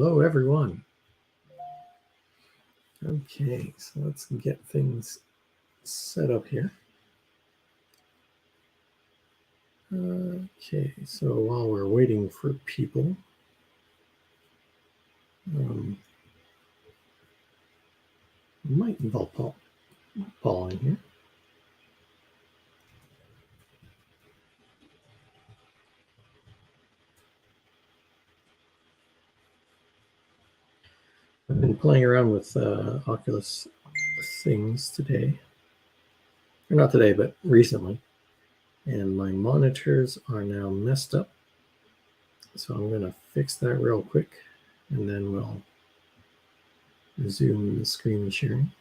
Hello, everyone. Okay, so let's get things set up here. Okay, so while we're waiting for people, might involve Paul in here. I've been playing around with Oculus things today. Or not today, but recently. And my monitors are now messed up. So I'm going to fix that real quick, and then we'll resume the screen sharing.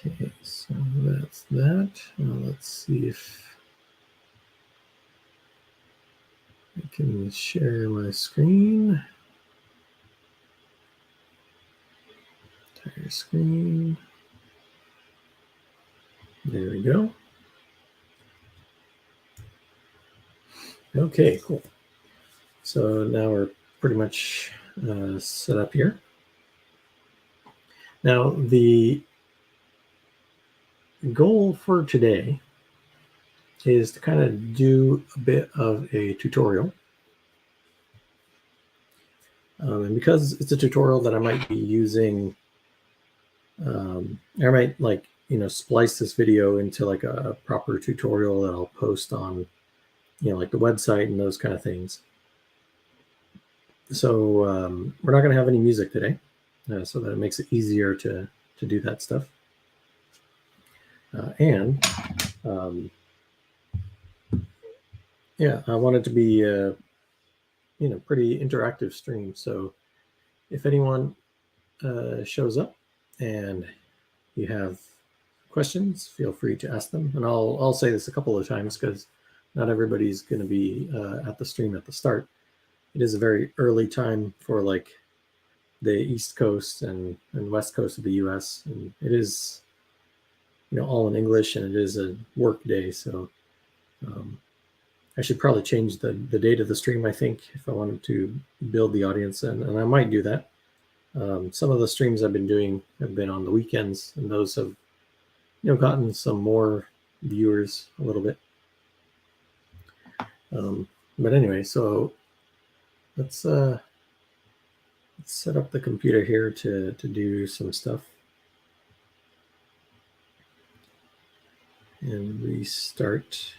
Okay, so that's that. Now let's see if I can share my screen. Entire screen. There we go. Okay, cool. So now we're pretty much set up here. Now the goal for today is to kind of do a bit of a tutorial. And because it's a tutorial that I might be using, I might splice this video into like a proper tutorial that I'll post on, like the website and those kind of things. So we're not going to have any music today, so that it makes it easier to do that stuff. Yeah, I want it to be pretty interactive stream. So if anyone shows up and you have questions, feel free to ask them. And I'll say this a couple of times because not everybody's going to be at the stream at the start. It is a very early time for like the East Coast and West Coast of the US. And it is, all in English, and it is a work day. So I should probably change the date of the stream, I think, if I wanted to build the audience, and I might do that. Some of the streams I've been doing have been on the weekends, and those have, gotten some more viewers a little bit. But anyway, so let's set up the computer here to do some stuff. And restart.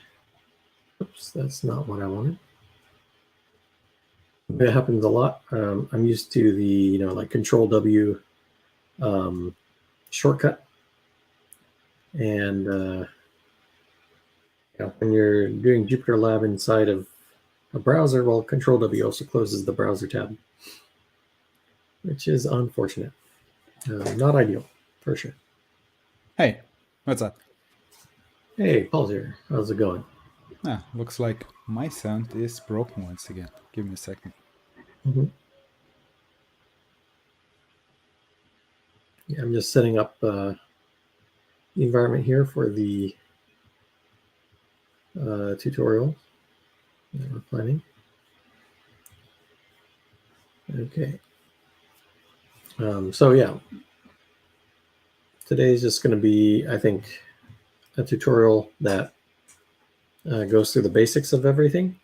Oops, that's not what I wanted. It happens a lot. I'm used to the, like Control W shortcut. And when you're doing Jupyter Lab inside of a browser, well, Control W also closes the browser tab, which is unfortunate. Not ideal, for sure. Hey, what's up? Hey, Paul's here. How's it going? Looks like my sound is broken once again. Give me a second. Mm-hmm. Yeah, I'm just setting up the environment here for the tutorial that we're planning. Okay. So yeah, today is just going to be, I think, a tutorial that goes through the basics of everything,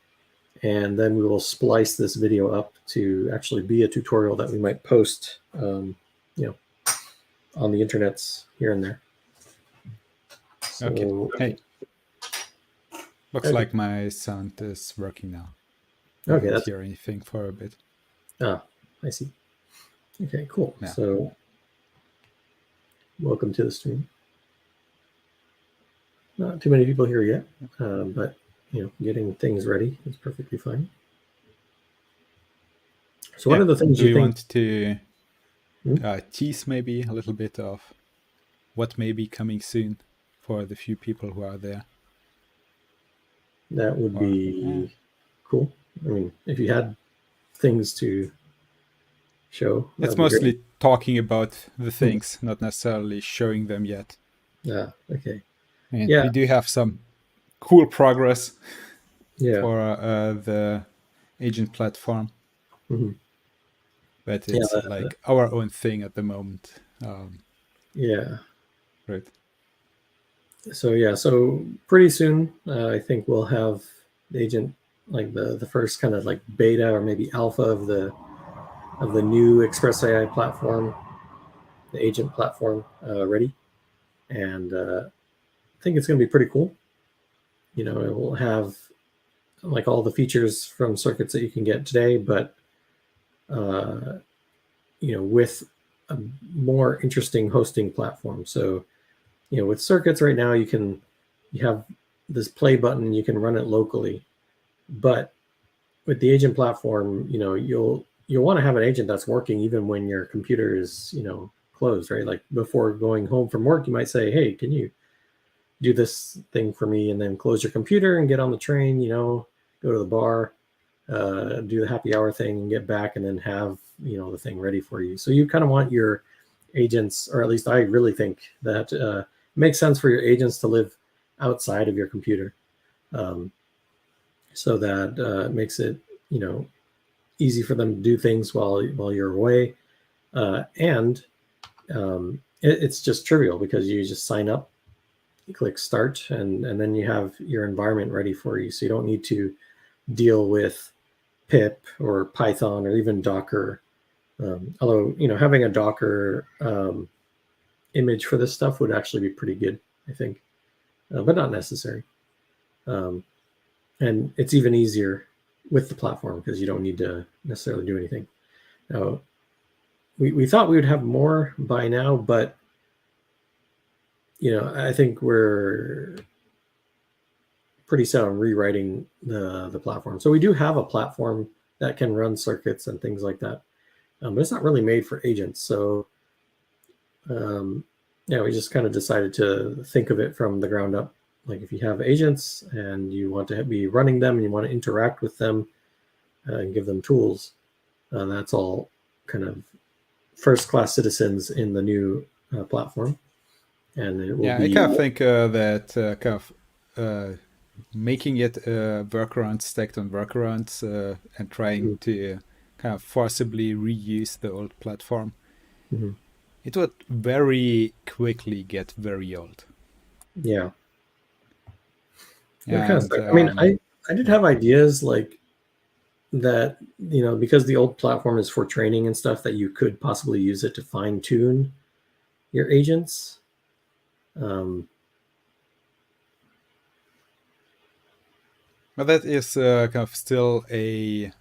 and then we will splice this video up to actually be a tutorial that we might post, on the internets here and there. So, okay. Hey, looks like my sound is working now. Okay, I don't hear anything for a bit. Ah, I see. Okay, cool. Yeah. So, welcome to the stream. Not too many people here yet, but getting things ready is perfectly fine. So, what are the things you want to tease maybe a little bit of what may be coming soon for the few people who are there? That would be cool. I mean, if you had things to show, it's mostly talking about the things, not necessarily showing them yet. Okay. And we do have some cool progress. Yeah. for the agent platform. Mhm. But Yeah. it's like our own thing at the moment. Yeah. Right. So yeah, so pretty soon, I think we'll have the agent, like the first kind of like beta or maybe alpha of the new Express AI platform, the agent platform, ready, and I think it's going to be pretty cool. You know, it will have like all the features from circuits that you can get today, but uh, you know, with a more interesting hosting platform. So you know, with circuits right now, you have this play button, you can run it locally, but with the agent platform, you know, you'll want to have an agent that's working even when your computer is, you know, closed, right? Like before going home from work, you might say, hey, can you do this thing for me, and then close your computer and get on the train, you know, go to the bar, do the happy hour thing and get back, and then have, you know, the thing ready for you. So you kind of want your agents, or at least I really think that it makes sense for your agents to live outside of your computer, um, so that it makes it, you know, easy for them to do things while you're away, and it's just trivial because you just sign up, you click start, and then you have your environment ready for you. So you don't need to deal with pip or Python or even Docker. Although, you know, having a Docker image for this stuff would actually be pretty good, I think, but not necessary. Um, and it's even easier with the platform because you don't need to necessarily do anything. Now, we thought we would have more by now, but you know, I think we're pretty set on rewriting the platform. So we do have a platform that can run circuits and things like that, but it's not really made for agents. So yeah, we just kind of decided to think of it from the ground up. Like if you have agents and you want to be running them and you want to interact with them and give them tools, that's all kind of first class citizens in the new platform. And it will Yeah, I be, kind of think that kind of making it workarounds stacked on workarounds and trying to kind of forcibly reuse the old platform, mhm. it would very quickly get very old. Yeah. It kind of And sucks. I mean, I did yeah. have ideas like that, you know, because the old platform is for training and stuff, that you could possibly use it to fine tune your agents. Um, But that is kind of still a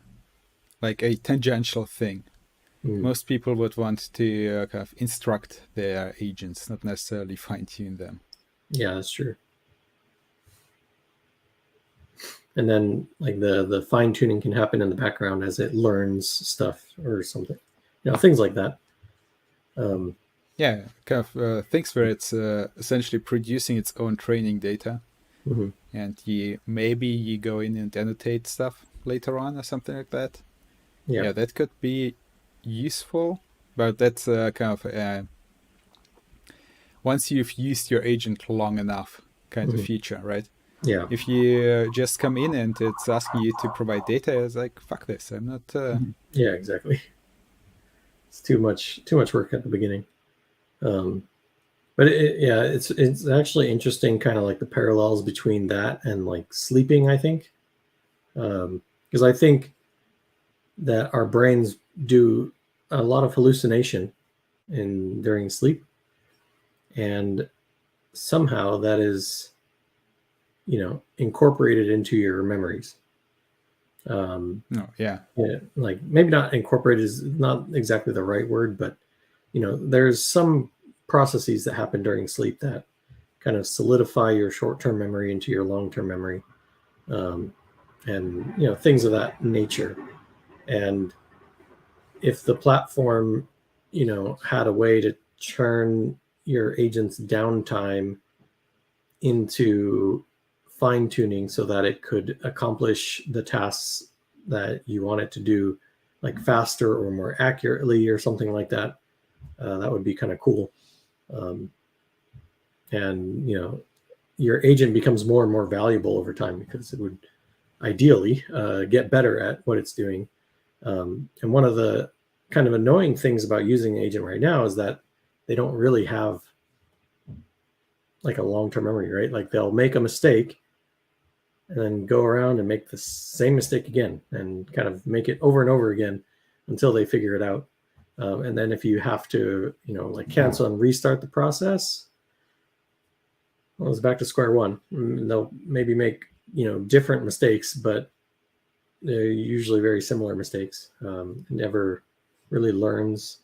tangential thing. mm, Most people would want to kind of instruct their agents, not necessarily fine tune them. yeah, that's true. And then like the fine tuning can happen in the background as it learns stuff or something, you know, things like that. Yeah, kind of things where it's essentially producing its own training data, Mhm. and you go in and annotate stuff later on or something like that. Yeah. Yeah, that could be useful, but that's kind of once you've used your agent long enough kind of Mhm. feature, right? Yeah. If you just come in and it's asking you to provide data, it's like, fuck this, I'm not. Yeah, exactly. It's too much work at the beginning. Um, but yeah, it's actually interesting, kind of like the parallels between that and like sleeping, I think, because I think that our brains do a lot of hallucination in during sleep, and somehow that is, you know, incorporated into your memories. No, yeah. Yeah, like maybe not incorporated is not exactly the right word, but you know, there's some processes that happen during sleep that kind of solidify your short-term memory into your long-term memory, um, and you know, things of that nature. And if the platform, you know, had a way to turn your agent's downtime into fine tuning so that it could accomplish the tasks that you want it to do, like faster or more accurately or something like that, that would be kind of cool. Um, and you know, your agent becomes more and more valuable over time because it would ideally get better at what it's doing. And one of the kind of annoying things about using an agent right now is that they don't really have like a long-term memory, right? Like they'll make a mistake and then go around and make the same mistake again and kind of make it over and over again until they figure it out. And then if you have to, like cancel and restart the process, well, it's back to square one. They'll maybe make, different mistakes, but they're usually very similar mistakes. Never really learns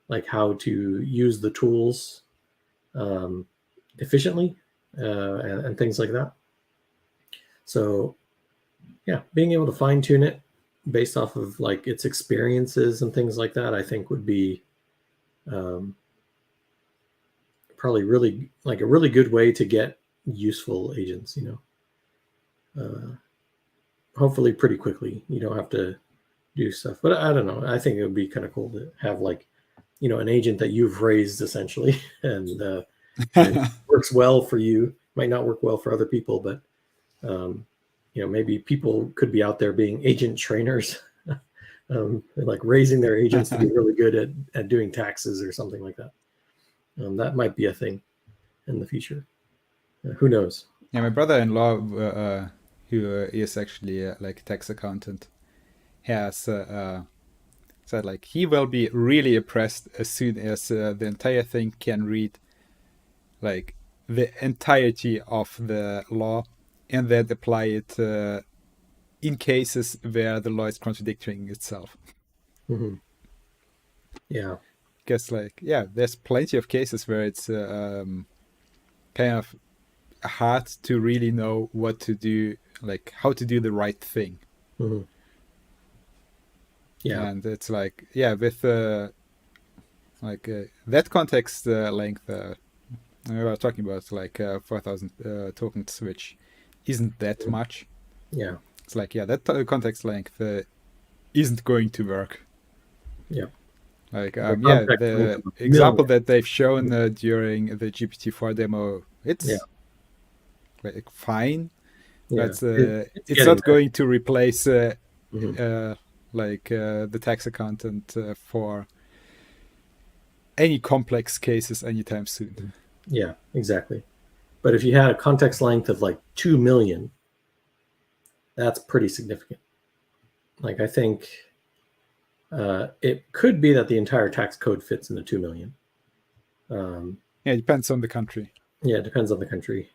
like how to use the tools efficiently and things like that. So yeah, being able to fine tune it based off of like its experiences and things like that, I think would be probably really like a really good way to get useful agents, hopefully pretty quickly. You don't have to do stuff, but I don't know. I think it would be kind of cool to have like, an agent that you've raised essentially and works well for you. Might not work well for other people, but maybe people could be out there being agent trainers, like raising their agents to be really good at doing taxes or something like that. That might be a thing in the future. Who knows? Yeah, my brother-in-law, who is actually like a tax accountant, has said like he will be really impressed as soon as the entire thing can read like the entirety of the law and then apply it in cases where the law is contradicting itself. Mm-hmm. Yeah. Because there's plenty of cases where it's kind of hard to really know what to do, like how to do the right thing. Mm-hmm. Yeah. And it's like, with that context length, we were talking about like 4,000 tokens, which isn't that much. Yeah. It's like, that context length isn't going to work. Yeah. Like, the example that they've shown during the GPT-4 demo, it's like fine, but it's not going to replace the tax accountant for any complex cases anytime soon. Yeah, exactly. But if you had a context length of like 2 million, that's pretty significant. Like I think it could be that the entire tax code fits into 2 million. It depends on the country. Yeah, it depends on the country.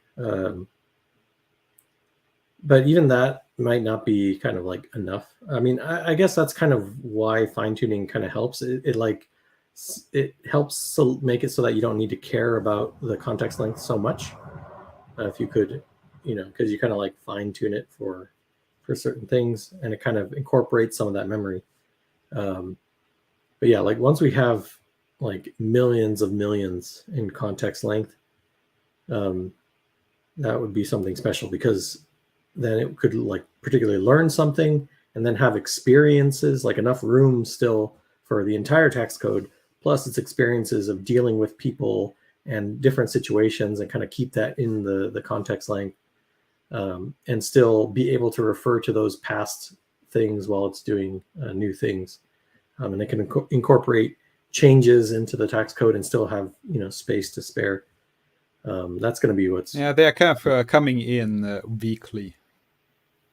But even that might not be kind of like enough. I mean, I guess that's kind of why fine tuning kind of helps. It helps make it so that you don't need to care about the context length so much. If you could, because you kind of like fine tune it for certain things, and it kind of incorporates some of that memory. But yeah, like once we have like millions of millions in context length, that would be something special, because then it could like particularly learn something and then have experiences, like enough room still for the entire tax code, plus its experiences of dealing with people and different situations, and kind of keep that in the context length, and still be able to refer to those past things while it's doing new things. And it can incorporate changes into the tax code and still have, space to spare. That's going to be what's... Yeah, they are kind of coming in weekly.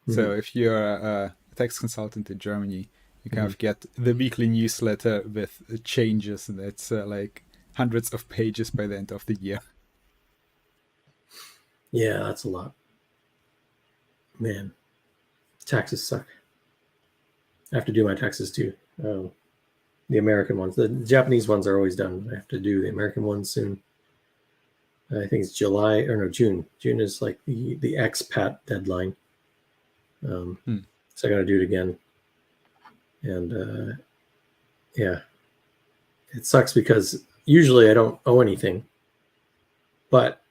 Mm-hmm. So if you're a tax consultant in Germany, you kind of get the weekly newsletter with changes, and it's like hundreds of pages by the end of the year. Yeah, that's a lot. Man, taxes suck. I have to do my taxes too. The American ones. The Japanese ones are always done. I have to do the American ones soon. I think it's June. June is like the expat deadline. So I got to do it again. And yeah, it sucks because usually I don't owe anything, but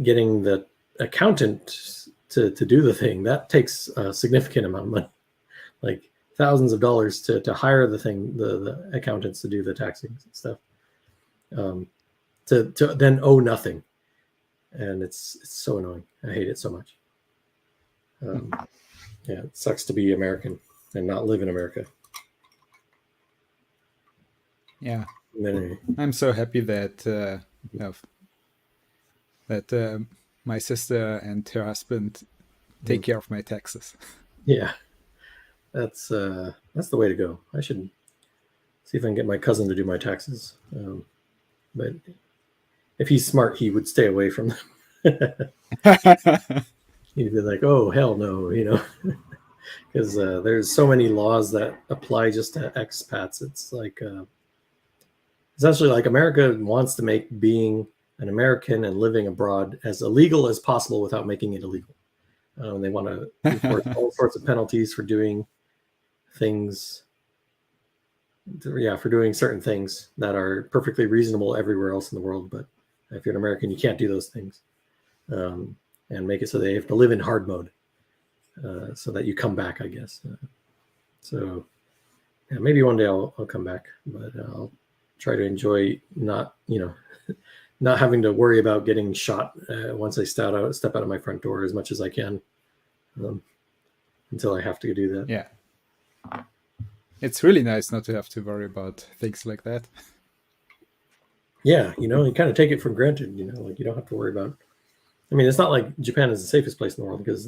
getting the accountant to do the thing, that takes a significant amount of money, like thousands of dollars to hire the accountants to do the taxing stuff, to then owe nothing. And it's so annoying. I hate it so much. Yeah, it sucks to be American and not live in America. Yeah, Anyway, I'm so happy that my sister and her husband take care of my taxes. yeah, that's the way to go. I should see if I can get my cousin to do my taxes. But if he's smart, he would stay away from them. He'd be like, "Oh hell no," because there's so many laws that apply just to expats. It's like essentially like America wants to make being an American and living abroad as illegal as possible without making it illegal. They want to enforce all sorts of penalties for doing things. Yeah, for doing certain things that are perfectly reasonable everywhere else in the world, but if you're an American, you can't do those things, and make it so they have to live in hard mode, so that you come back, I guess. So yeah, maybe one day I'll come back, but I'll try to enjoy not not having to worry about getting shot once I step out of my front door as much as I can, until I have to do that. Yeah. It's really nice not to have to worry about things like that. Yeah, you kind of take it for granted, like you don't have to worry about. I mean, it's not like Japan is the safest place in the world, because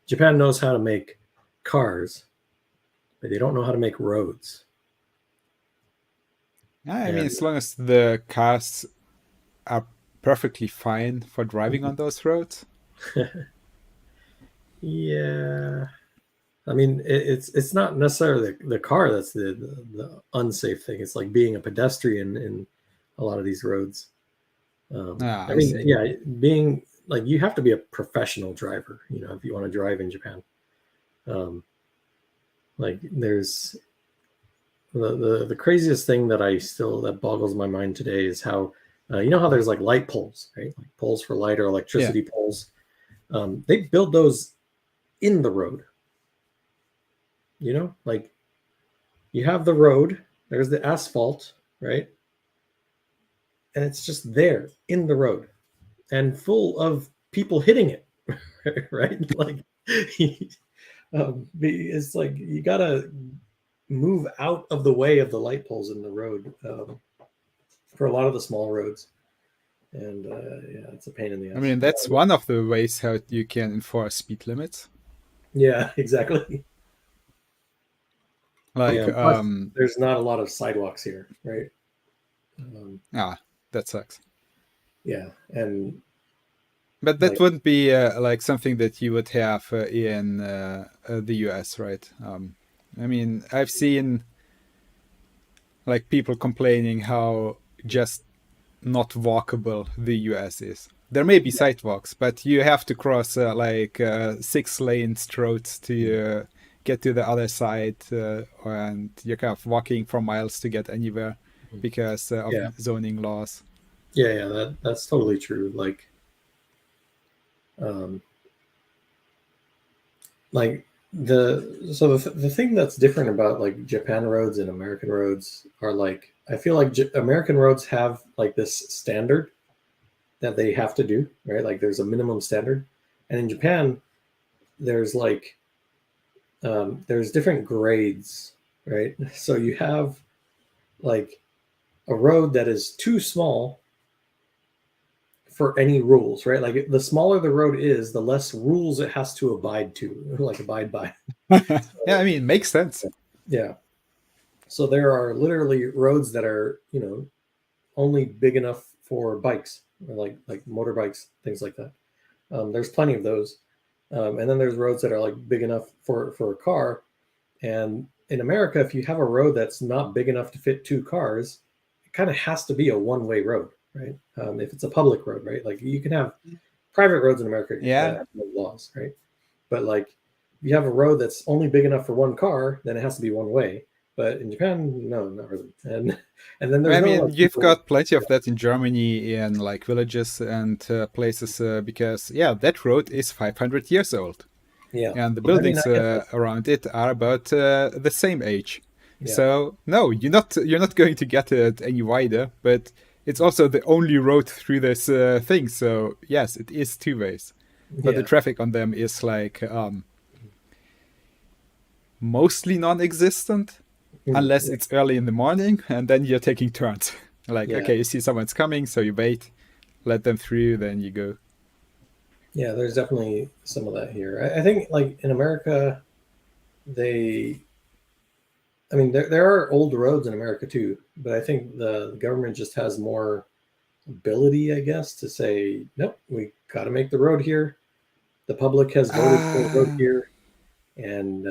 Japan knows how to make cars, but they don't know how to make roads. I mean, as long as the cars are perfectly fine for driving on those roads. Yeah, I mean, it's not necessarily the car that's the unsafe thing. It's like being a pedestrian in a lot of these roads. I mean, see. yeah, being like, you have to be a professional driver, if you want to drive in Japan. Like there's the craziest thing that boggles my mind today is how how there's like light poles, right? Like poles for light or electricity poles. They build those in the road. Like you have the road, there's the asphalt, right? And it's just there in the road and full of people hitting it, right? Like it's like you gotta move out of the way of the light poles in the road, for a lot of the small roads. And yeah, it's a pain in the ass. I mean, that's one of the ways how you can enforce speed limits. Yeah, exactly. Like, there's not a lot of sidewalks here, right? That sucks. Yeah, but that wouldn't be like something that you would have in the US, right? I mean, I've seen like people complaining how just not walkable the US is. There may be sidewalks, but you have to cross 6-lane roads to get to the other side, and you're kind of walking for miles to get anywhere because of zoning laws. Yeah, that's totally true. The thing that's different about like Japan roads and American roads are like, I feel like American roads have like this standard that they have to do, right? Like there's a minimum standard, and in Japan there's like there's different grades, right? So you have like a road that is too small for any rules, right? Like the smaller the road is, the less rules it has to abide by. Yeah, I mean, it makes sense. Yeah. So there are literally roads that are, only big enough for bikes, or like motorbikes, things like that. There's plenty of those. And then there's roads that are like big enough for a car. And in America, if you have a road that's not big enough to fit two cars, it kind of has to be a one-way road, right? If it's a public road, right? Like you can have private roads in America that have no laws, right? But like if you have a road that's only big enough for one car, then it has to be one way. But in Japan, no, not really. And then there's you've got plenty of that in Germany, in like villages and places, because that road is 500 years old. Yeah, and the buildings around it are about the same age. Yeah. So no, you're not going to get it any wider. But it's also the only road through this thing. So yes, it is two ways. But the traffic on them is like mostly non-existent, unless it's early in the morning, and then you're taking turns. Like, Yeah. okay, you see someone's coming, so you wait, let them through, then you go. Yeah, there's definitely some of that here. I think like in America, I mean, there are old roads in America too, but I think the government just has more ability, I guess, to say, nope, we got to make the road here. The public has voted for the road here, and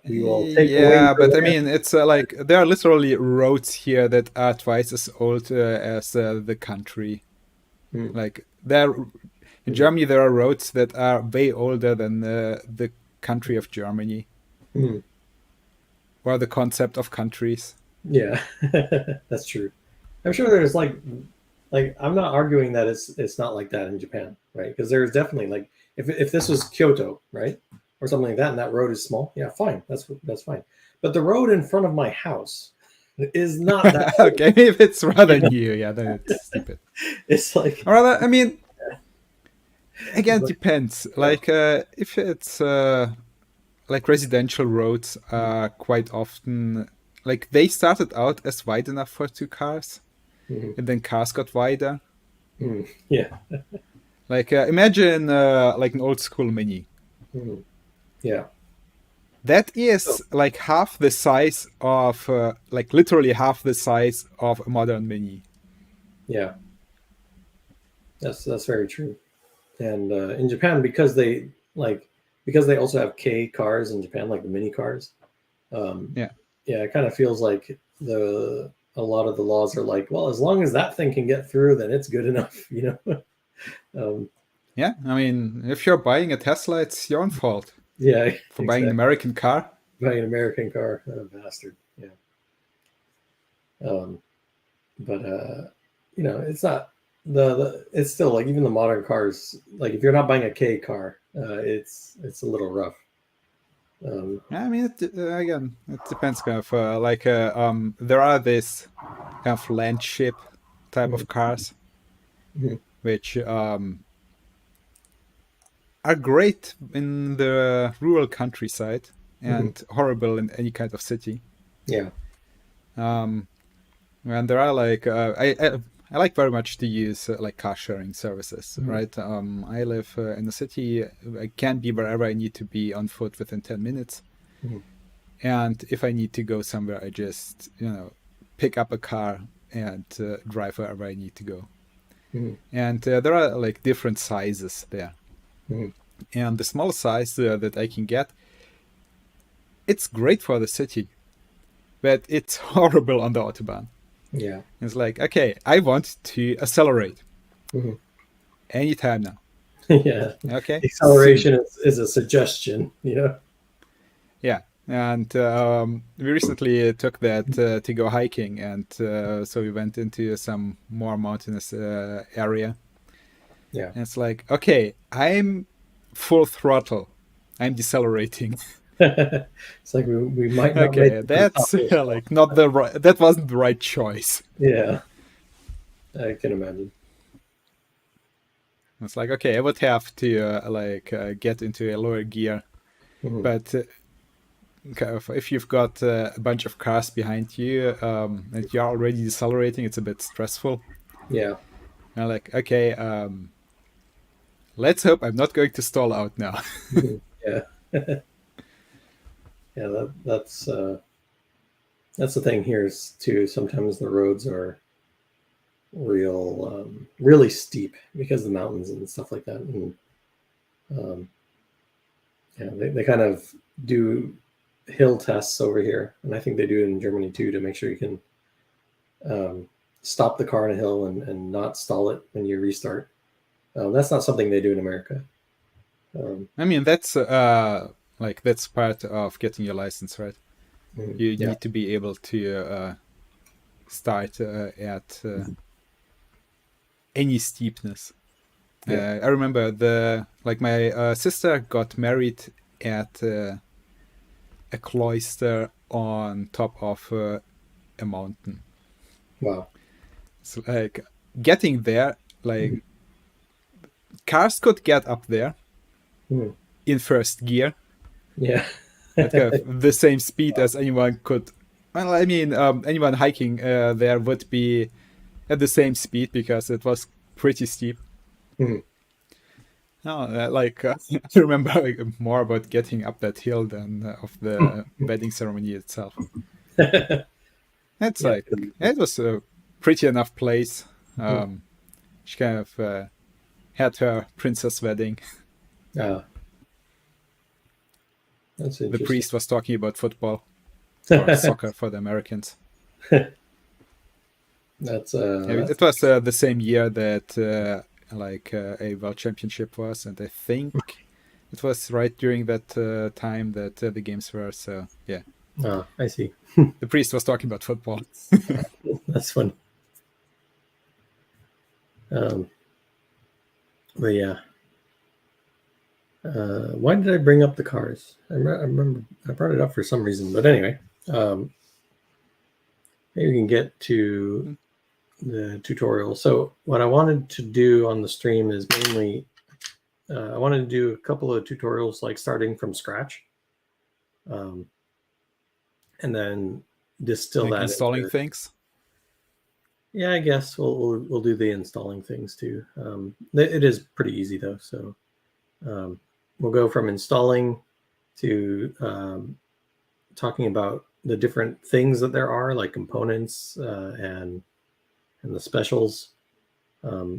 we will take away Yeah, but your I land. mean, it's like there are literally roads here that are twice as old as the country. Mm, Like there in mm, Germany, there are roads that are way older than the country of Germany mm. or the concept of countries. Yeah, that's true. I'm sure there's like I'm not arguing that it's not like that in Japan, right? Because there's definitely like if this was Kyoto, right, or something like that, and that road is small, yeah, fine, that's fine. But the road in front of my house is not that old. Okay, if it's You rather know? new, yeah, then it's stupid. It's like Or rather, I mean, it's again, like depends. yeah. Like if it's like residential roads are quite often like they started out as wide enough for two cars, Mhm, and then cars got wider. mhm, yeah, Like imagine like an old school Mini. mhm, yeah. That So is like half the size of like literally half the size of a modern Mini. yeah, that's very true. And in Japan, because they also have K cars in Japan, like the mini cars. Um, Yeah. yeah, it kind of feels like a lot of the laws are like, well, as long as that thing can get through, then it's good enough, you know. um, Yeah, I mean, if you're buying a Tesla, it's your own fault yeah, for buying an exactly. American car. Buying an American car, bastard. Yeah. Um, but it's not the it's still like even the modern cars. Like if you're not buying a K car, it's a little rough. Um, Yeah, I mean, again, it depends. Kind of like there are this kind of landship type mhm, of cars, mhm, which are great in the rural countryside mhm. and horrible in any kind of city. Yeah. Um, and there are like I like very much to use like car sharing services, Mhm, right? I live in the city. I can be wherever I need to be on foot within 10 minutes. mhm, And if I need to go somewhere, I just pick up a car and drive wherever I need to go. mhm, And there are like different sizes there. mhm. And the small size that I can get, it's great for the city, but it's horrible on the autobahn. Yeah. It's like, okay, I want to accelerate Mhm. anytime now. Yeah. Okay, soon. Acceleration is a suggestion, you know? Yeah. And we recently took that to go hiking, and so we went into some more mountainous area. Yeah. And it's like, okay, I'm full throttle. I'm decelerating. It's like we might not make Okay, it to the top that's of this hill. like not the right. That wasn't the right choice. Yeah, I can imagine. It's like, okay, I would have to get into a lower gear, Mhm. but kind of, if you've got a bunch of cars behind you and you're already decelerating, it's a bit stressful. Yeah. And like, okay, let's hope I'm not going to stall out now. Mhm. Yeah. Yeah, that's the thing here is too. Sometimes the roads are really steep because of the mountains and stuff like that. And um, yeah, they kind of do hill tests over here, and I think they do it in Germany too to make sure you can um, stop the car on a hill and not stall it when you restart. That's not something they do in America. Um, I mean, that's like that's part of getting your license, right? You yeah. need to be able to start at any steepness. Yeah. I remember my sister got married at a cloister on top of a mountain. Wow. So like getting there, like cars could get up there Mhm. in first gear, Yeah. at kind of the same speed as anyone could. Well, I mean, anyone hiking there would be at the same speed because it was pretty steep. Mhm. No, I remember more about getting up that hill than of the wedding ceremony itself. It's Yeah. like it was a pretty enough place. She kind of had her princess wedding. That's The interesting. priest was talking about football or soccer for the Americans. That's It was the same year that a world championship was, and I think it was right during that time that the games were. So yeah, I see. the priest was talking about football. That's fun. But yeah. Why did I bring up the cars? I remember I brought it up for some reason, but anyway, maybe we can get to the tutorial. So what I wanted to do on the stream is mainly, I wanted to do a couple of tutorials, like starting from scratch, and then distill Like that installing into, things. yeah, I guess we'll do the installing things too. It is pretty easy though, so we'll go from installing to talking about the different things that there are, like components and the specials. How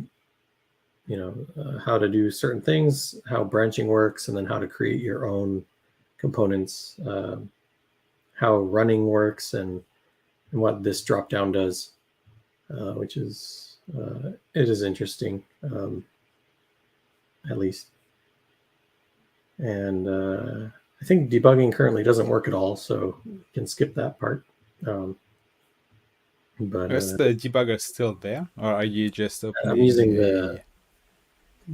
to do certain things, how branching works, and then how to create your own components, how running works, and what this drop down does, which is it is interesting, at least. And I think debugging currently doesn't work at all, so you can skip that part. But Is the debugger still there, or are you just opening? I'm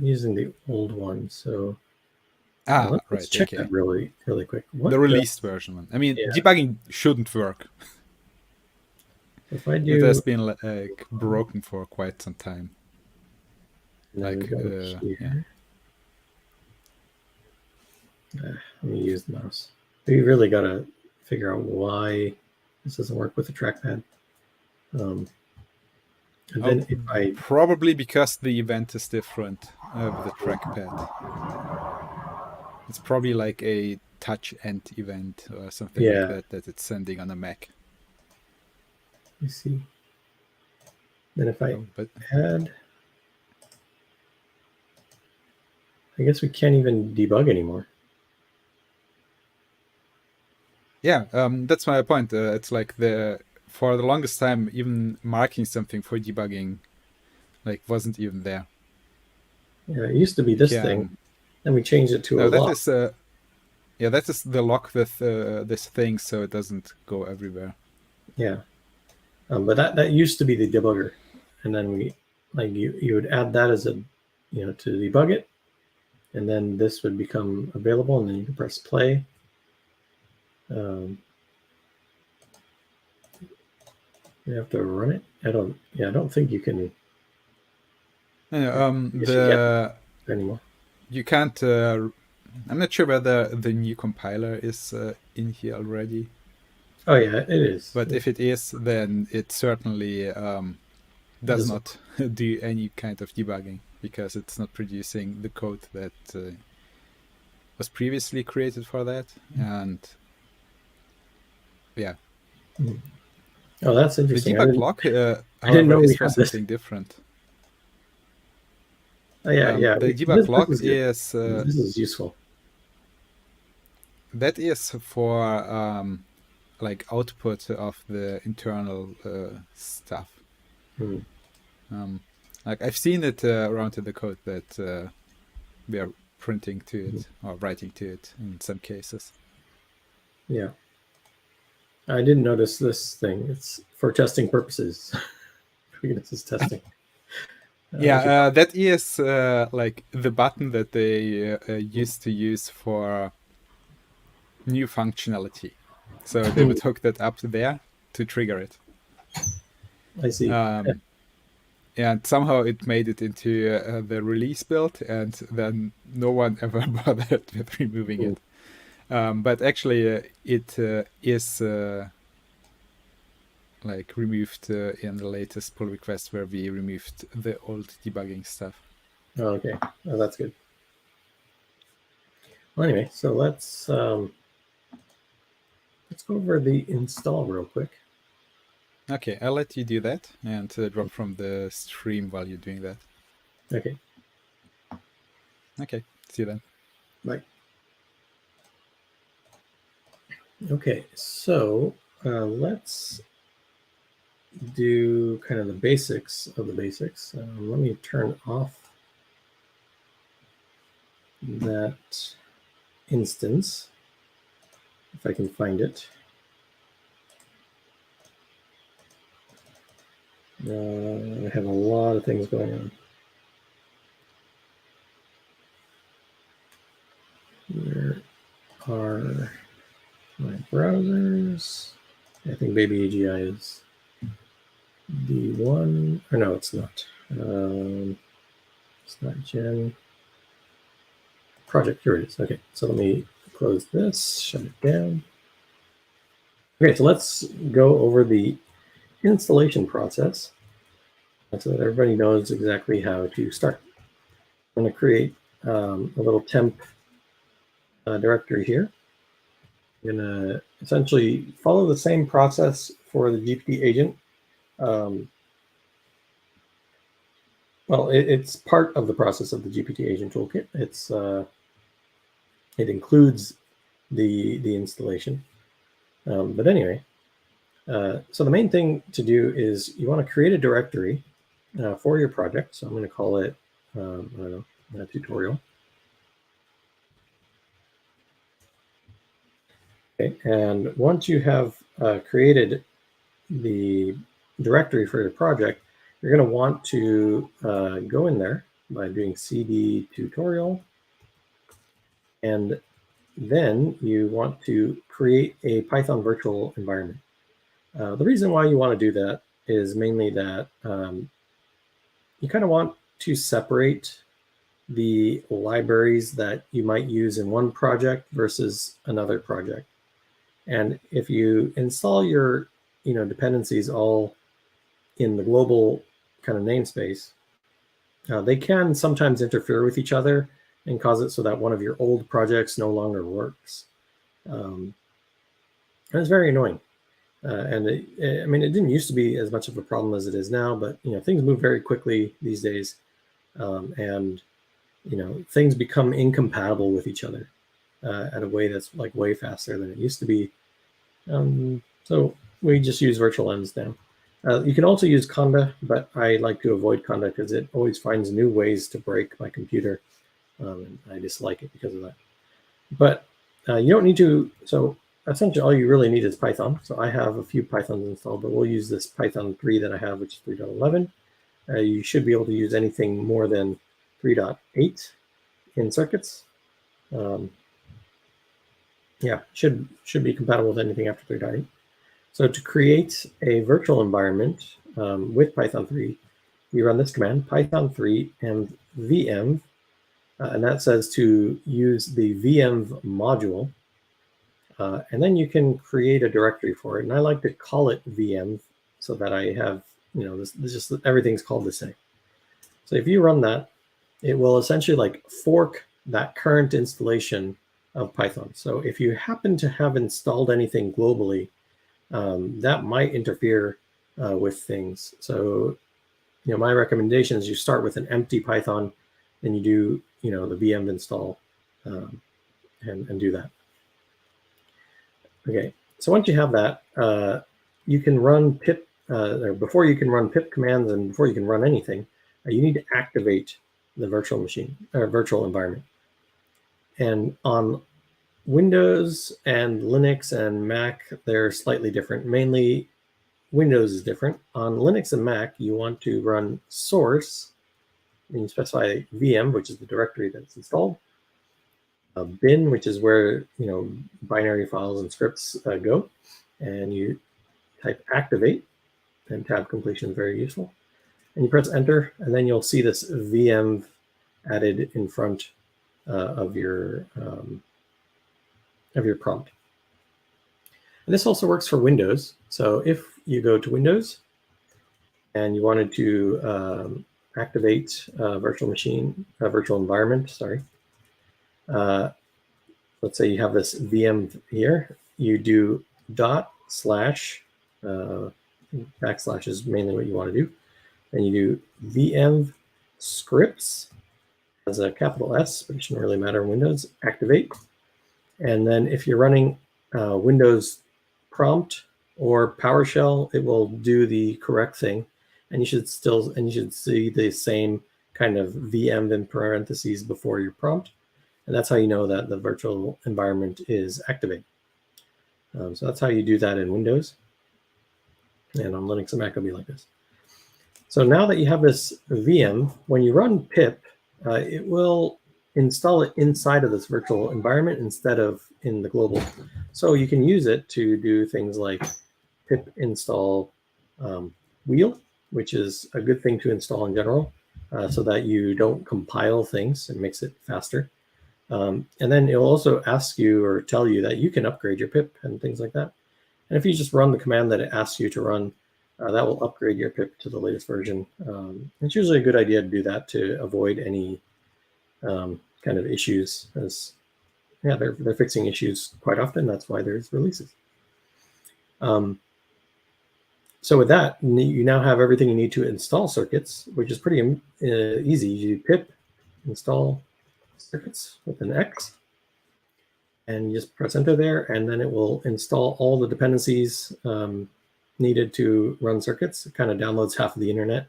using the old one, so let's check that really quick. The released version one. I mean, debugging shouldn't work. If I do, it has been broken for quite some time. Let me use the mouse. We really got to figure out why this doesn't work with the trackpad. And then if I probably because the event is different with the trackpad. It's probably like a touch end event or something like that it's sending on a Mac. You see. Then if I add, I guess we can't even debug anymore. Yeah, that's my point. It's like for the longest time, even marking something for debugging, wasn't even there. Yeah, it used to be this thing, and we changed it to a lock. That is the lock with this thing, so it doesn't go everywhere. Yeah, but that used to be the debugger, and then you would add that as a to debug it, and then this would become available, and then you can press play. You have to run it. I don't think you can. Anymore. You can't. I'm not sure whether the new compiler is in here already. Oh yeah, it is. But if it is, then it certainly does not do any kind of debugging because it's not producing the code that was previously created for that. And yeah. Oh, that's interesting. The debug lock, I didn't know is for something different. Oh yeah. The debug lock is this is useful. That is for output of the internal stuff. I've seen it around in the code that we are printing to it or writing to it in some cases. Yeah. I didn't notice this thing. It's for testing purposes. This is testing. That is the button that they used to use for new functionality. So they would hook that up there to trigger it. I see. And somehow it made it into the release build, and then no one ever bothered with removing it. But actually, it is like removed in the latest pull request where we removed the old debugging stuff. Oh, okay, oh, that's good. Well, anyway, so let's go over the install real quick. Okay, I'll let you do that and drop from the stream while you're doing that. Okay, Okay, see you then. bye. Okay, so let's do kind of the basics of the basics. Let me turn off that instance if I can find it. I have a lot of things going on. Where are my browsers? I think baby AGI is D1, or no, it's not. It's not Gen. Project, here it is. Okay, so let me close this, shut it down. Okay, so let's go over the installation process so that everybody knows exactly how to start. I'm going to create a little temp directory here. I'm going to essentially follow the same process for the GPT agent. Well, it's part of the process of the GPT agent toolkit. It includes the installation. But anyway, so the main thing to do is you want to create a directory for your project. So I'm going to call it, I don't know, a tutorial. Okay, and once you have created the directory for your project, you're going to want to go in there by doing cd tutorial, and then you want to create a Python virtual environment. The reason why you want to do that is mainly that you kind of want to separate the libraries that you might use in one project versus another project. And if you install your dependencies all in the global kind of namespace, they can sometimes interfere with each other and cause it so that one of your old projects no longer works. And it's very annoying. And I mean, it didn't used to be as much of a problem as it is now, but things move very quickly these days, and things become incompatible with each other at a way that's like way faster than it used to be. So we just use virtual envs now. You can also use Conda, but I like to avoid Conda because it always finds new ways to break my computer, and I dislike it because of that. But you don't need to. So essentially, all you really need is Python. So I have a few Pythons installed, but we'll use this Python 3 that I have, which is 3.11. You should be able to use anything more than 3.8 in circuits. Yeah, should be compatible with anything after 3.8. So to create a virtual environment with Python 3, you run this command, Python 3 and venv, and that says to use the venv module, and then you can create a directory for it. And I like to call it venv so that I have, this just everything's called the same. So if you run that, it will essentially like fork that current installation of Python. So if you happen to have installed anything globally, that might interfere with things. So, my recommendation is you start with an empty Python and you do, the venv install and do that. Okay, so once you have that, you can run pip, or before you can run pip commands and before you can run anything, you need to activate the virtual machine or virtual environment. And on Windows and Linux and Mac, they're slightly different. Mainly Windows is different. On Linux and Mac, you want to run source, and you specify VM, which is the directory that's installed, bin, which is where binary files and scripts go, and you type activate, and tab completion is very useful. And you press enter, and then you'll see this VM added in front of your of your prompt. And this also works for Windows. So if you go to Windows and you wanted to activate a virtual machine, a virtual environment, sorry. Let's say you have this VM here. You do // is mainly what you want to do. And you do VM scripts as a capital S, but it shouldn't really matter in Windows, activate. And then if you're running Windows prompt or PowerShell, it will do the correct thing. And you should see the same kind of VM in parentheses before your prompt. And that's how you know that the virtual environment is activated. So that's how you do that in Windows. And on Linux and Mac, it'll be like this. So now that you have this VM, when you run pip, it will install it inside of this virtual environment instead of in the global. So you can use it to do things like pip install wheel, which is a good thing to install in general, so that you don't compile things. It makes it faster. And then it'll also ask you or tell you that you can upgrade your pip and things like that. And if you just run the command that it asks you to run, that will upgrade your pip to the latest version. It's usually a good idea to do that to avoid any kind of issues, as they're fixing issues quite often. That's why there's releases. So with that, you now have everything you need to install circuits, which is pretty easy. You do pip install circuits with an X, and you just press enter there, and then it will install all the dependencies needed to run circuits. It kind of downloads half of the internet,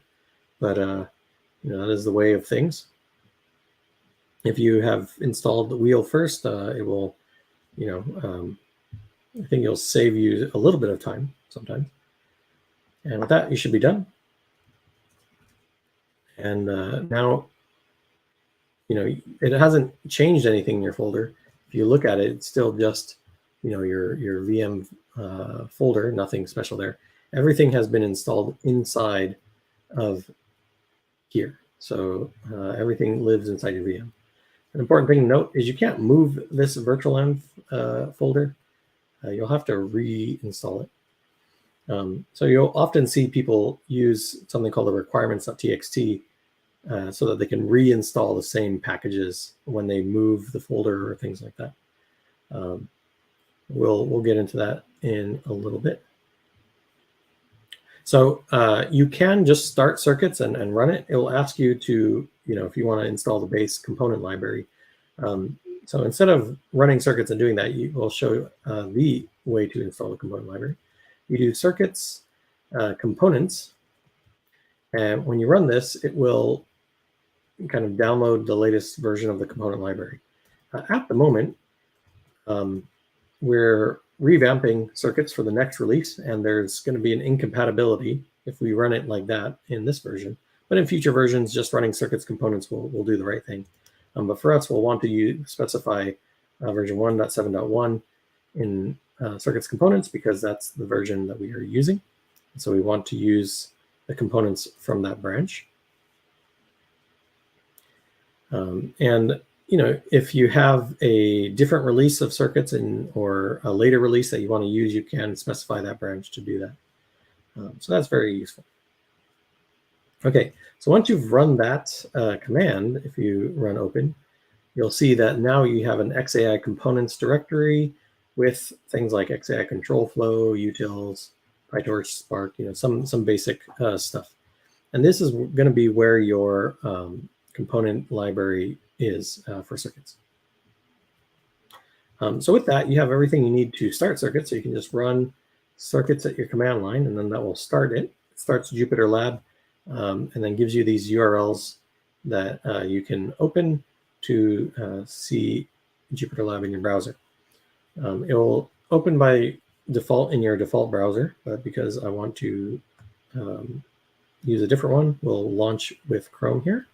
but that is the way of things. If you have installed the wheel first, it will, I think it'll save you a little bit of time sometimes. And with that, you should be done. And now, it hasn't changed anything in your folder. If you look at it, it's still just, your VM folder, nothing special there. Everything has been installed inside of here. So everything lives inside your VM. An important thing to note is you can't move this virtual env folder. You'll have to reinstall it. So you'll often see people use something called the requirements.txt so that they can reinstall the same packages when they move the folder or things like that. We'll get into that in a little bit. So you can just start circuits and run it. It will ask you to, if you want to install the base component library. So instead of running circuits and doing that, we'll show the way to install the component library. You do circuits, components, and when you run this, it will kind of download the latest version of the component library. At the moment, we're revamping circuits for the next release, and there's going to be an incompatibility if we run it like that in this version. But in future versions, just running circuits components will do the right thing. But for us, we'll want to specify version 1.7.1 in circuits components because that's the version that we are using. So we want to use the components from that branch. And if you have a different release of circuits or a later release that you want to use, you can specify that branch to do that. So that's very useful. Okay, so once you've run that command, if you run open, you'll see that now you have an XAI components directory with things like XAI control flow, utils, PyTorch, Spark, some basic stuff. And this is going to be where your component library is for circuits. So with that, you have everything you need to start circuits. So you can just run circuits at your command line, and then that will start it. It starts Jupyter Lab, and then gives you these URLs that you can open to see Jupyter Lab in your browser. It will open by default in your default browser, but because I want to use a different one, we'll launch with Chrome here.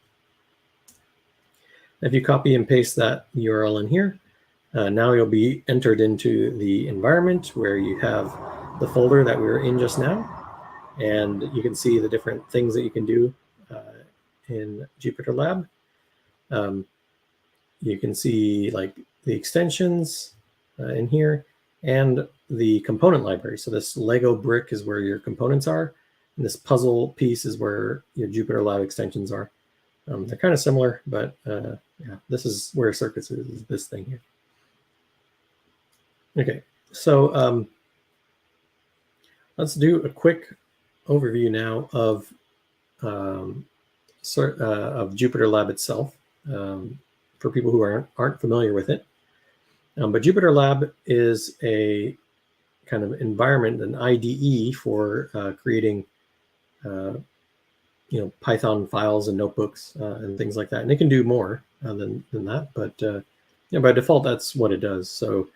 If you copy and paste that URL in here, now you'll be entered into the environment where you have the folder that we were in just now, and you can see the different things that you can do in Jupyter Lab. You can see like the extensions, in here, and the component library. So this Lego brick is where your components are, and this puzzle piece is where your JupyterLab extensions are. They're kind of similar, but yeah, this is where Circuits is this thing here. Okay, so let's do a quick overview now of JupyterLab itself for people who aren't familiar with it. But JupyterLab is a kind of environment, an IDE for creating Python files and notebooks and things like that. And it can do more than that, but by default, that's what it does. So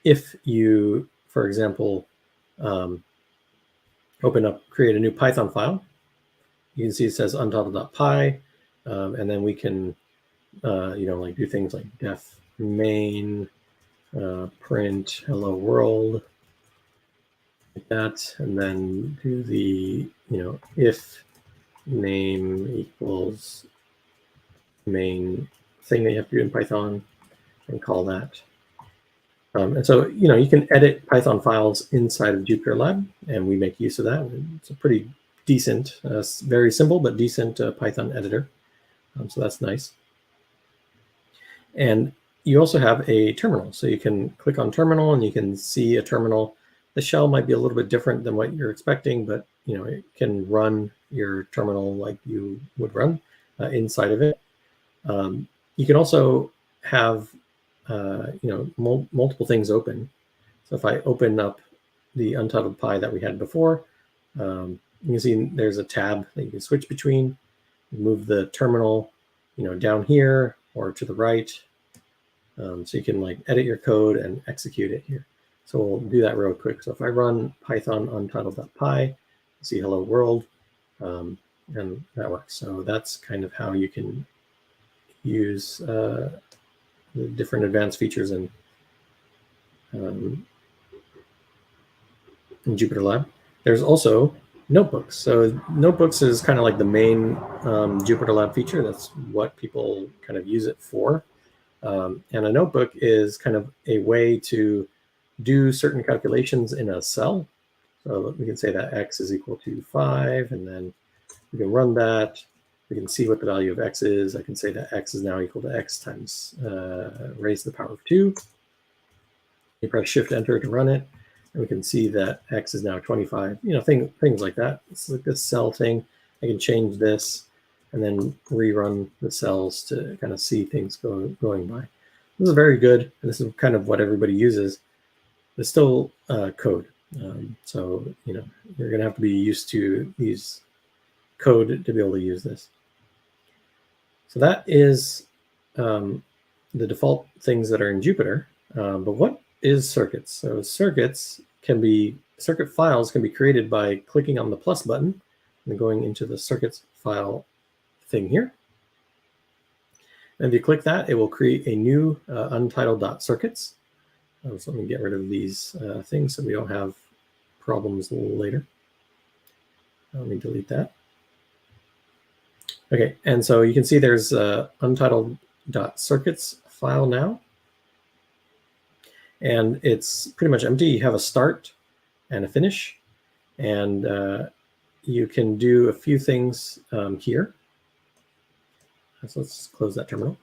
if you, for example, create a new Python file, you can see it says untitled.py, and then we can, do things like def main, print hello world, like that, and then do the, if name equals main thing that you have to do in Python, and call that. And so, you can edit Python files inside of JupyterLab, and we make use of that. It's a pretty decent, very simple, but decent Python editor. So that's nice. And you also have a terminal. So you can click on terminal and you can see a terminal. The shell might be a little bit different than what you're expecting, but it can run your terminal like you would run inside of it. You can also have multiple things open. So if I open up the untitled py that we had before, you can see there's a tab that you can switch between. Move the terminal, down here or to the right. So you can edit your code and execute it here. So we'll do that real quick. So if I run python untitled.py, see hello world, and that works. So that's kind of how you can use the different advanced features in JupyterLab. There's also notebooks. So notebooks is kind of like the main JupyterLab feature. That's what people kind of use it for. And a notebook is kind of a way to do certain calculations in a cell. So we can say that x is equal to 5, and then we can run that. We can see what the value of x is. I can say that x is now equal to x times raised to the power of 2. You press Shift Enter to run it, and we can see that x is now 25. Things like that. It's like this cell thing. I can change this and then rerun the cells to kind of see things going by. This is very good, and this is kind of what everybody uses. It's still code. So, you're going to have to be used to these code to be able to use this. So that is the default things that are in Jupyter. But what is circuits? So circuit files can be created by clicking on the plus button and then going into the circuits file thing here. And if you click that, it will create a new untitled.circuits. So let me get rid of these things so we don't have problems later. Let me delete that. Okay, and so you can see there's untitled.circuits file now. And it's pretty much empty. You have a start and a finish. And you can do a few things here. So let's close that terminal.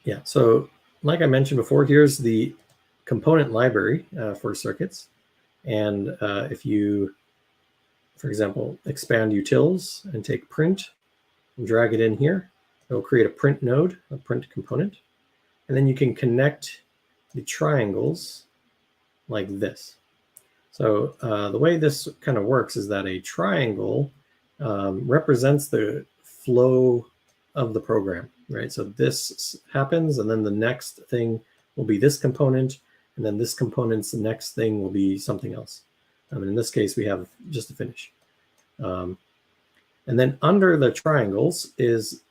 Yeah, so like I mentioned before, here's the component library for circuits. And if you, for example, expand utils and take print and drag it in here, it will create a print node, a print component. And then you can connect the triangles like this. So the way this kind of works is that a triangle represents the flow of the program, right? So this happens, and then the next thing will be this component, and then this component's next thing will be something else. In this case, we have just a finish. And then under the triangles is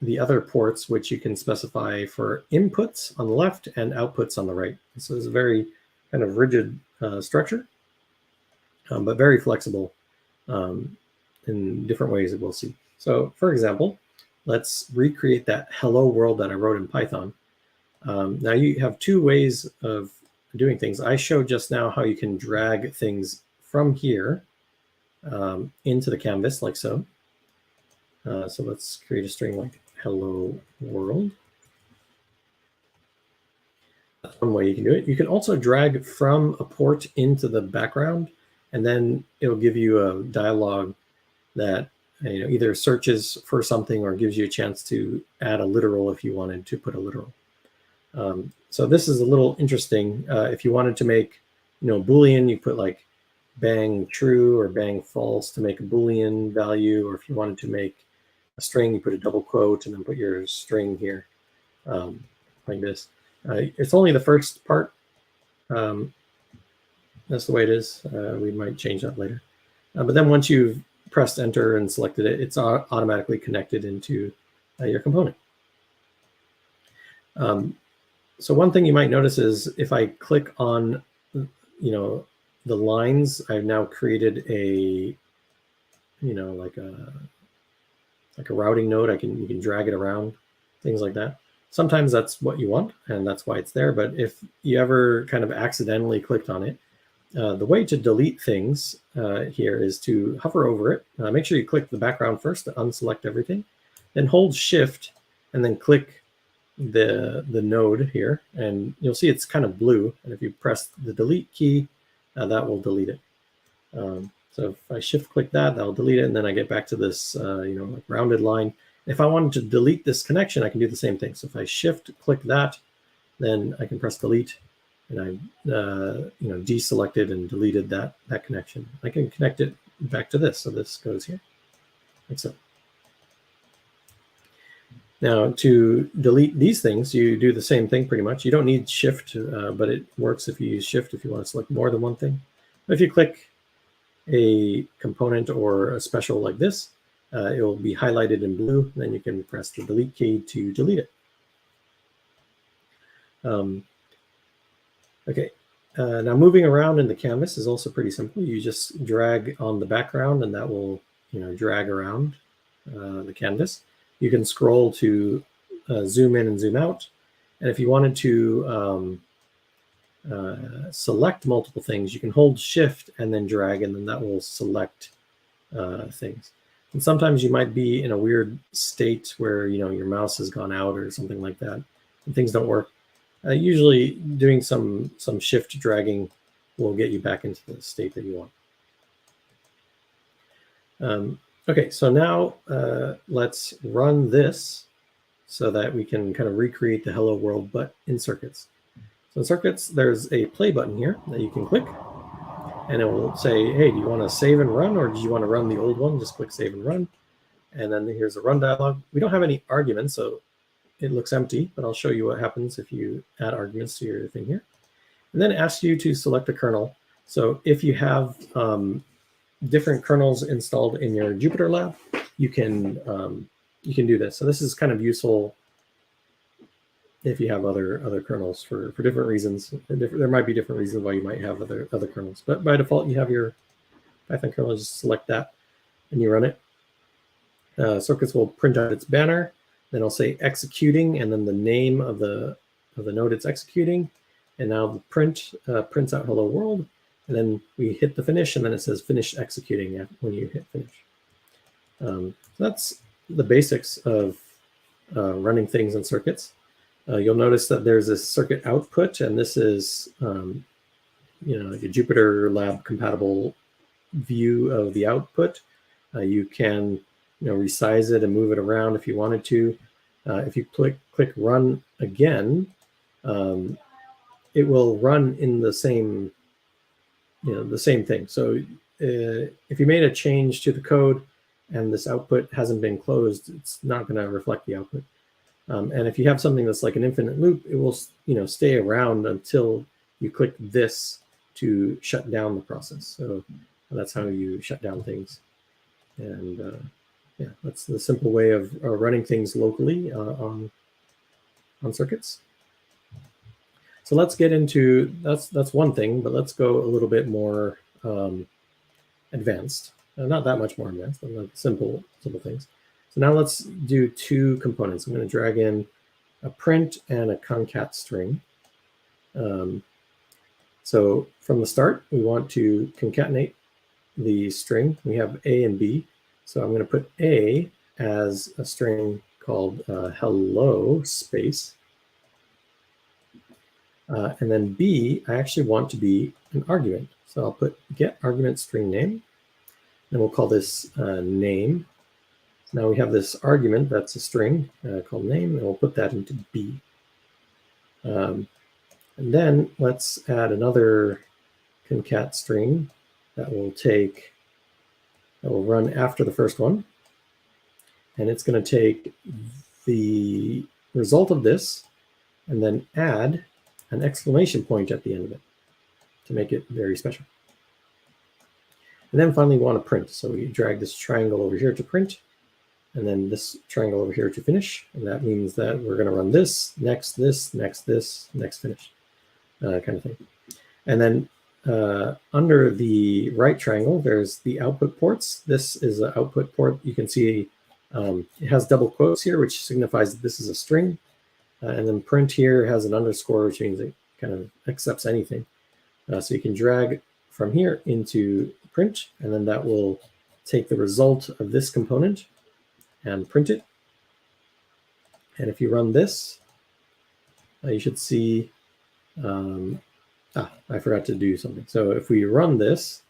the other ports, which you can specify for inputs on the left and outputs on the right. So it's a very kind of rigid structure, but very flexible in different ways that we'll see. So for example, let's recreate that hello world that I wrote in Python. Now you have two ways of doing things. I showed just now how you can drag things from here into the canvas like so. So let's create a string like hello world. That's one way you can do it. You can also drag from a port into the background, and then it'll give you a dialog that either searches for something or gives you a chance to add a literal if you wanted to put a literal. So this is a little interesting. If you wanted to make, Boolean, you put like bang true or bang false to make a Boolean value, or if you wanted to make a string, you put a double quote and then put your string here, like this. It's only the first part. That's the way it is. We might change that later. But then once you've pressed enter and selected it, it's automatically connected into your component. So one thing you might notice is if I click on, the lines, I've now created a, like a routing node. You can drag it around, things like that. Sometimes that's what you want, and that's why it's there. But if you ever kind of accidentally clicked on it, the way to delete things here is to hover over it. Make sure you click the background first to unselect everything. Then hold Shift and then click the node here, and you'll see it's kind of blue. And if you press the delete key, that will delete it. So if I shift click that, that'll delete it, and then I get back to this like rounded line. If I wanted to delete this connection, I can do the same thing. So if I shift click that, then I can press delete, and I deselected and deleted that connection. I can connect it back to this. So this goes here, like so. Now to delete these things, you do the same thing pretty much. You don't need Shift, but it works if you use Shift if you want to select more than one thing. But if you click a component or a special like this, it will be highlighted in blue. Then you can press the delete key to delete it. Okay, now moving around in the canvas is also pretty simple. You just drag on the background, and that will drag around the canvas. You can scroll to zoom in and zoom out. And if you wanted to select multiple things, you can hold Shift and then drag, and then that will select things. And sometimes you might be in a weird state where your mouse has gone out or something like that, and things don't work. Usually doing some shift dragging will get you back into the state that you want. Okay, so now let's run this so that we can kind of recreate the hello world, but in Circuits. So in Circuits, there's a play button here that you can click, and it will say, hey, do you want to save and run, or do you want to run the old one? Just click save and run. And then here's a run dialog. We don't have any arguments, so it looks empty, but I'll show you what happens if you add arguments to your thing here. And then it asks you to select a kernel. So if you have different kernels installed in your Jupyter lab, you can do this. So this is kind of useful if you have other kernels for different reasons. There might be different reasons why you might have other kernels, but by default you have your Python kernel. Just select that and you run it. Circuits will print out its banner. Then I'll say executing, and then the name of the node it's executing. And now the print prints out hello world. And then we hit the finish, and then it says finish executing when you hit finish. So that's the basics of running things in Circuits. You'll notice that there's a circuit output, and this is like a Jupyter Lab compatible view of the output. You can resize it and move it around if you wanted to. If you click run again, it will run in the same thing. So if you made a change to the code and this output hasn't been closed, it's not going to reflect the output. And if you have something that's like an infinite loop, it will stay around until you click this to shut down the process. So that's how you shut down things. And yeah, that's the simple way of running things locally on Circuits. So let's get into, that's one thing, but let's go a little bit more advanced. Not that much more advanced, but like simple things. So now let's do two components. I'm going to drag in a print and a concat string. So from the start, we want to concatenate the string. We have A and B. So I'm going to put A as a string called hello space. And then B, I actually want to be an argument. So I'll put get argument string name. And we'll call this name. So now we have this argument that's a string called name, and we'll put that into B. And then let's add another concat string that will run after the first one. And it's going to take the result of this and then add an exclamation point at the end of it to make it very special. And then finally we want to print. So we drag this triangle over here to print, and then this triangle over here to finish. And that means that we're going to run this, next this, next this, next finish, kind of thing. And then under the right triangle, there's the output ports. This is an output port. You can see it has double quotes here, which signifies that this is a string. And then print here has an underscore, which means it kind of accepts anything. So you can drag from here into print, and then that will take the result of this component and print it. And if you run this, you should see, I forgot to do something. So if we run this,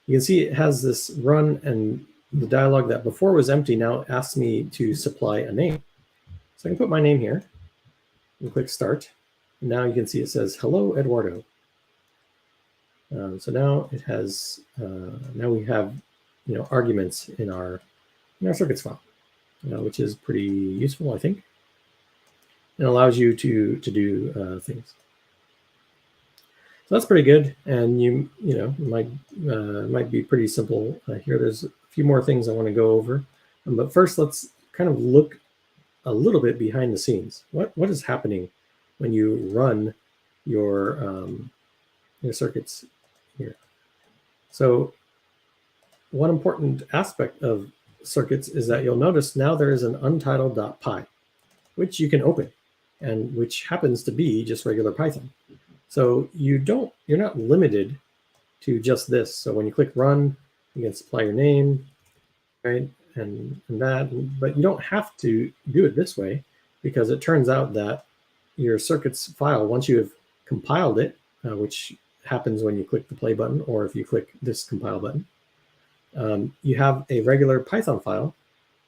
you can see it has this run, and the dialog that before was empty now asks me to supply a name. So I can put my name here and click start. And now you can see it says, hello, Eduardo. So now it has, now we have, arguments in our circuits file, which is pretty useful, I think. It allows you to do things. So that's pretty good, and might be pretty simple here. There's a few more things I want to go over, but first let's kind of look a little bit behind the scenes. What is happening when you run your circuits here? So one important aspect of circuits is that you'll notice now there is an untitled.py, which you can open, and which happens to be just regular Python. So you're not limited to just this. So when you click run, you can supply your name, right? And that, but you don't have to do it this way, because it turns out that your circuits file, once you have compiled it, which happens when you click the play button, or if you click this compile button, you have a regular Python file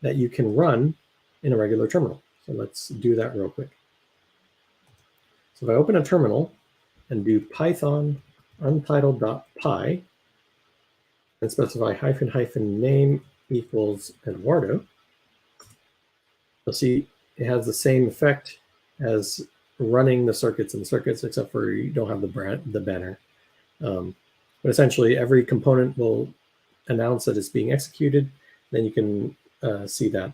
that you can run in a regular terminal. So let's do that real quick. So if I open a terminal and do Python untitled.py and specify --name equals Eduardo, you'll see it has the same effect as running the circuits in circuits, except for you don't have the banner. But essentially, every component will announce that it's being executed. Then you can see that.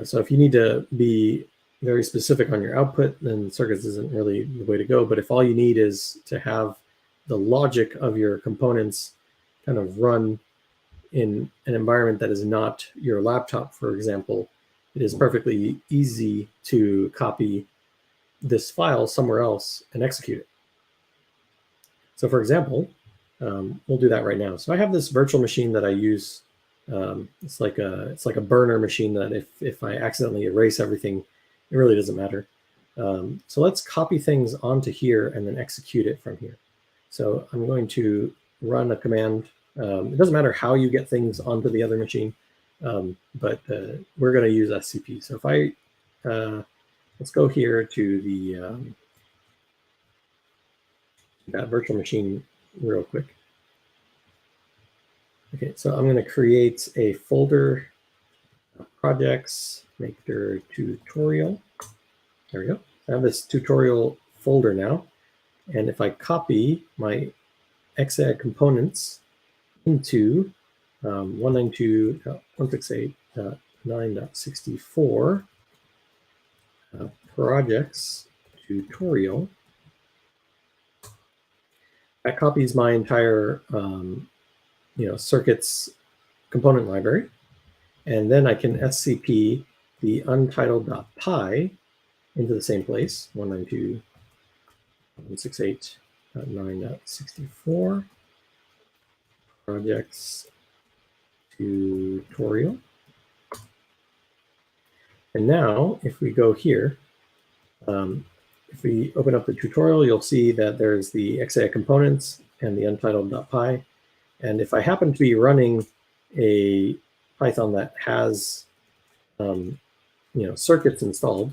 So if you need to be very specific on your output, then circuits isn't really the way to go. But if all you need is to have the logic of your components kind of run in an environment that is not your laptop, for example, it is perfectly easy to copy this file somewhere else and execute it. So for example, we'll do that right now. So I have this virtual machine that I use. It's like a burner machine that if I accidentally erase everything, it really doesn't matter. So let's copy things onto here and then execute it from here. So I'm going to run a command. It doesn't matter how you get things onto the other machine, but we're going to use SCP. So if I, let's go here to the that virtual machine real quick. Okay, so I'm going to create a folder, projects, make their tutorial. There we go. I have this tutorial folder now. And if I copy my Xag components into 192.168.9.64 projects tutorial, that copies my entire circuits component library. And then I can SCP the untitled.py into the same place, 192.168.9.64, projects tutorial. And now if we go here, if we open up the tutorial, you'll see that there's the XAI components and the untitled.py. And if I happen to be running a Python that has circuits installed,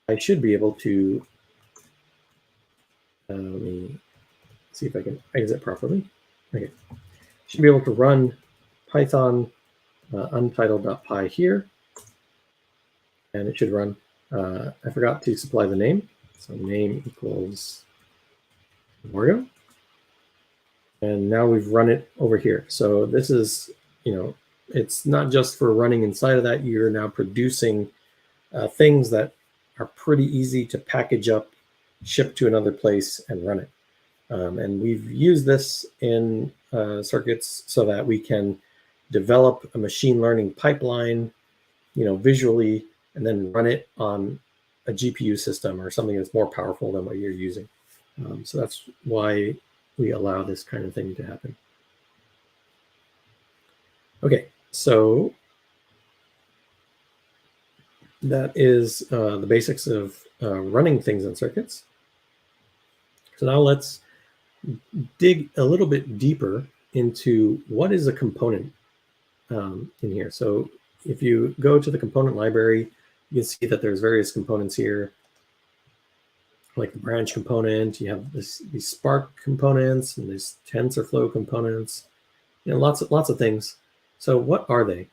I should be able to, let me see if I can exit properly. Okay, should be able to run Python untitled.py here, and it should run. I forgot to supply the name, so name equals Morgo. And now we've run it over here. So this is, it's not just for running inside of that. You're now producing things that are pretty easy to package up, ship to another place, and run it. And we've used this in Xircuits so that we can develop a machine learning pipeline, visually, and then run it on a GPU system or something that's more powerful than what you're using. So that's why we allow this kind of thing to happen. Okay, so that is the basics of running things in Xircuits. So now let's dig a little bit deeper into what is a component in here. So if you go to the component library, you can see that there's various components here, like the branch component. You have these Spark components and these TensorFlow components, lots of things. So what are they?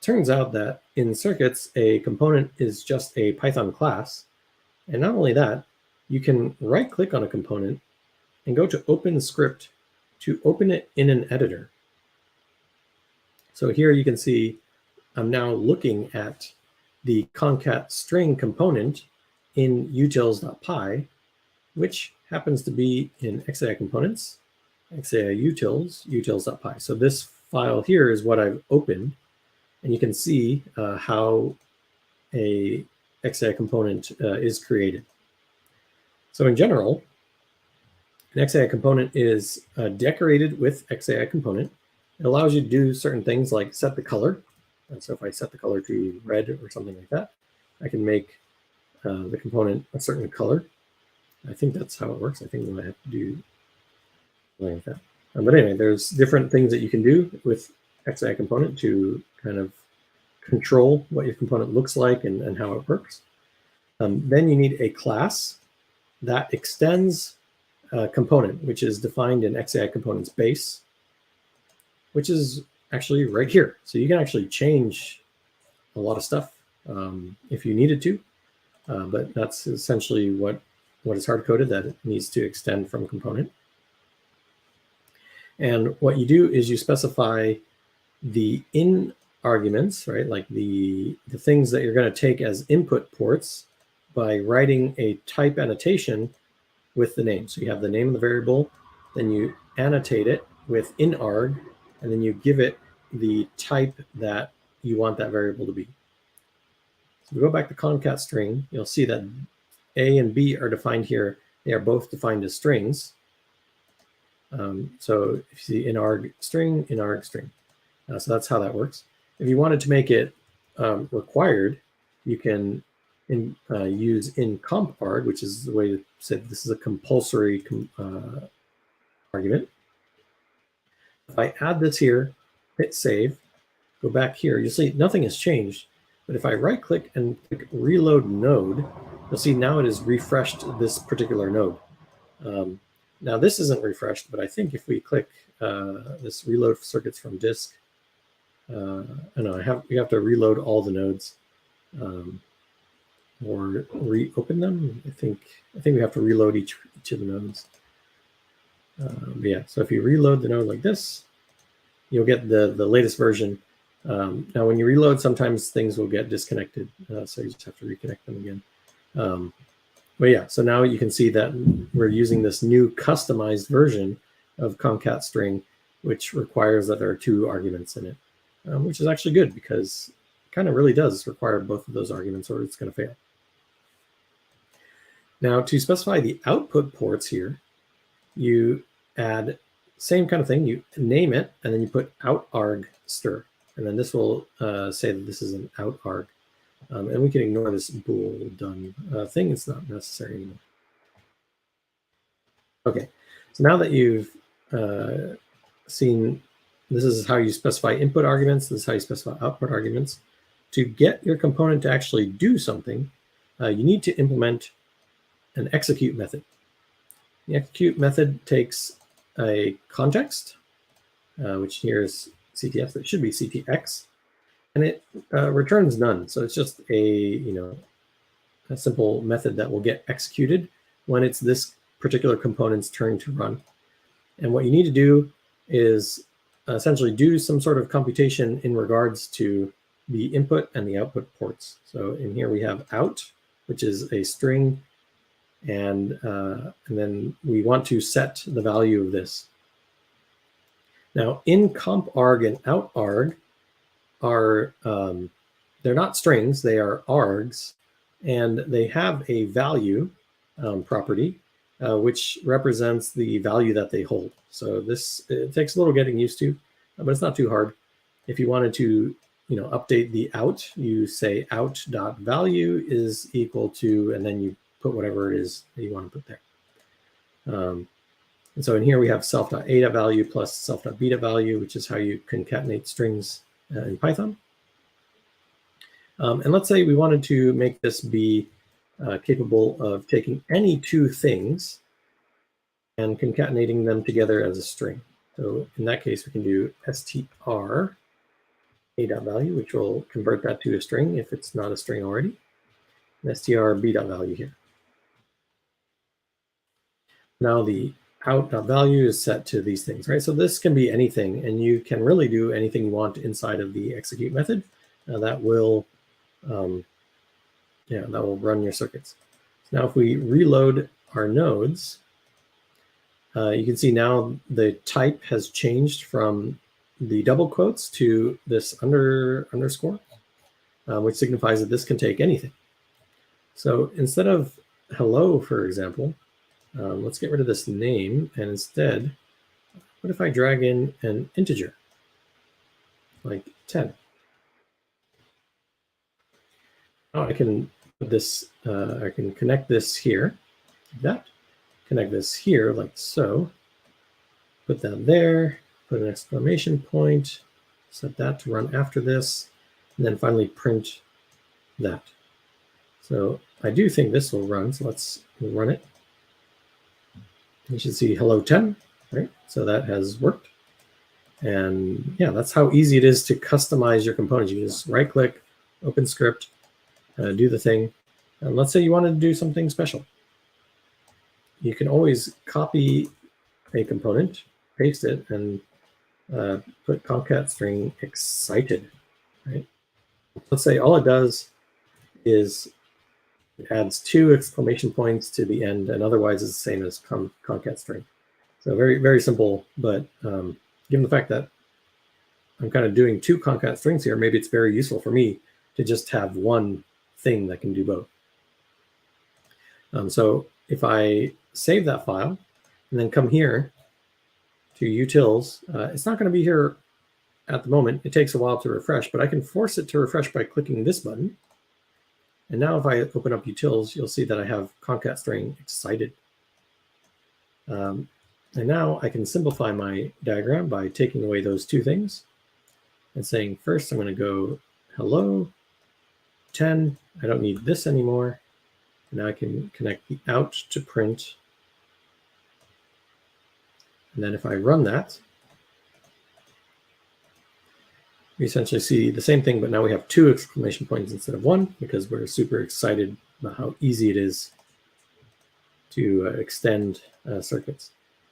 Turns out that in Xircuits, a component is just a Python class. And not only that, you can right click on a component and go to open script to open it in an editor. So here you can see I'm now looking at the concat string component in utils.py, which happens to be in XAI components, XAI utils, utils.py. So this file here is what I've opened, and you can see how a XAI component is created. So in general, an XAI component is decorated with XAI component. It allows you to do certain things like set the color. And so if I set the color to red or something like that, I can make the component a certain color. I think that's how it works. I think we might have to do something like that. But anyway, there's different things that you can do with XAI component to kind of control what your component looks like and how it works. Then you need a class that extends a component, which is defined in XAI components base, which is actually right here. So you can actually change a lot of stuff if you needed to, but that's essentially what is hard-coded, that it needs to extend from component. And what you do is you specify the in arguments, right? Like the things that you're going to take as input ports by writing a type annotation with the name. So you have the name of the variable, then you annotate it with inarg, and then you give it the type that you want that variable to be. So we go back to concat string, you'll see that A and B are defined here. They are both defined as strings. So if you see inarg string, inarg string. So that's how that works. If you wanted to make it required, you can use in comparg, which is the way to say this is a compulsory argument. If I add this here, hit save, go back here, you'll see nothing has changed. But if I right click and click reload node, you'll see now it has refreshed this particular node. Now this isn't refreshed, but I think if we click this reload circuits from disk, we have to reload all the nodes or reopen them. I think we have to reload each of the nodes. But yeah, so if you reload the node like this, you'll get the latest version. Now, when you reload, sometimes things will get disconnected, so you just have to reconnect them again. But yeah, so now you can see that we're using this new customized version of concat string, which requires that there are 2 arguments in it, which is actually good because it kind of really does require both of those arguments or it's going to fail. Now to specify the output ports here, you add same kind of thing. You name it, and then you put out arg stir, and then this will say that this is an out arg. And we can ignore this bool done thing. It's not necessary anymore. Okay, so now that you've seen, this is how you specify input arguments. This is how you specify output arguments. To get your component to actually do something, you need to implement an execute method. The execute method takes a context, which here is CTF, it should be CTX, and it returns none. So it's just a simple method that will get executed when it's this particular component's turn to run. And what you need to do is essentially do some sort of computation in regards to the input and the output ports. So in here we have out, which is a string, and then we want to set the value of this. Now in comp arg and out arg are, they're not strings, they are args, and they have a value property, which represents the value that they hold. So it takes a little getting used to, but it's not too hard. If you wanted to update the out, you say out.value is equal to, and then you put whatever it is that you want to put there. And so in here we have self.a.value plus self.b.value, which is how you concatenate strings in Python. And let's say we wanted to make this be capable of taking any two things and concatenating them together as a string. So in that case, we can do str a.value, which will convert that to a string if it's not a string already, and str b.value here. Now the out.value is set to these things, right? So this can be anything, and you can really do anything you want inside of the execute method. That will run your circuits. So now if we reload our nodes, you can see now the type has changed from the double quotes to this underscore, which signifies that this can take anything. So instead of hello, for example, let's get rid of this name, and instead, what if I drag in an integer, like 10? Now I can put this, I can connect this here, like that, connect this here like so, put that there, put an exclamation point, set that to run after this, and then finally print that. So I do think this will run, so let's run it. You should see hello 10, right? So that has worked. And yeah, that's how easy it is to customize your components. You just right click, open script, do the thing. And let's say you wanted to do something special. You can always copy a component, paste it, and put concat string excited, right? Let's say all it does is it adds 2 exclamation points to the end, and otherwise it's the same as concat string. So very, very simple, but given the fact that I'm kind of doing 2 concat strings here, maybe it's very useful for me to just have one thing that can do both. So if I save that file and then come here to utils, it's not going to be here at the moment. It takes a while to refresh, but I can force it to refresh by clicking this button. And now if I open up utils, you'll see that I have concat string excited. And now I can simplify my diagram by taking away those 2 things and saying, first I'm going to go hello 10. I don't need this anymore. Now I can connect the out to print. And then if I run that, we essentially see the same thing, but now we have 2 exclamation points instead of 1 because we're super excited about how easy it is to extend circuits.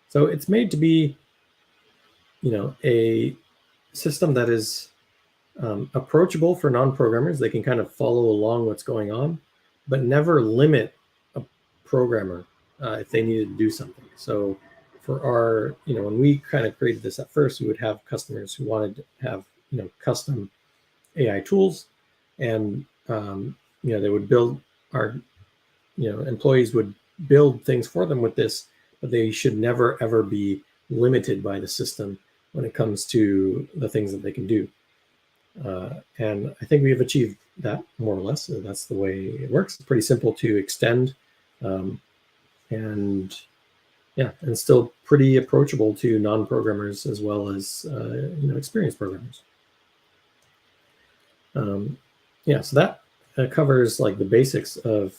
So it's made to be, a system that is approachable for non-programmers. They can kind of follow along what's going on, but never limit a programmer if they needed to do something. So for our, when we kind of created this at first, we would have customers who wanted to have, custom AI tools, and, they would build our, employees would build things for them with this, but they should never, ever be limited by the system when it comes to the things that they can do. And I think we have achieved that more or less. So that's the way it works. It's pretty simple to extend, and yeah, and still pretty approachable to non-programmers as well as experienced programmers. Yeah, so that covers like the basics of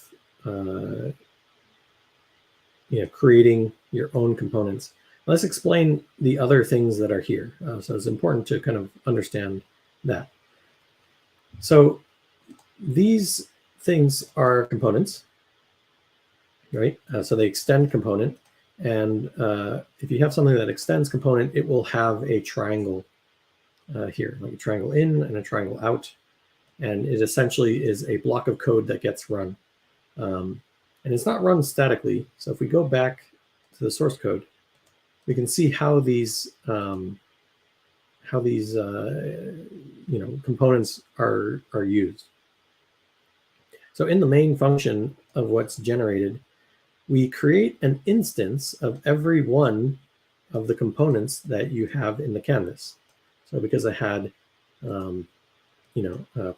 creating your own components. Let's explain the other things that are here. So it's important to kind of understand that. So these things are components, right? So they extend component. And if you have something that extends component, it will have a triangle here, like a triangle in and a triangle out. And it essentially is a block of code that gets run. And it's not run statically. So if we go back to the source code, we can see how these components are used. So in the main function of what's generated, we create an instance of every one of the components that you have in the canvas. So because I had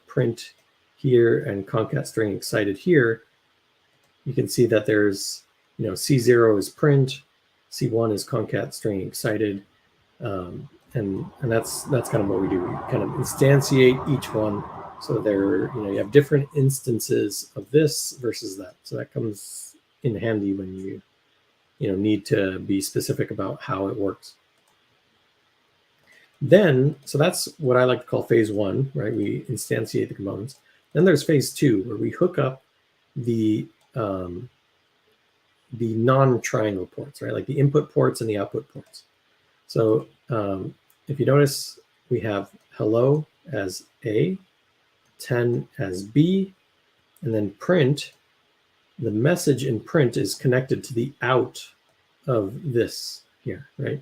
print here and concat string excited here, you can see that there's C0 is print, C1 is concat string excited, and that's kind of what we do. We kind of instantiate each one, so there you have different instances of this versus that. So that comes in handy when you need to be specific about how it works. Then, so that's what I like to call phase one, right? We instantiate the components. Then there's phase two, where we hook up the non-triangle ports, right? Like the input ports and the output ports. So if you notice, we have hello as A, 10 as B, and then print. The message in print is connected to the out of this here, right?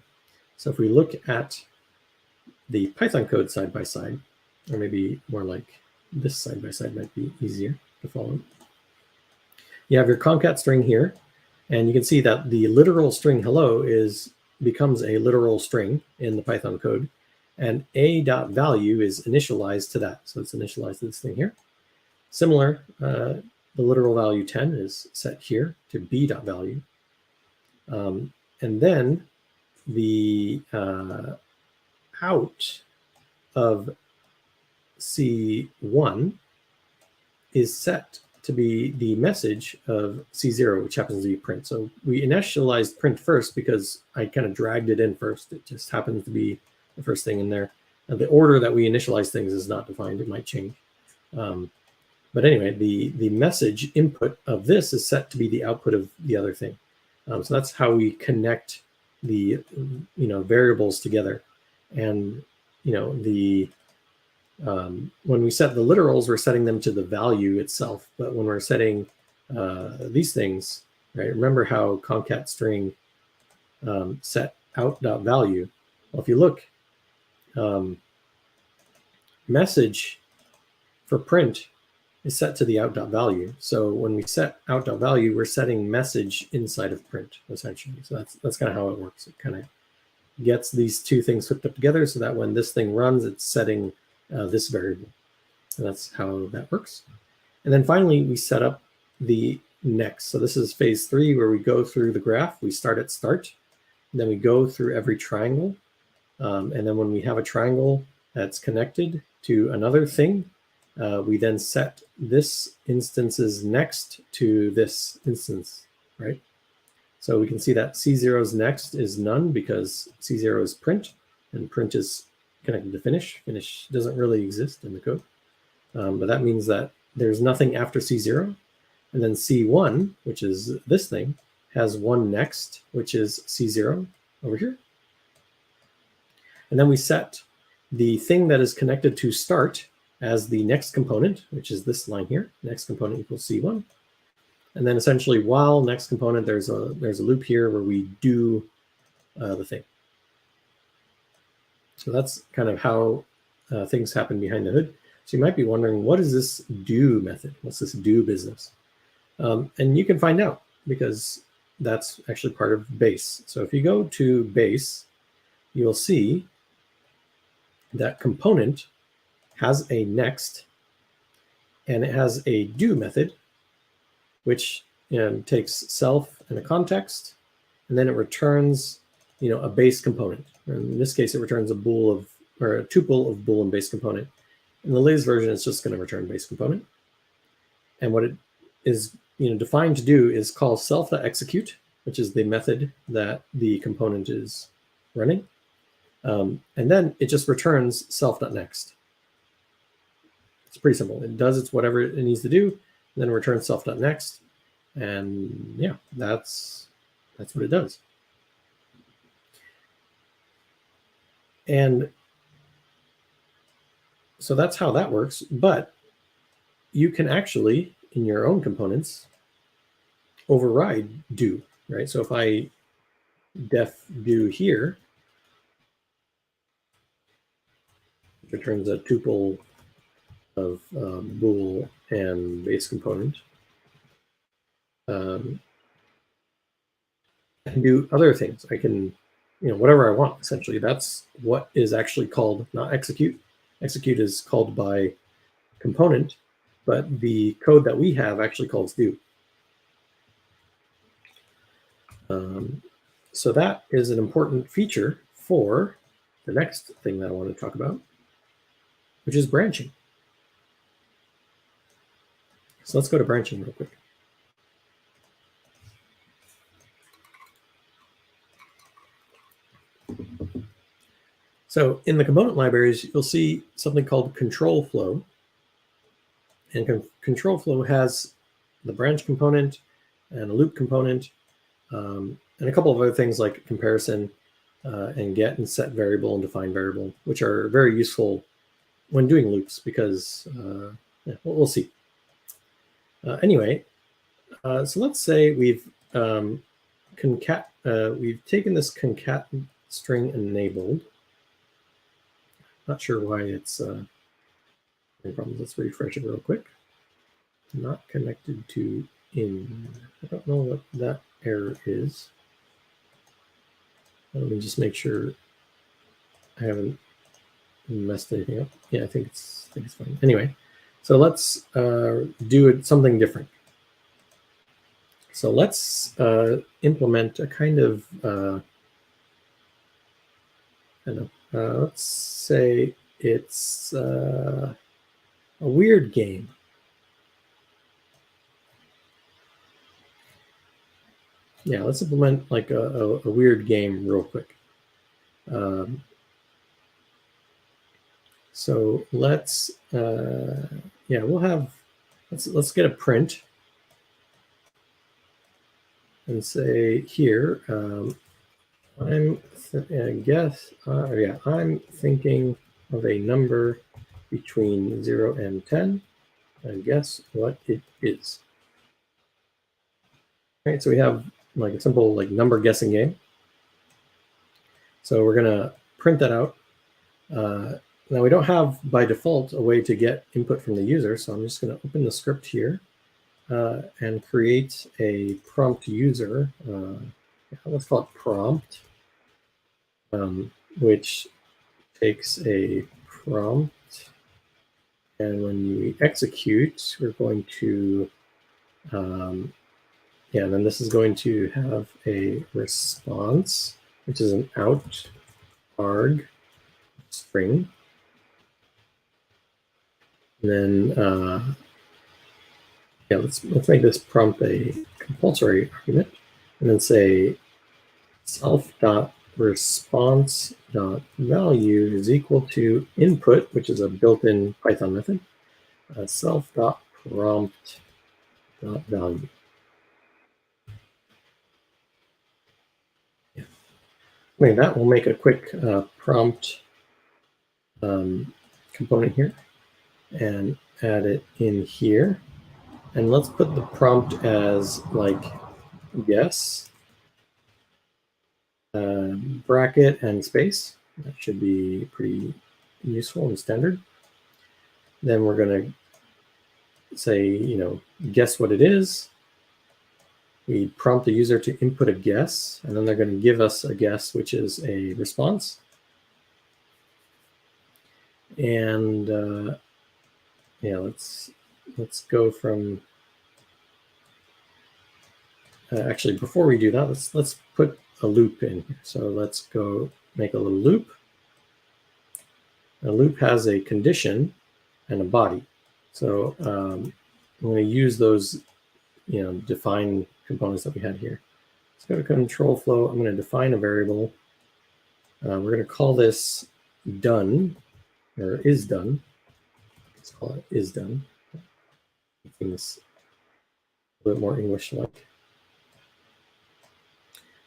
So if we look at the Python code side by side, or maybe more like this side by side might be easier to follow. You have your concat string here, and you can see that the literal string hello becomes a literal string in the Python code, and a.value is initialized to that. So it's initialized to this thing here. Similar, the literal value 10 is set here to b.value. And then the out of C1 is set to be the message of C0, which happens to be print. So we initialized print first because I kind of dragged it in first. It just happens to be the first thing in there. And the order that we initialize things is not defined. It might change. But anyway, the message input of this is set to be the output of the other thing. So that's how we connect the variables together. And when we set the literals, we're setting them to the value itself. But when we're setting these things, right? Remember how concat string set out.value. Well, if you look, message for print is set to the out.value. So when we set out.value, we're setting message inside of print, essentially. So that's kind of how it works. It kind of gets these two things hooked up together so that when this thing runs, it's setting this variable. And that's how that works. And then finally, we set up the next. So this is phase three, where we go through the graph. We start at start, then we go through every triangle. And then when we have a triangle that's connected to another thing, we then set this instance's next to this instance, right? So we can see that C0's next is none because C0 is print, and print is connected to finish. Finish doesn't really exist in the code. But that means that there's nothing after C0. And then C1, which is this thing, has one next, which is C0 over here. And then we set the thing that is connected to start as the next component, which is this line here. Next component equals C1. And then essentially, while next component, there's a loop here where we do the thing. So that's kind of how things happen behind the hood. So you might be wondering, what is this do method? What's this do business? And you can find out. because that's actually part of base. So if you go to base, you'll see that component has a next, and it has a do method, which takes self and a context, and then it returns a base component. In this case, it returns a tuple of bool and base component. In the latest version, it's just going to return base component. And what it is defined to do is call self.execute, which is the method that the component is running. And then it just returns self.next. It's pretty simple. It does whatever it needs to do, and then it returns self.next. And yeah, that's what it does. And so that's how that works. But you can actually, in your own components, override do, right? So if I def do here, it returns a tuple of bool and base component. I can do other things. I can, whatever I want, essentially. That's what is actually called, not execute. Execute is called by component, but the code that we have actually calls do. So that is an important feature for the next thing that I want to talk about, which is branching. So let's go to branching real quick. So in the component libraries, you'll see something called control flow. And control flow has the branch component and a loop component, and a couple of other things like comparison and get and set variable and define variable, which are very useful when doing loops because we'll see. Anyway, so let's say we've taken this concat string enabled. Not sure why it's any problems. Let's refresh it real quick. Not connected to in. I don't know what that error is. Let me just make sure I haven't messed anything up. Yeah, I think it's fine. Anyway, so let's do something different. So let's implement a kind of let's say it's a weird game. Yeah, let's implement like a weird game real quick. So let's we'll have let's get a print and say here I'm thinking of a number between 0 and 10, and guess what it is. All right, so we have like a simple like number guessing game. So we're gonna print that out. Now we don't have by default a way to get input from the user, so I'm just gonna open the script here and create a prompt user. Let's call it prompt, which takes a prompt, and when we execute, we're going to then this is going to have a response, which is an out arg string. And then let's make this prompt a compulsory argument, and then say self.response.value is equal to input, which is a built-in Python method, self.prompt.value. That will make a quick prompt component here and add it in here. And let's put the prompt as like guess, bracket and space. That should be pretty useful and standard. Then we're going to say, guess what it is. We prompt the user to input a guess, and then they're going to give us a guess, which is a response. And yeah, let's go from. Actually, before we do that, let's put a loop in here. So let's go make a little loop. A loop has a condition and a body. So I'm going to use those, define components that we had here. Let's go to control flow. I'm going to define a variable. We're going to call this done, or is done. Let's call it is done. Making this a bit more English-like.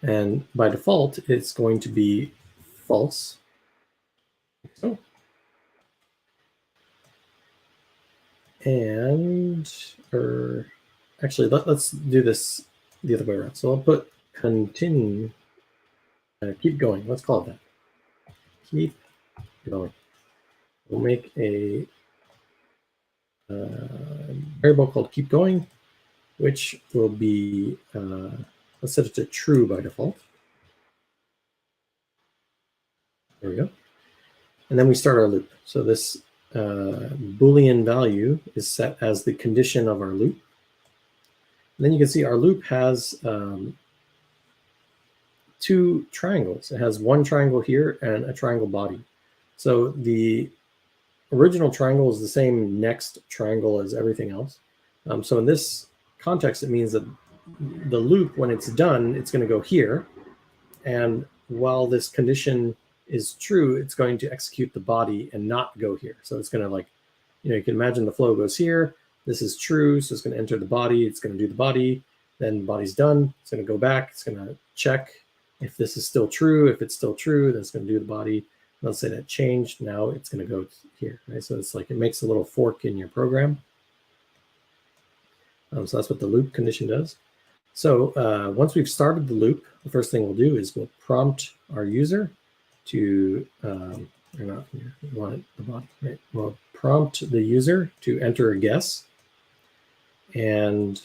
And by default, it's going to be false. So. And, or actually, let's do this the other way around. So I'll put continue, keep going. Let's call it that. Keep going. We'll make a variable called keep going, which will be, let's set it to true by default. There we go. And then we start our loop. So this Boolean value is set as the condition of our loop. And then you can see our loop has two triangles. It has one triangle here and a triangle body. So the original triangle is the same next triangle as everything else. So in this context, it means that the loop, when it's done, it's going to go here. And while this condition is true, it's going to execute the body and not go here. So it's going to, like, you can imagine the flow goes here. This is true, so it's going to enter the body. It's going to do the body. Then the body's done. It's going to go back. It's going to check if this is still true. If it's still true, then it's going to do the body. Let's say that changed. Now it's going to go here. Right? So it's like it makes a little fork in your program. So that's what the loop condition does. So once we've started the loop, the first thing we'll do is we'll prompt our user to, or not here, we want the body, right? We'll prompt the user to enter a guess. And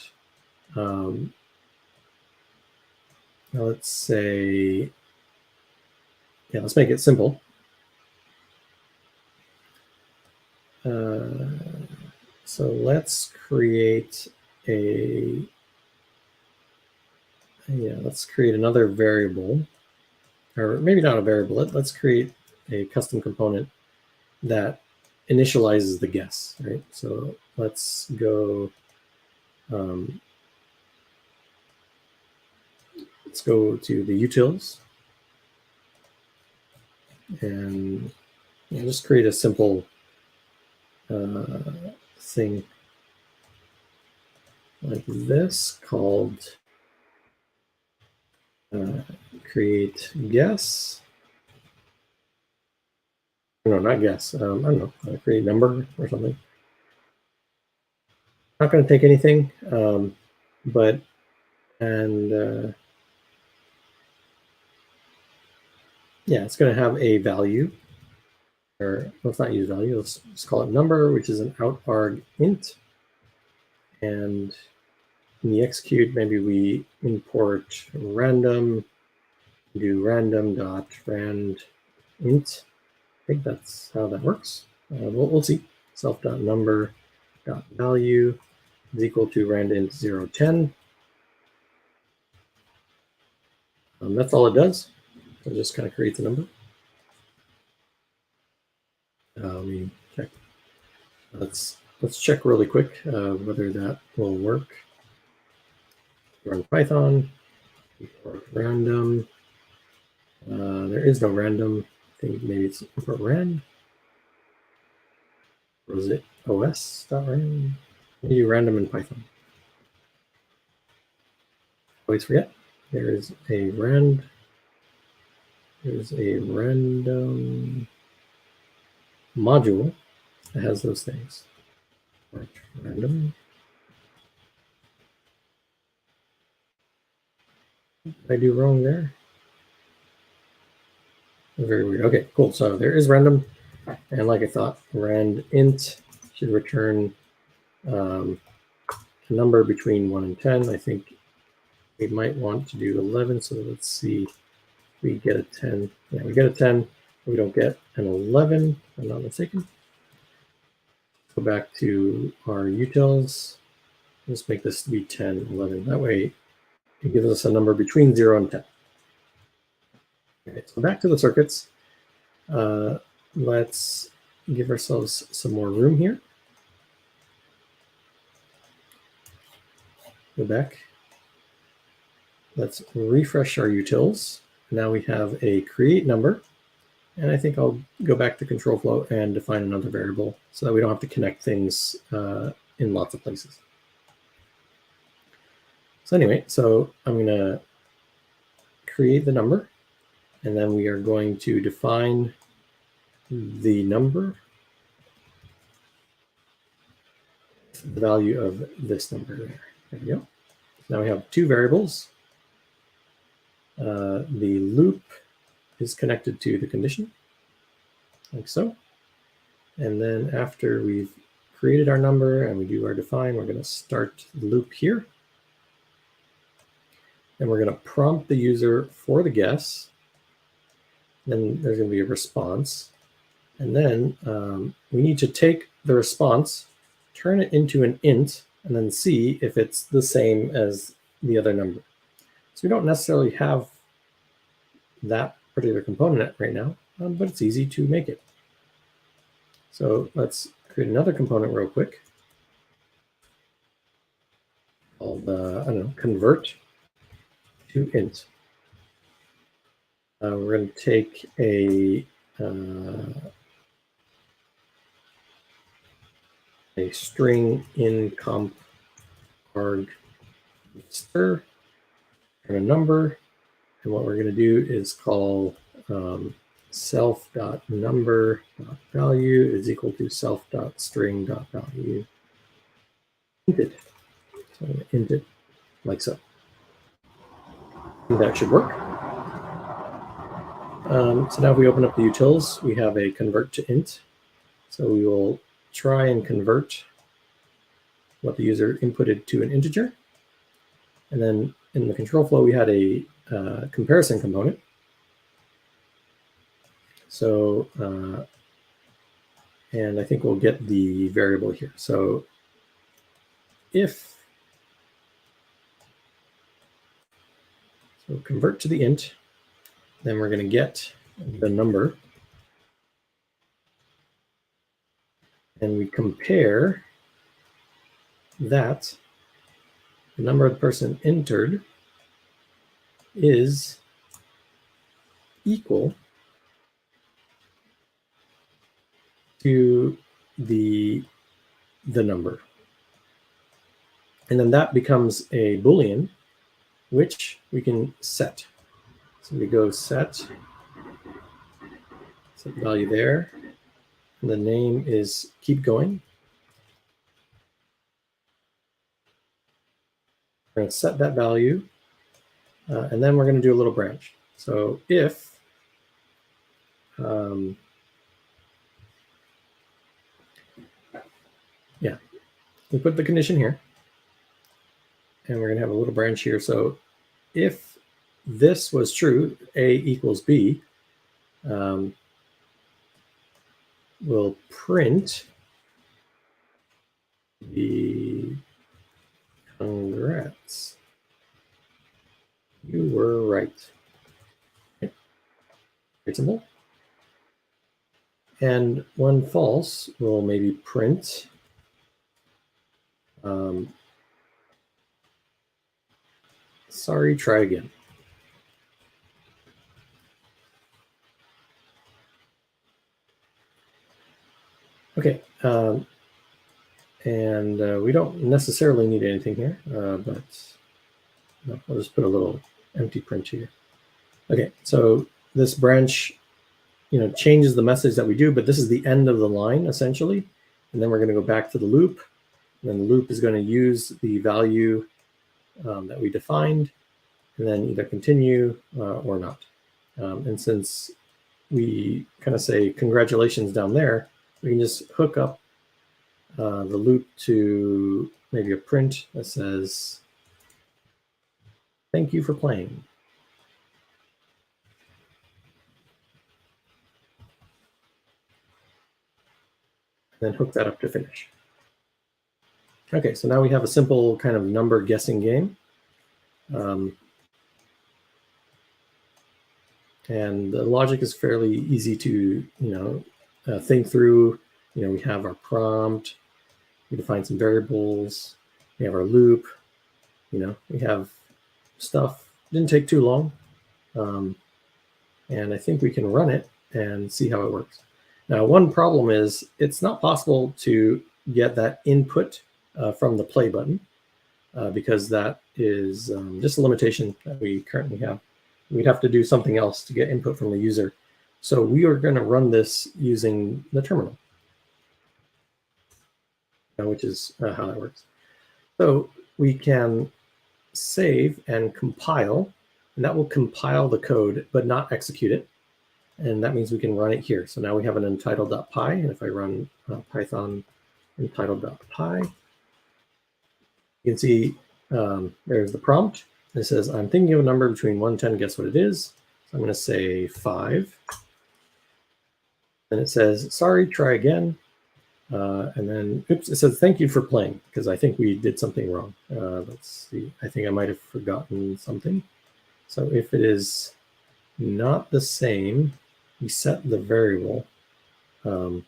let's say, yeah, let's make it simple. So let's create let's create another variable, or maybe not a variable. Let's create a custom component that initializes the guess, right? So let's go, let's go to the utils and just create a simple thing like this called create guess. No, not guess. I don't know. Create number or something. Not going to take anything, but yeah, it's going to have a value. Or let's not use value. Let's call it number, which is an outarg int. And in the execute, maybe we import random, do random.rand int. I think that's how that works. We'll see. Self.number.value is equal to randint 010. That's all it does. It just kind of creates a number. Let me check. Let's check really quick whether that will work. Run Python, import random. There is no random. I think maybe it's import rand. Or is it os.rand? Maybe random in Python. Always forget. There is a rand. There's a random module that has those things. Random. What did I do wrong there? Very weird. Okay, cool. So there is random, and like I thought, rand int should return a number between 1 and 10. I think we might want to do 11. So let's see, we get a 10. Yeah, we get a 10. We don't get an 11, if I'm not mistaken. Go back to our utils. Let's make this to be 10, 11. That way it gives us a number between 0 and 10. Okay, so back to the circuits. Let's give ourselves some more room here. Go back. Let's refresh our utils. Now we have a create number. And I think I'll go back to control flow and define another variable so that we don't have to connect things in lots of places. So anyway, so I'm going to create the number, and then we are going to define the number, the value of this number there. There we go. Now we have two variables. The loop is connected to the condition, like so. And then after we've created our number and we do our define, we're going to start the loop here. And we're going to prompt the user for the guess. Then there's going to be a response. And then we need to take the response, turn it into an int, and then see if it's the same as the other number. So we don't necessarily have that particular component right now, but it's easy to make it. So let's create another component real quick called, I don't know, convert to int. We're going to take a string in comp arg stir and a number, and what we're going to do is call self.number.value is equal to self.string.value inted. So I'm going to int it like so. That should work. So now if we open up the utils, we have a convert to int. So we will try and convert what the user inputted to an integer. And then in the control flow, we had a comparison component. So, and I think we'll get the variable here. So if, so convert to the int, then we're going to get the number. And we compare that the number of the person entered is equal to the number. And then that becomes a Boolean, which we can set. So we go set value there. And the name is keep going. We're going to set that value. And then we're going to do a little branch. So if we put the condition here, and we're going to have a little branch here. So if this was true, A equals B, we'll print the congrats. You were right. Okay. Very simple. And when false, we'll maybe print sorry, try again. Okay, and we don't necessarily need anything here, but no, I'll just put a little empty print here. Okay, so this branch, changes the message that we do, but this is the end of the line essentially. And then we're going to go back to the loop. And then the loop is going to use the value that we defined, and then either continue or not. And since we kind of say congratulations down there, we can just hook up the loop to maybe a print that says Thank you for playing. Then hook that up to finish. Okay, so now we have a simple kind of number guessing game. And the logic is fairly easy to, think through. We have our prompt, we define some variables, we have our loop, we have stuff. Didn't take too long. And I think we can run it and see how it works. Now, one problem is it's not possible to get that input from the play button because that is just a limitation that we currently have. We'd have to do something else to get input from the user. So we are going to run this using the terminal, which is how that works. So we can save and compile, and that will compile the code, but not execute it. And that means we can run it here. So now we have an entitled.py, and if I run Python entitled.py, you can see there's the prompt. It says, I'm thinking of a number between 1 and 10, guess what it is? So I'm going to say 5. And it says, sorry, try again. And then, oops, it says, thank you for playing, because I think we did something wrong. Let's see, I think I might have forgotten something. So if it is not the same, we set the variable. And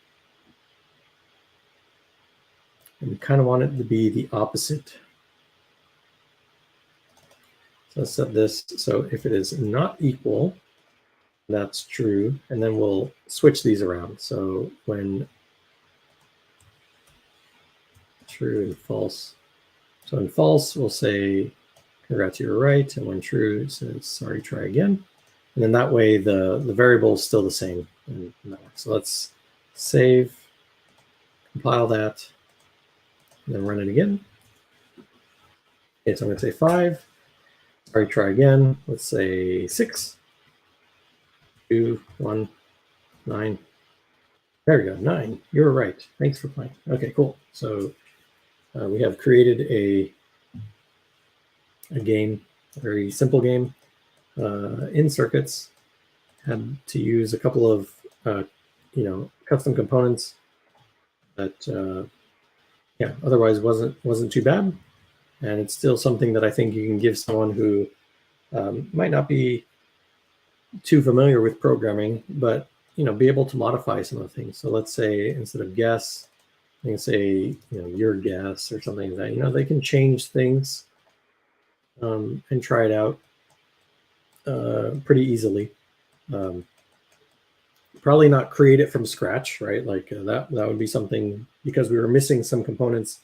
we kind of want it to be the opposite. So let's set this. So if it is not equal, that's true. And then we'll switch these around. So when true and false. So in false, we'll say, congrats, you're right. And when true, it says, sorry, try again. And then that way the variable is still the same. And that works. So let's save, compile that, and then run it again. Okay, so I'm going to say 5. Sorry, try again. Let's say 6, 2, 1, 9. There we go, 9. You were right. Thanks for playing. Okay, cool. So we have created a game, a very simple game in Xircuits. Had to use a couple of custom components that otherwise wasn't too bad. And it's still something that I think you can give someone who might not be too familiar with programming, but be able to modify some of the things. So let's say instead of guess, you can say your guess or something like that. They can change things and try it out pretty easily. Probably not create it from scratch, right? Like that would be something, because we were missing some components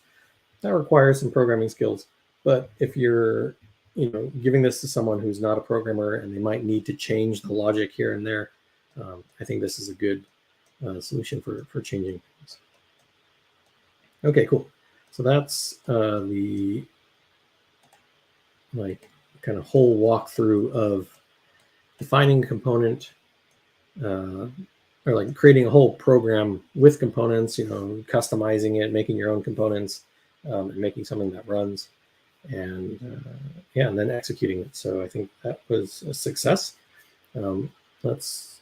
that requires some programming skills. But if you're giving this to someone who's not a programmer and they might need to change the logic here and there, I think this is a good solution for changing things. Okay, cool. So that's the kind of whole walkthrough of defining a component, or like creating a whole program with components, customizing it, making your own components, and making something that runs, and and then executing it. So I think that was a success. Let's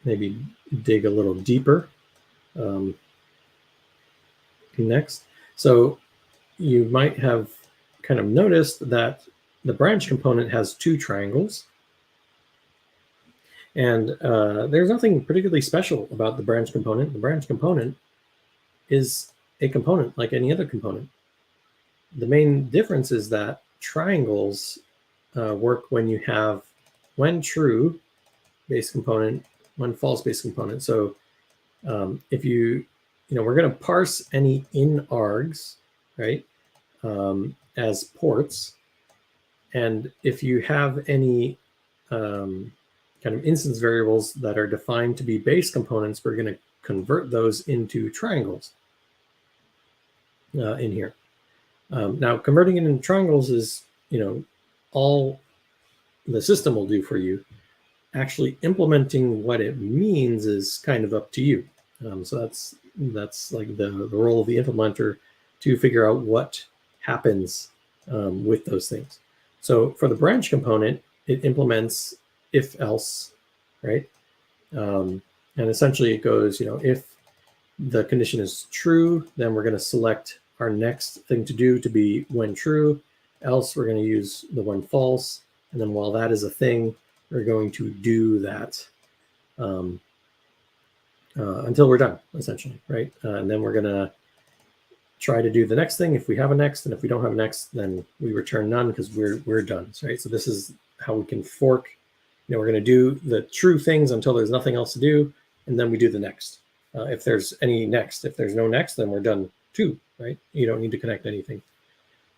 maybe dig a little deeper next. So you might have kind of noticed that the branch component has 2 triangles. And there's nothing particularly special about the branch component. The branch component is a component like any other component. The main difference is that triangles work when you have when true base component, when false base component. So if we're going to parse any in args, right, as ports. And if you have any kind of instance variables that are defined to be base components, we're going to convert those into triangles in here. Now, converting it into triangles is, all the system will do for you. Actually implementing what it means is kind of up to you. So that's like the role of the implementer to figure out what happens with those things. So for the branch component, it implements if else, right? And essentially it goes, if the condition is true, then we're going to select our next thing to do to be when true, else we're going to use the when false. And then while that is a thing, we're going to do that until we're done, essentially, right? And then we're going to try to do the next thing if we have a next, and if we don't have a next, then we return none because we're done, right? So this is how we can fork. We're going to do the true things until there's nothing else to do, and then we do the next. If there's any next, if there's no next, then we're done too, right? You don't need to connect anything.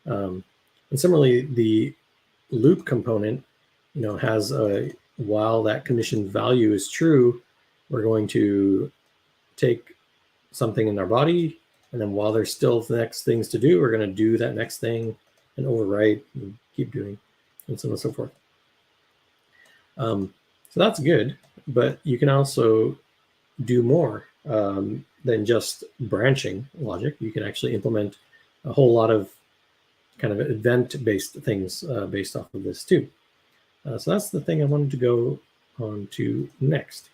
And similarly, the loop component, has a while that condition value is true, we're going to take something in our body, and then while there's still the next things to do, we're going to do that next thing and overwrite and keep doing, and so on and so forth. So that's good, but you can also do more than just branching logic. You can actually implement a whole lot of kind of event-based things based off of this too. So that's the thing I wanted to go on to next.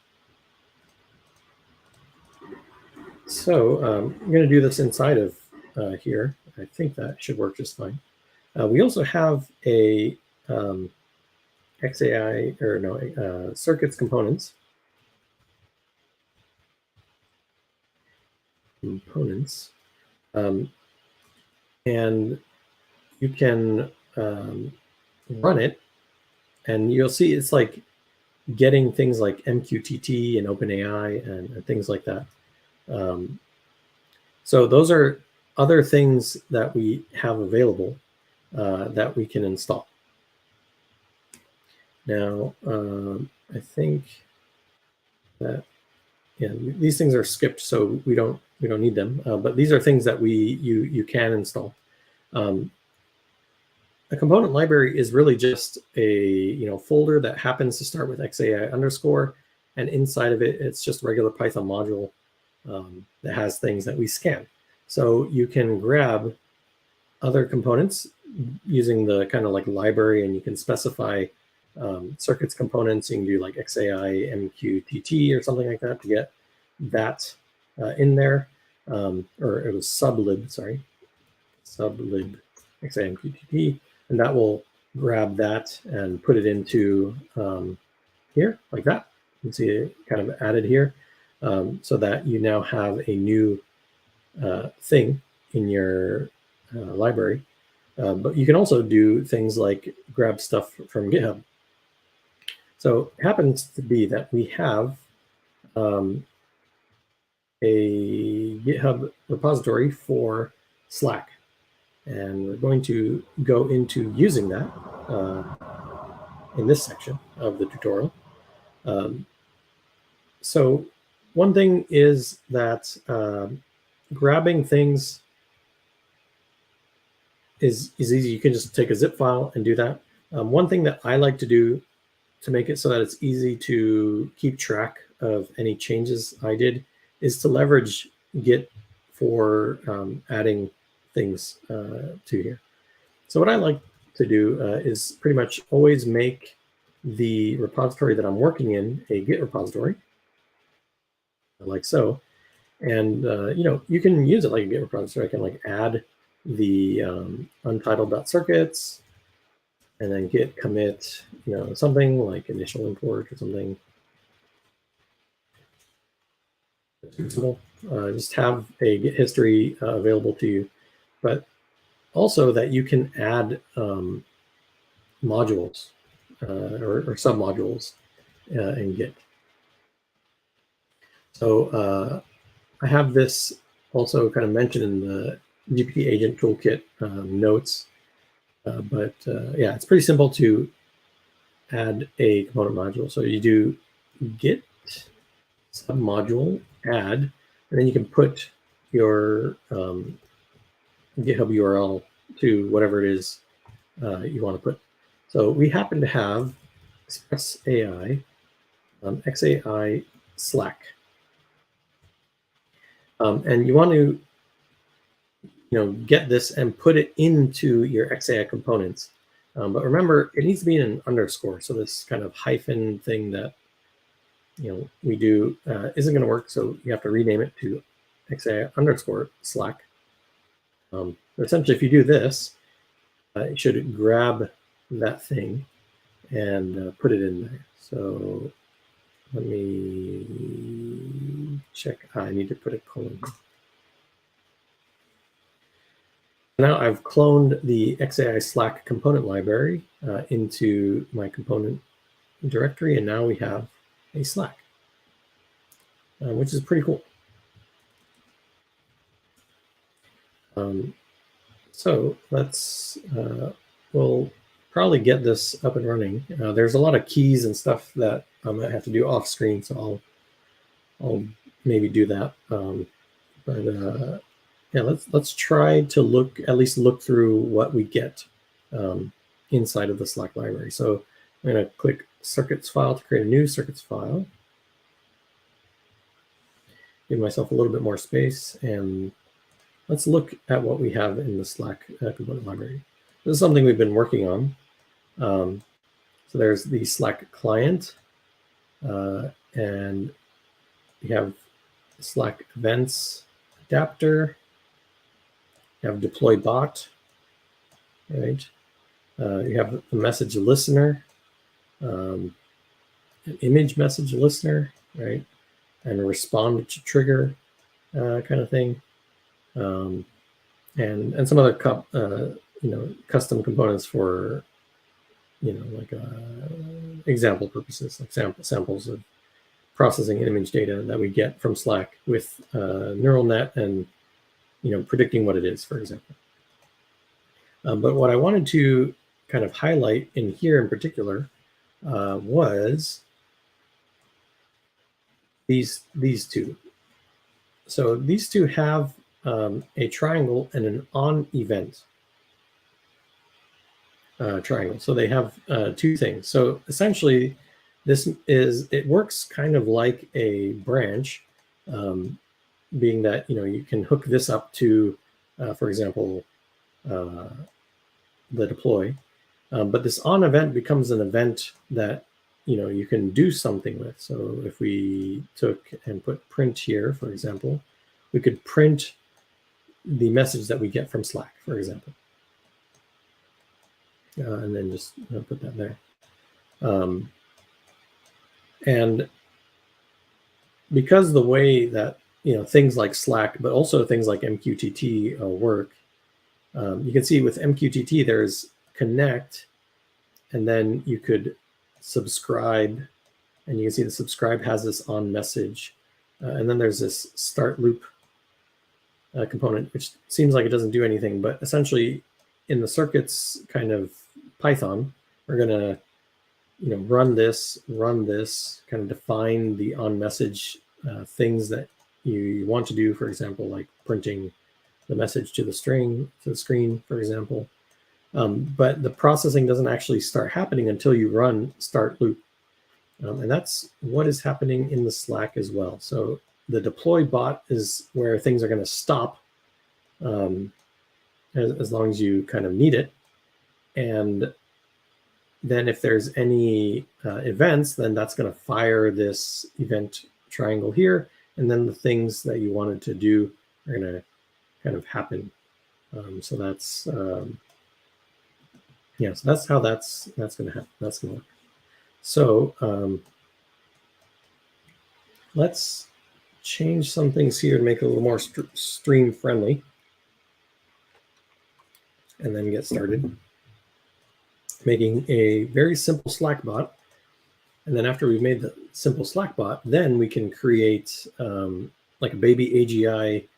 So I'm going to do this inside of here. I think that should work just fine. We also have a XAI, or no, Xircuits components. And you can run it, and you'll see it's like getting things like MQTT and OpenAI and things like that. So those are other things that we have available that we can install. Now, I think that these things are skipped, so we don't need them. But these are things that you can install. A component library is really just a folder that happens to start with XAI underscore, and inside of it, it's just a regular Python module that has things that we scan. So you can grab other components using the kind of like library, and you can specify Xircuits components. You can do like XAI MQTT or something like that to get that in there, or it was sublib, sorry, sublib XAI MQTT, and that will grab that and put it into here like that. You can see it kind of added here, so that you now have a new thing in your library. But you can also do things like grab stuff from GitHub. So it happens to be that we have a GitHub repository for Slack, and we're going to go into using that in this section of the tutorial. So one thing is that grabbing things is easy. You can just take a zip file and do that. One thing that I like to do to make it so that it's easy to keep track of any changes I did is to leverage Git for adding things to here. So what I like to do is pretty much always make the repository that I'm working in a Git repository, like so. And you can use it like a Git repository. I can like add the untitled.circuits, and then git commit, something like initial import or something. Just have a Git history available to you, but also that you can add modules or submodules in Git. So I have this also kind of mentioned in the GPT agent toolkit notes. But yeah, it's pretty simple to add a component module. So you do git submodule add, and then you can put your GitHub URL to whatever it is you want to put. So we happen to have Express AI, XAI Slack. And you want to get this and put it into your XAI components. But remember, it needs to be in an underscore. So this kind of hyphen thing that we do isn't going to work. So you have to rename it to XAI underscore Slack. Essentially, if you do this, it should grab that thing and put it in there. So let me check. I need to put a colon. Now I've cloned the XAI Slack component library into my component directory, and now we have a Slack, which is pretty cool. So let's, we'll probably get this up and running. There's a lot of keys and stuff that I might have to do off screen, so I'll maybe do that. Yeah, let's try to at least look through what we get inside of the Slack library. So I'm going to click Circuits file to create a new Circuits file. Give myself a little bit more space, and let's look at what we have in the Slack component library. This is something we've been working on. So there's the Slack client, and we have Slack events adapter. You have deploy bot, right? You have the message listener, an image message listener, right? And a respond to trigger kind of thing. And some other custom components for like example purposes, like samples of processing image data that we get from Slack with neural net and predicting what it is, for example. But what I wanted to kind of highlight in here in particular was these two. So these two have a triangle and an on event triangle. So they have two things. So essentially, it works kind of like a branch, being that you can hook this up to, for example, the deploy. But this on event becomes an event that you can do something with. So if we took and put print here, for example, we could print the message that we get from Slack, for example, and then just put that there. And because the way that things like Slack, but also things like MQTT work, you can see with MQTT there's connect, and then you could subscribe, and you can see the subscribe has this on message, and then there's this start loop component, which seems like it doesn't do anything, but essentially in the circuits kind of Python, we're going to run this, kind of define the on message things that you want to do, for example, like printing the message to the screen, for example. But the processing doesn't actually start happening until you run start loop. And that's what is happening in the Slack as well. So the deploy bot is where things are going to stop as long as you kind of need it. And then if there's any events, then that's going to fire this event triangle here. And then the things that you wanted to do are going to kind of happen. So that's, so that's how that's going to happen. That's going to work. So let's change some things here to make it a little more stream friendly, and then get started making a very simple Slack bot. And then after we've made the simple Slack bot, then we can create like a baby AGI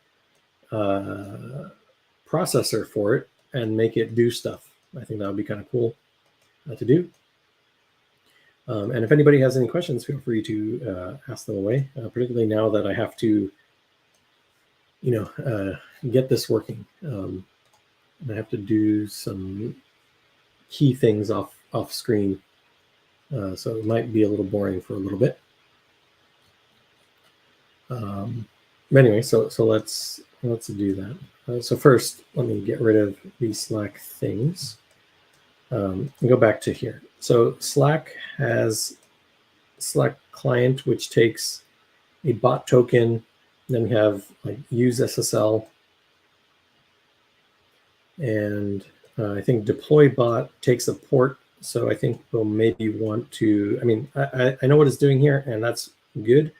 processor for it and make it do stuff. I think that would be kind of cool to do. And if anybody has any questions, feel free to ask them away, particularly now that I have to, get this working. And I have to do some key things off screen. So it might be a little boring for a little bit. But anyway, so let's do that. So first, let me get rid of these Slack things. Go back to here. So Slack has Slack client, which takes a bot token. Then we have like use SSL, and I think deploy bot takes a port. So I think we'll maybe want to. I mean, I know what it's doing here, and that's good.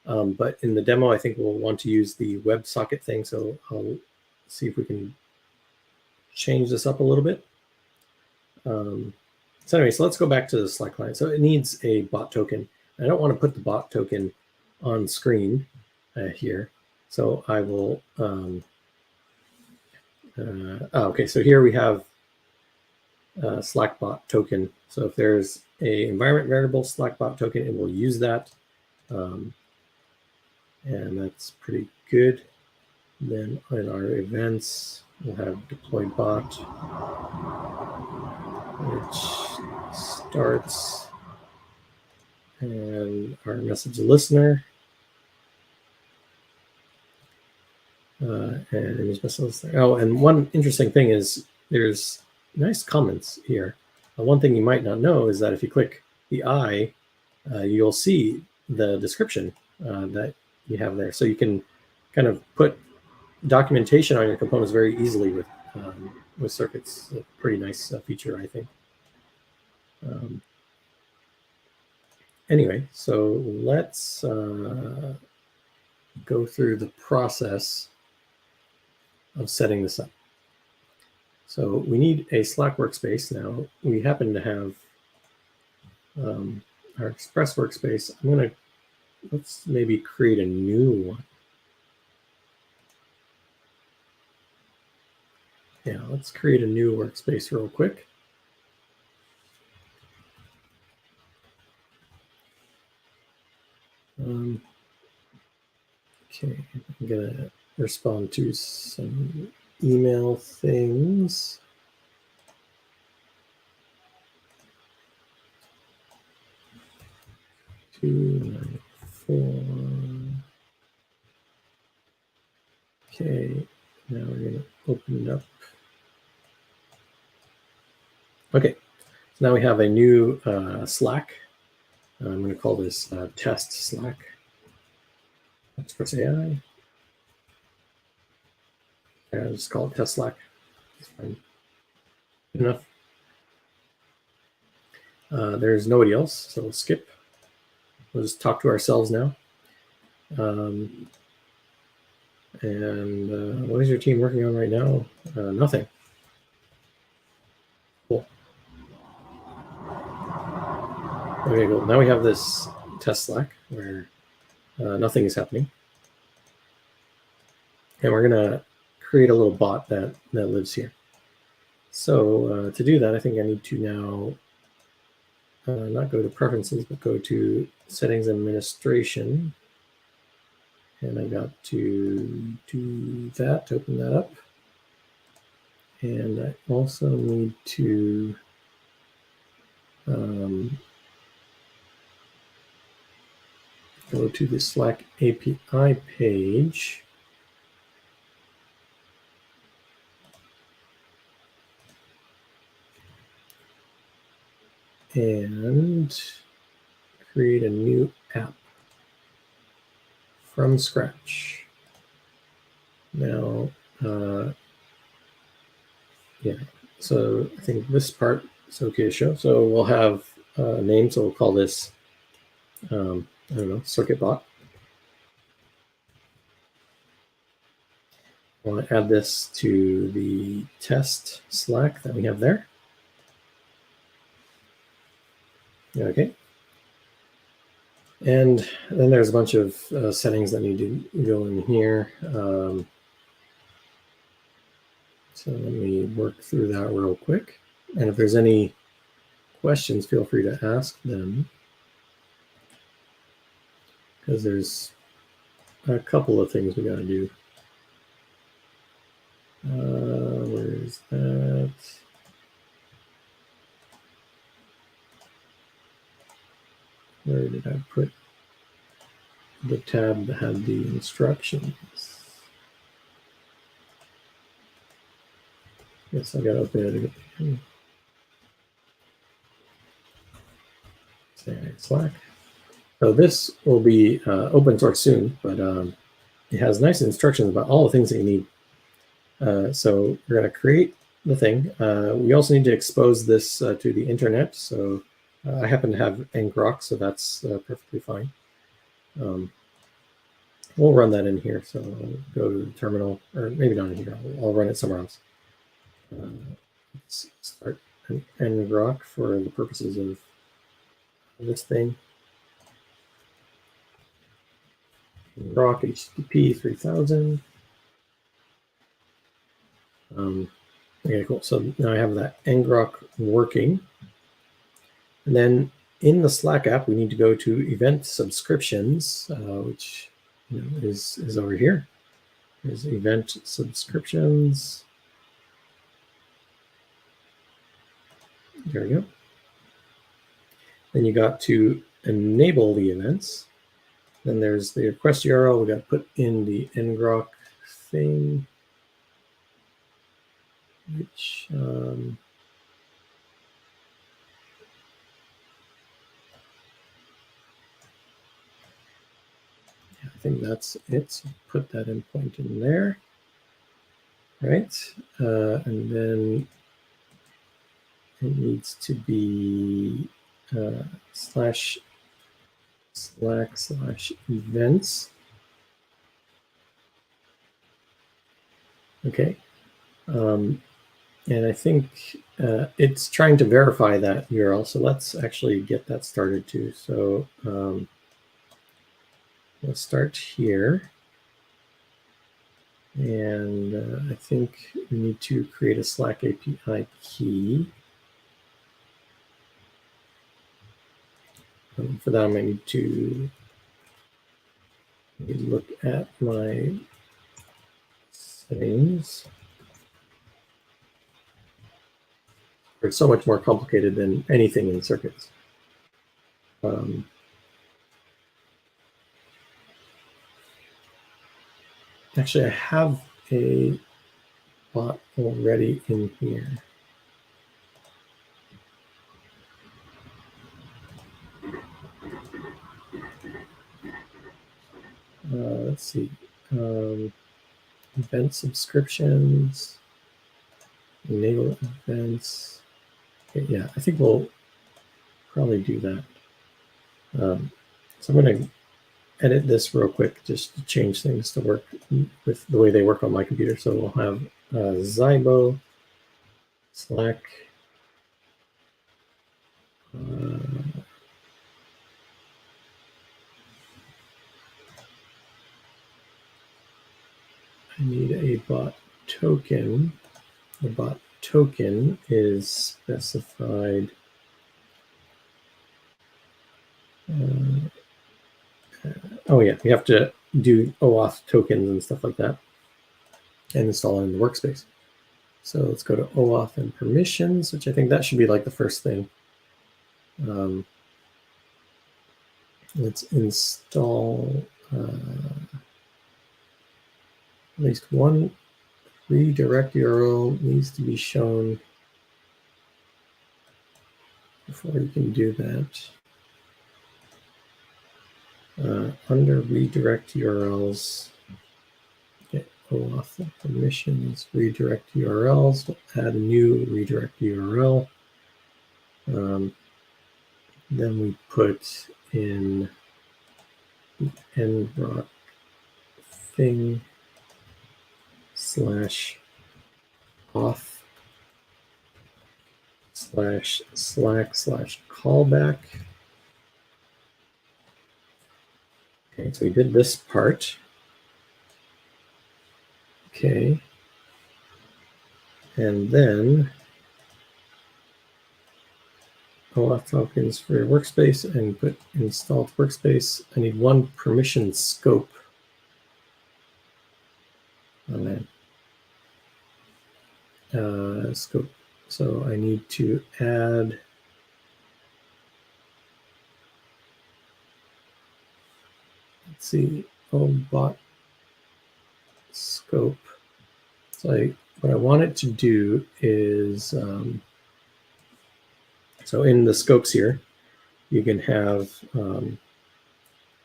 But in the demo, I think we'll want to use the WebSocket thing. So I'll see if we can change this up a little bit. So anyway, so let's go back to the Slack client. So it needs a bot token. I don't want to put the bot token on screen here. So I will, okay, so here we have Slack bot token. So if there's a environment variable Slack bot token, it will use that. And that's pretty good. Then in our events, we'll have deploy bot, which starts, and our message listener, and image message listener. Oh, and one interesting thing is there's nice comments here. One thing you might not know is that if you click the eye, you'll see the description that you have there. So you can kind of put documentation on your components very easily with Xircuits. A pretty nice feature, I think. Anyway, so let's go through the process of setting this up. So we need a Slack workspace. Now we happen to have our Express workspace. Let's maybe create a new one. Yeah, let's create a new workspace real quick. Okay, I'm gonna respond to some email things. Okay, now we're gonna open it up. Okay, so now we have a new Slack. I'm going to call this test Slack. Let's press AI. I'll just call it test Slack. It's fine. Good enough. There's nobody else, so we'll skip. We'll just talk to ourselves now. And what is your team working on right now? Nothing. Cool. Okay, cool. Now we have this test Slack where nothing is happening. And we're going to create a little bot that lives here. So to do that, I think I need to now not go to preferences, but go to settings administration. And I got to do that, to open that up. And I also need to go to the Slack API page. And create a new app from scratch. Now, yeah, so I think this part is okay to show. So we'll have a name, so we'll call this, I don't know, Circuit Bot. I want to add this to the test Slack that we have there. Okay. And then there's a bunch of settings that need to go in here. So let me work through that real quick. And if there's any questions, feel free to ask them, because there's a couple of things we got to do. Where is that? Where did I put the tab that had the instructions? Yes, I got to open it again. Slack. So this will be open source soon, but it has nice instructions about all the things that you need. So we're going to create the thing. We also need to expose this to the internet. So I happen to have ngrok, so that's perfectly fine. We'll run that in here. So I'll go to the terminal, or maybe not in here. I'll run it somewhere else. Let's start an ngrok for the purposes of this thing. Ngrok HTTP 3000. Okay, cool. So now I have that ngrok working. And then in the Slack app, we need to go to event subscriptions, which is over here. There's event subscriptions. There we go. Then you got to enable the events. Then there's the request URL. We got to put in the ngrok thing, which I think that's it. So put that endpoint in there, right? And then it needs to be /Slack/events. Okay. And I think it's trying to verify that URL. So let's actually get that started too. So let's start here. And I think we need to create a Slack API key. For that, I'm going to need to look at my settings. It's so much more complicated than anything in Xircuits. Actually, I have a bot already in here. Let's see. Event subscriptions, enable events. Okay, yeah, I think we'll probably do that. So I'm going to edit this real quick just to change things to work with the way they work on my computer. So we'll have Zybo, Slack, I need a bot token. The bot token is specified. Oh yeah, we have to do OAuth tokens and stuff like that and install it in the workspace. So let's go to OAuth and permissions, which I think that should be like the first thing. Let's install at least one redirect URL needs to be shown before you can do that. Under redirect URLs, get OAuth permissions, redirect URLs, we'll add a new redirect URL. Then we put in the ngrok thing /auth/slack/callback. Okay, so we did this part. Okay. And then OAuth tokens for your workspace and put installed workspace. I need one permission scope on that. Scope. So I need to add let's see, bot scope. So what I want it to do is, so in the scopes here, you can have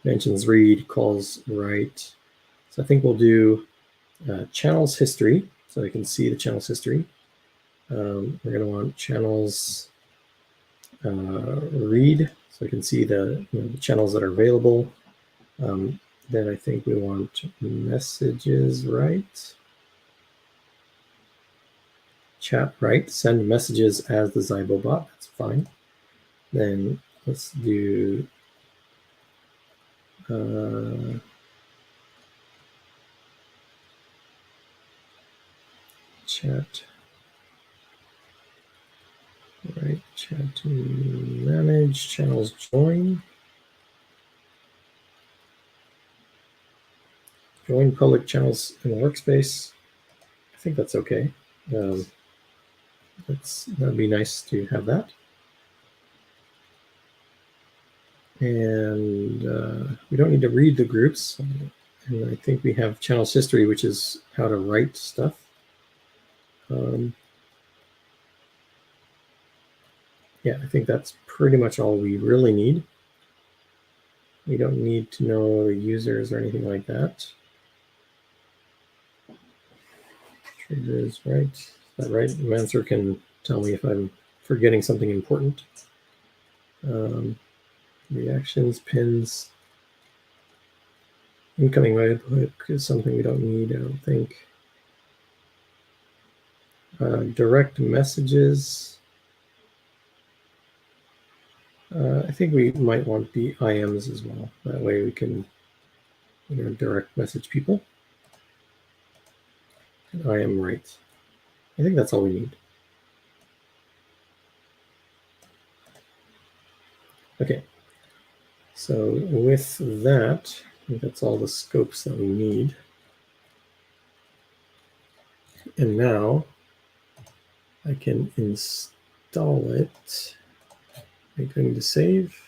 mentions read, calls write. So I think we'll do channels history, so I can see the channels history. We're going to want channels read, so I can see the channels that are available. Then I think we want messages write. Chat write, send messages as the Zybo bot, that's fine. Then let's do chat, right? Chat to manage, channels join. Join public channels in the workspace. I think that's okay. That'd be nice to have that. And we don't need to read the groups. And I think we have channels history, which is how to write stuff. Yeah, I think that's pretty much all we really need. We don't need to know the users or anything like that. Triggers, right? Is that right? Manser can tell me if I'm forgetting something important. Reactions, pins. Incoming webhook is something we don't need, I don't think. Direct messages. I think we might want the IMs as well. That way we can direct message people. And IM right. I think that's all we need. Okay. So with that, I think that's all the scopes that we need. And now I can install it. I'm going to save.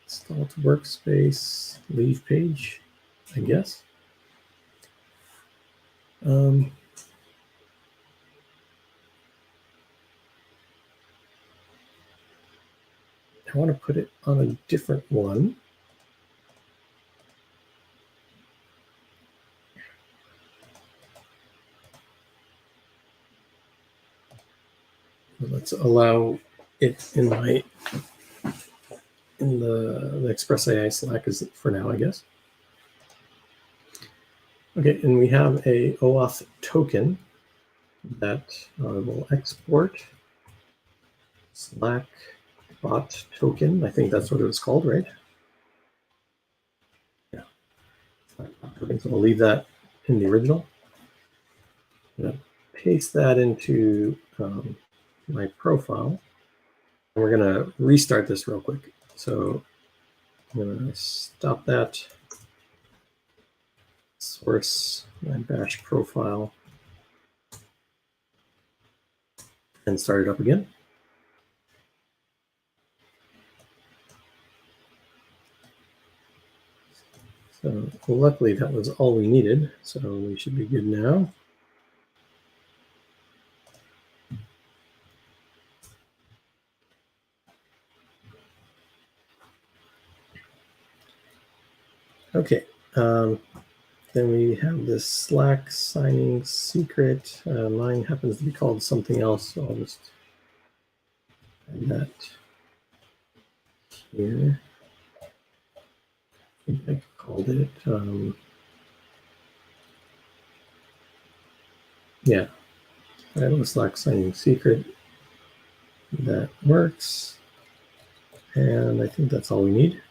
Install to workspace, leave page, I guess. I want to put it on a different one. Let's allow it in the Express AI Slack is for now, I guess. Okay, and we have a OAuth token that will export Slack bot token. I think that's what it was called, right? Yeah. So we'll leave that in the original. I'm going to paste that into my profile. And we're going to restart this real quick. So I'm going to stop that. Source my bash profile and start it up again. So luckily that was all we needed. So we should be good now. Okay. Then we have this Slack signing secret. Mine happens to be called something else, so I'll just add that here. I think I called it. Yeah, I have a Slack signing secret. That works. And I think that's all we need.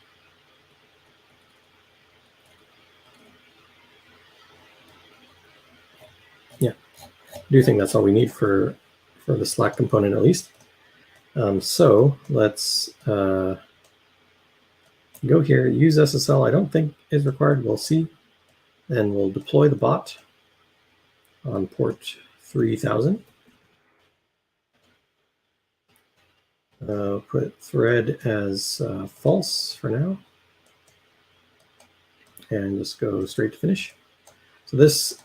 Yeah, I do think that's all we need for the Slack component at least. So let's go here, use SSL. I don't think is required. We'll see. And we'll deploy the bot on port 3000. Put thread as false for now. And just go straight to finish. So this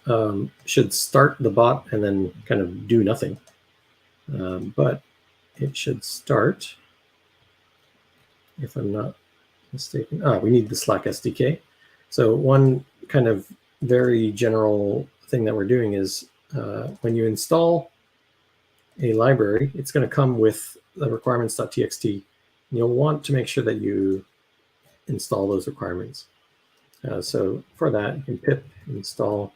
should start the bot and then kind of do nothing. but it should start, if I'm not mistaken. We need the Slack SDK. So one kind of very general thing that we're doing is when you install a library, it's going to come with the requirements.txt. You'll want to make sure that you install those requirements. So for that, you can pip install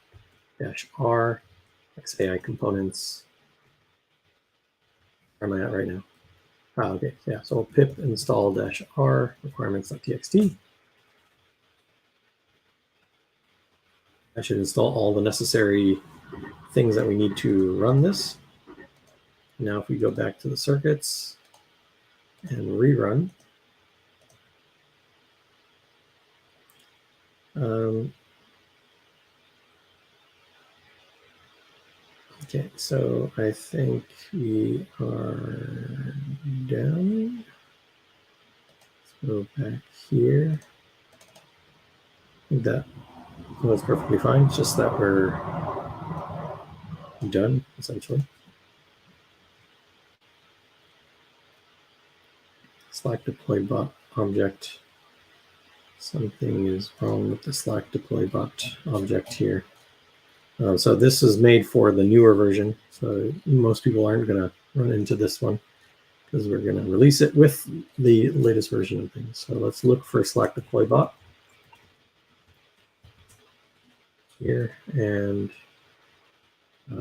-r xai components. Where am I at right now? Okay, yeah, so pip install -r requirements.txt. I should install all the necessary things that we need to run this. Now, if we go back to the circuits and rerun, okay, so I think we are done. Let's go back here. I think that was perfectly fine. It's just that we're done, essentially. Slack deploy bot object. Something is wrong with the Slack deploy bot object here. So this is made for the newer version. So most people aren't going to run into this one because we're going to release it with the latest version of things. So let's look for Slack deploy bot here, and I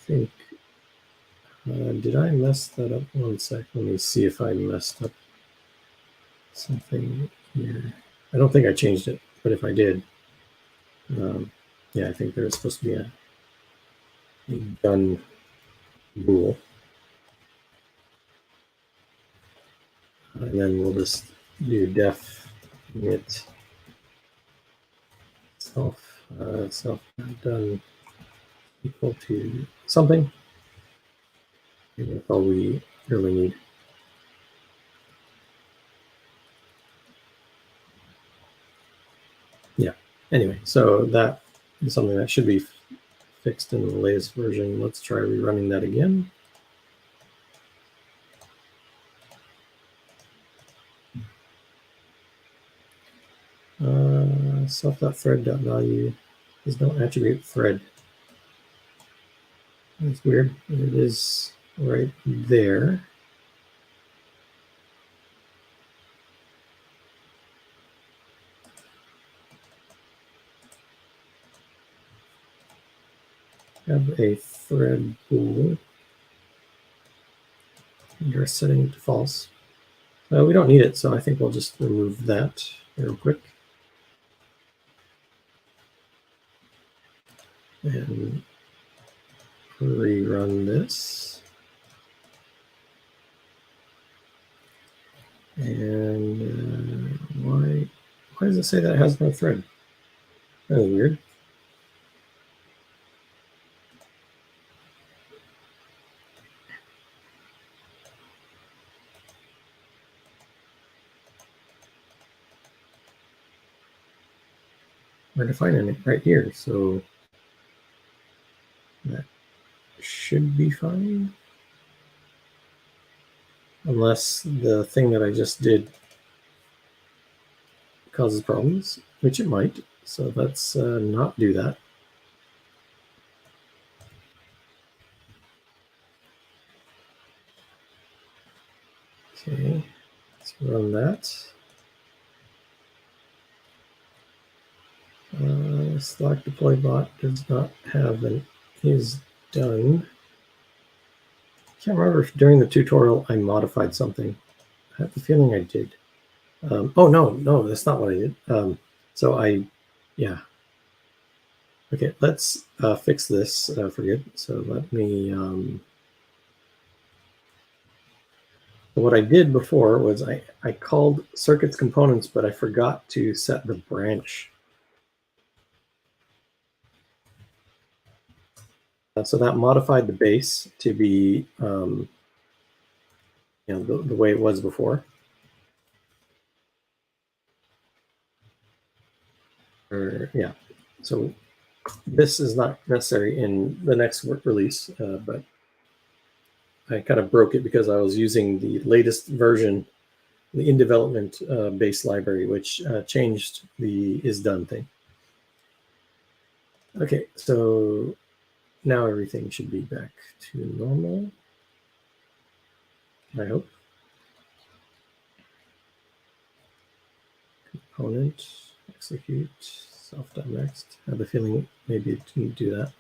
think, did I mess that up? One sec, let me see if I messed up something here. I don't think I changed it, but if I did, yeah, I think there's supposed to be a done bool. And then we'll just do def init self done equal to something. And that's all we really need. Yeah. Anyway, so that is something that should be fixed in the latest version. Let's try rerunning that again. Self.thread.value is no attribute thread. That's weird. It is right there. Have a thread bool. You're setting it to false. We don't need it, so I think we'll just remove that real quick. And rerun this. And why does it say that it has no thread? That is weird. We're defining it right here, so that should be fine. Unless the thing that I just did causes problems, which it might. So let's not do that. Okay, let's run that. Slack deploy bot does not have an is done. Can't remember if during the tutorial I modified something. I have the feeling I did. Oh, no, that's not what I did. Yeah. Okay, let's fix this for good. So let me, what I did before was I called circuits components, but I forgot to set the branch. So that modified the base to be, the way it was before. Yeah, so This is not necessary in the next release, but I kind of broke it because I was using the latest version, the in development base library, which changed the is done thing. Okay, so now everything should be back to normal, I hope. Component, execute, self.next. I have a feeling maybe it didn't do that.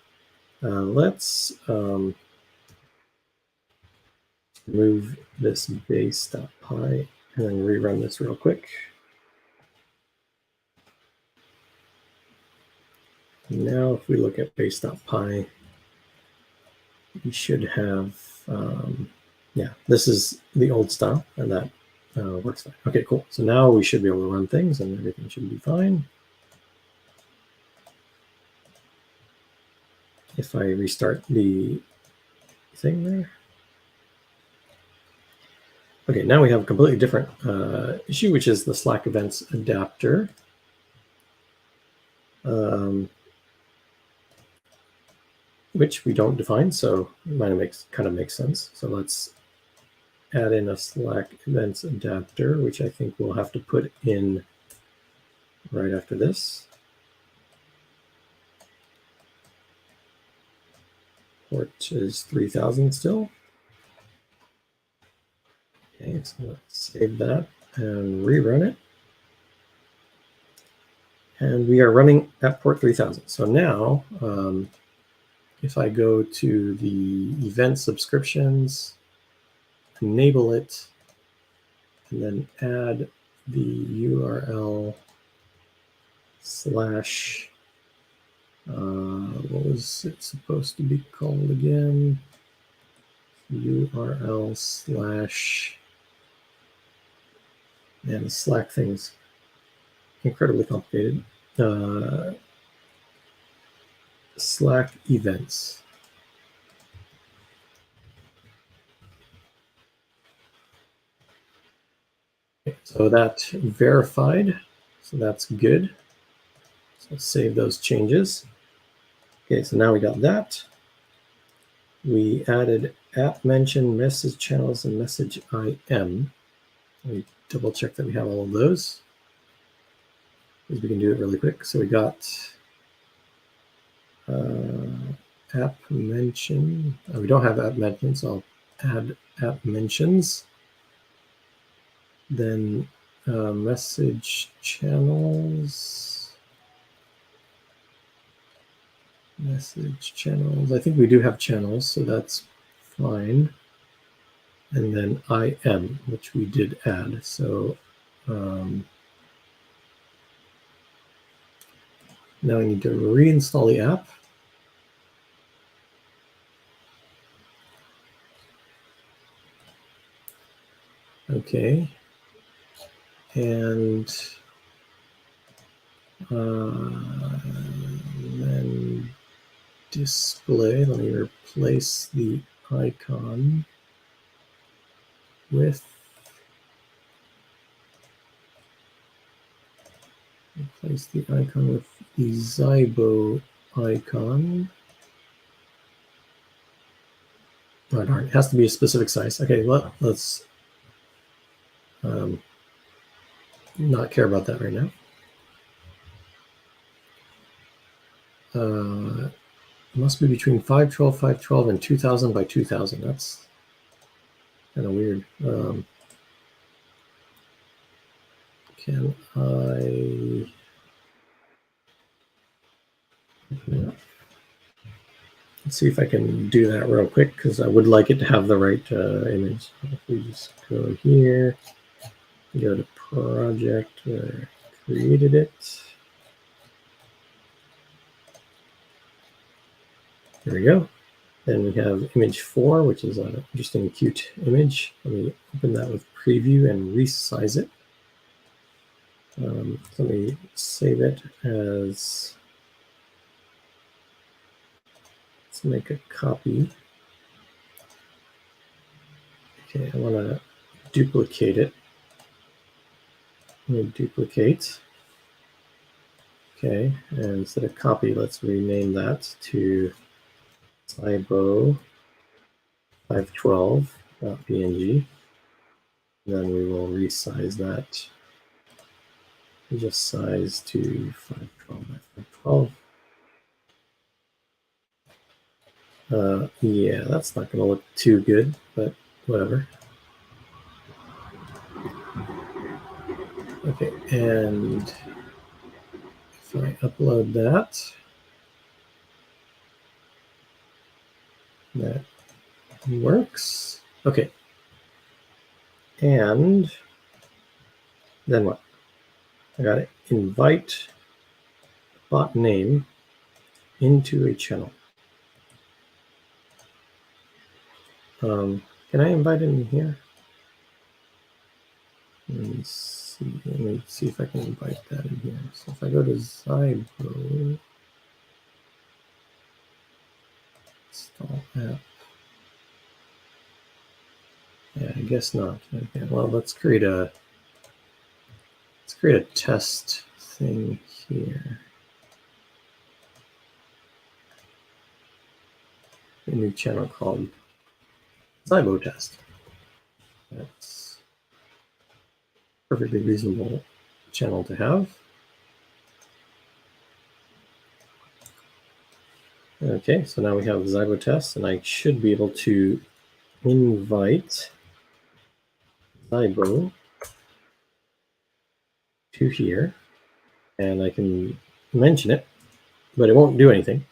Let's move this base.py and then rerun this real quick. Now, if we look at base.py, we should have, yeah, this is the old style, and that works fine. Okay, cool. So now we should be able to run things, and everything should be fine. If I restart the thing there. Okay, now we have a completely different issue, which is the Slack events adapter. Which we don't define, so it might kind of makes sense. So let's add in a Slack events adapter, which I think we'll have to put in right after this. Port is 3000 still. Okay, so let's save that and rerun it. And we are running at port 3000. So now, if I go to the event subscriptions, enable it, and then add the URL slash, what was it supposed to be called again? URL slash, man, the Slack thing's incredibly complicated. Slack events. Okay, so that verified, so that's good. So save those changes. Okay, so now we got that. We added app mention, message channels, and message IM. Let me double check that we have all of those, because we can do it really quick. So we got app mention. We don't have app mentions, so I'll add app mentions. Then message channels. Message channels. I think we do have channels, so that's fine. And then IM, which we did add. So now we need to reinstall the app. Okay. And then display, let me replace the icon with, replace the icon with the Zybo icon. Oh, darn, it has to be a specific size. Okay, let's not care about that right now. It must be between 512, and 2000 by 2000. That's kind of weird. Can I? Yeah. Let's see if I can do that real quick, because I would like it to have the right image. If we just go here, go to project where I created it. There we go. Then we have image 4, which is an interesting, cute image. Let me open that with preview and resize it. Let me save it as, let's make a copy. Okay, I want to duplicate it. Let me duplicate. Okay, and instead of copy, let's rename that to Zybo 512.png. Then we will resize that. Just size to 512 by 512. Yeah, that's not going to look too good, but whatever. Okay, and if I upload that, that works. Okay, and then what? I got to invite bot name into a channel. Can I invite it in here? Let me see if I can invite that in here. So if I go to Zybo, install app. Yeah, I guess not. Okay, well, let's create a test thing here. A new channel called Zybo test. That's a perfectly reasonable channel to have. Okay, so now we have Zybo test, and I should be able to invite Zybo to here, and I can mention it, but it won't do anything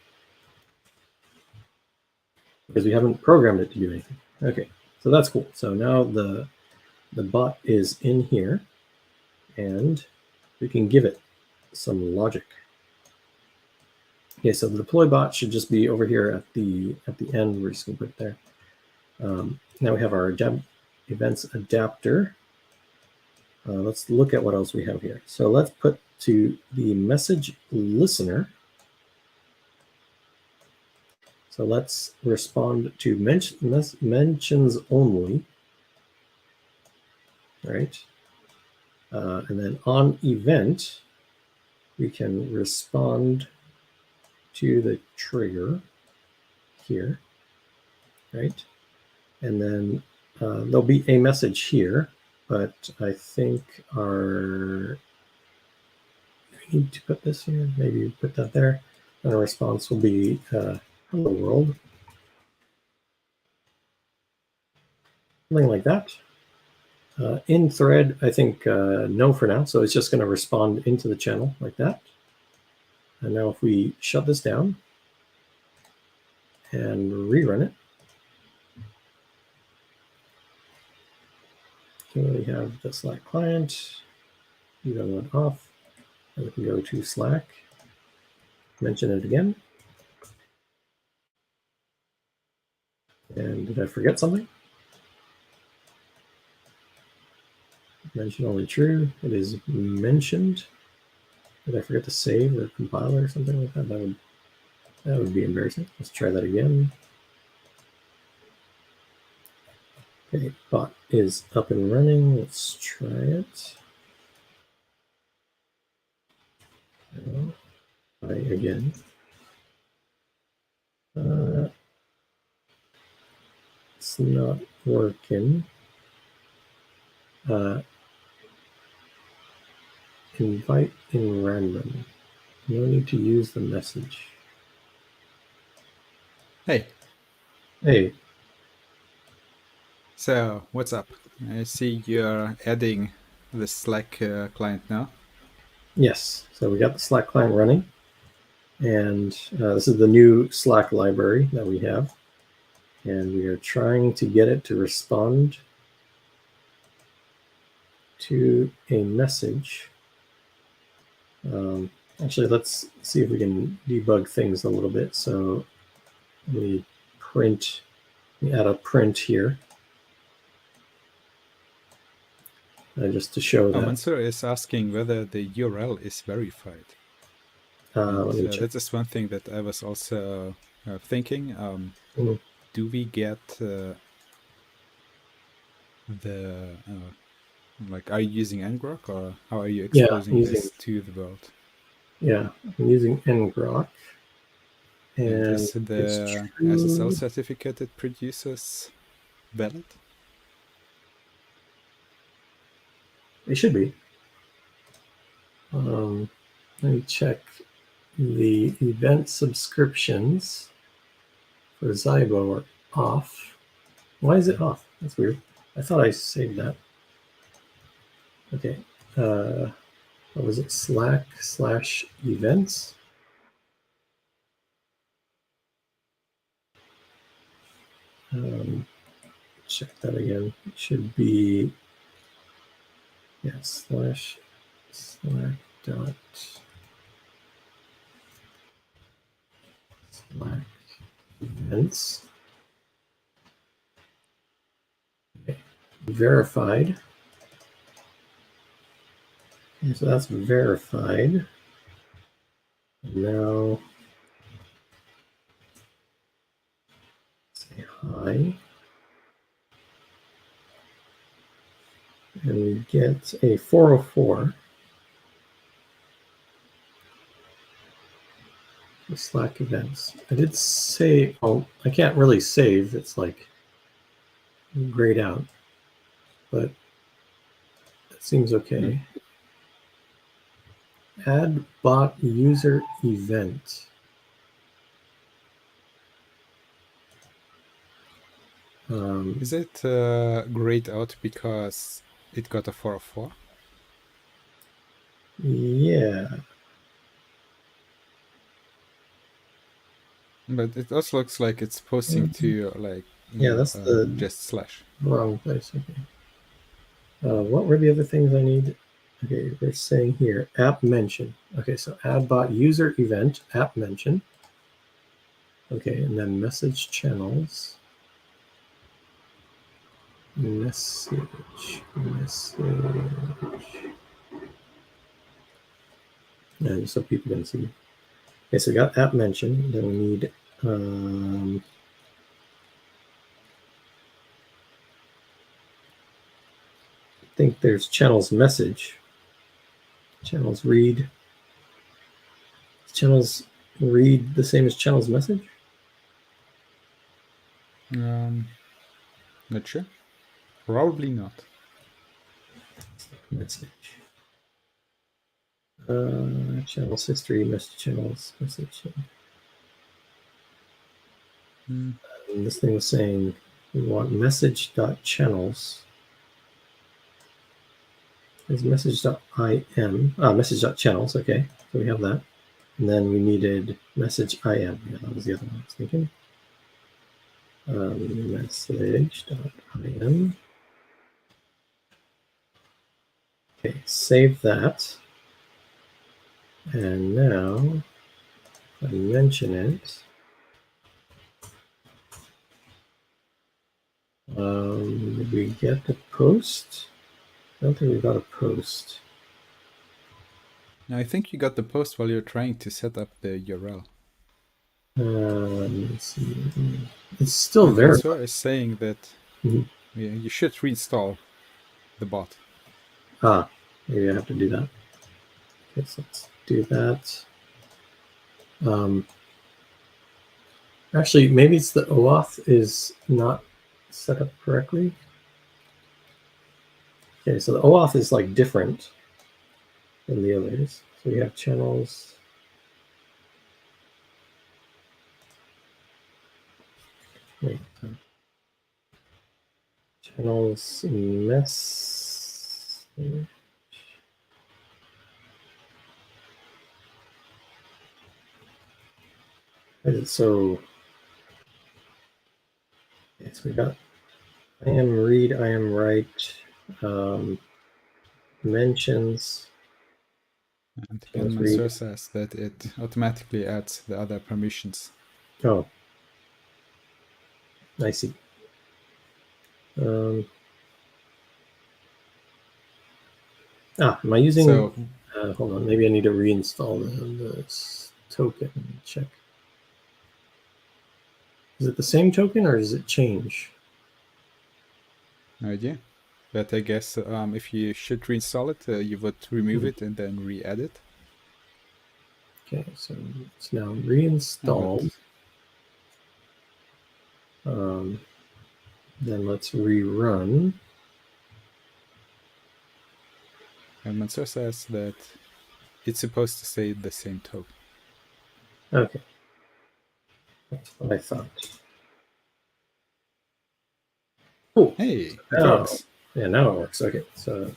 because we haven't programmed it to do anything. Okay, so that's cool. So now the bot is in here, and we can give it some logic. Okay, so the deploy bot should just be over here at the end. We're just gonna put it there. Now we have our events adapter. Let's look at what else we have here. So let's put to the message listener. So let's respond to mentions only, right? And then on event, we can respond to the trigger here, right? And then there'll be a message here, but I think we need to put this here, maybe put that there. And our response will be, hello world. Something like that. In thread, I think no for now. So it's just going to respond into the channel like that. And now if we shut this down and rerun it, here we have the Slack client, even went off, and we can go to Slack, mention it again. And did I forget something? Mention only true. It is mentioned. Did I forget to save or compile or something like that? That would be embarrassing. Let's try that again. Okay, bot is up and running. Let's try it. Try again. It's not working. Invite in random. No need to use the message. Hey. Hey. So, what's up? I see you're adding the Slack client now. Yes. So we got the Slack client running. And this is the new Slack library that we have. And we are trying to get it to respond to a message. Actually, let's see if we can debug things a little bit. So we add a print here. Just to show that. Mansur is asking whether the URL is verified. That is one thing that I was also thinking. Do we get like, are you using ngrok, or how are you exposing this to the world? Yeah, I'm using ngrok. And And is it's the SSL true. certificate it produces valid? It should be. Let me check the event subscriptions for Zybo are off. Why is it off? That's weird. I thought I saved that. Okay. What was it? Slack/events. Check that again. It should be slash slack dot slack events. Okay. Verified. Okay, so that's verified. Now say hi. And we get a 404 for Slack events. I did say, oh, I can't really save. It's like grayed out, but it seems okay. Add bot user event. Is it grayed out because it got a 404? Yeah. But it also looks like it's posting to like, Yeah, that's the just slash. wrong place. Okay. What were the other things I need? Okay, they're saying here app mention. Okay, so add bot user event app mention. Okay, and then message channels. Message. And so people can see. Okay, so we got app mention. Then we need I think there's channels message. Channels read. Channels read the same as channels message? Not sure. Probably not. Message. Channels history, message channels, message. And this thing was saying we want message.channels. There's message.im, message.channels. Okay, so we have that. And then we needed message IM. Yeah, that was the other one I was thinking. Message.im. Okay, save that. And now, if I mention it, did we get the post? I don't think we got a post. I think you got the post while you're trying to set up the URL. Let me see. It's still And verified. Mansoor is saying that you should reinstall the bot. Maybe I have to do that. Okay, so let's do that. Actually, maybe it's the OAuth is not set up correctly. Okay, so the OAuth is like different than the others. So we have channels. Wait, channels mess. So, yes, we got I am read, I am write, mentions. And again, Mansoor says that it automatically adds the other permissions. Oh, I see. Am I using? So, hold on, maybe I need to reinstall the token. Check. Is it the same token or does it change? no idea. But I guess if you should reinstall it, you would remove it and then re-add it. Okay, so it's now reinstalled. Then let's rerun. And Mansoor says that it's supposed to say the same token. Okay, that's what I thought. Cool. Hey, So it works. Yeah, now it works. Okay, so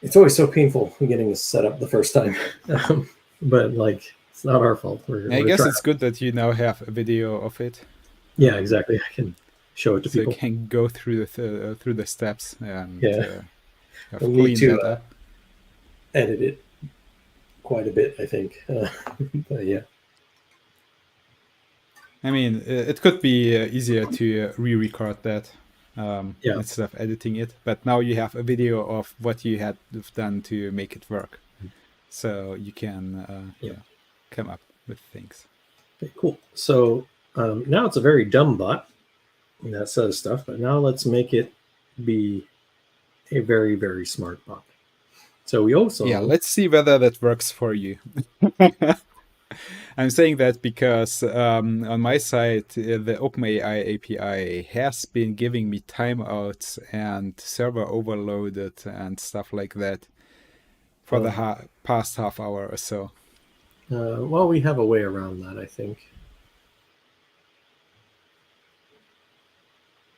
it's always so painful getting this set up the first time, but like it's not our fault. I We're guess trying. it's good that you now have a video of it. Yeah, exactly. I can show it to So you people. can go through the steps and Yeah, have we'll need cleaned to that up. edit it quite a bit, I think. But yeah. I mean, it could be easier to re-record that Yeah. instead of editing it. But now you have a video of what you had done to make it work, so you can come up with things. Okay, cool. So now it's a very dumb bot that says stuff, but now let's make it be a very, very smart bot. So we also Let's see whether that works for you. I'm saying that because on my side, the OpenAI API has been giving me timeouts and server overloaded and stuff like that for the past half hour or so. well, we have a way around that, I think.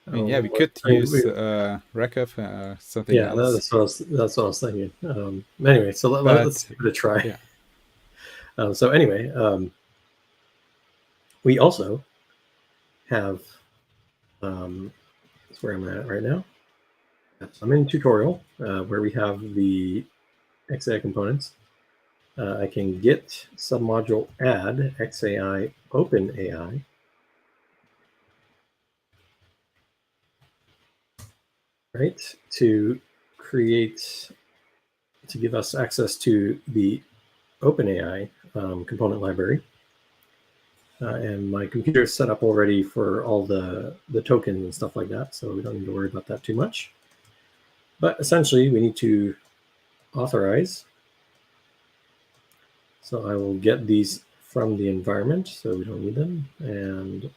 I mean, we could use Rekov something yeah, else. that's what I was thinking. Anyway, so let's give it a try. Yeah. So anyway, we also have that's where I'm at right now. I'm in tutorial where we have the XAI components. I can get submodule add XAI OpenAI. Right, to give us access to the OpenAI component library. And my computer is set up already for all the tokens and stuff like that, so we don't need to worry about that too much. But essentially, we need to authorize. So I will get these from the environment, so we don't need them. And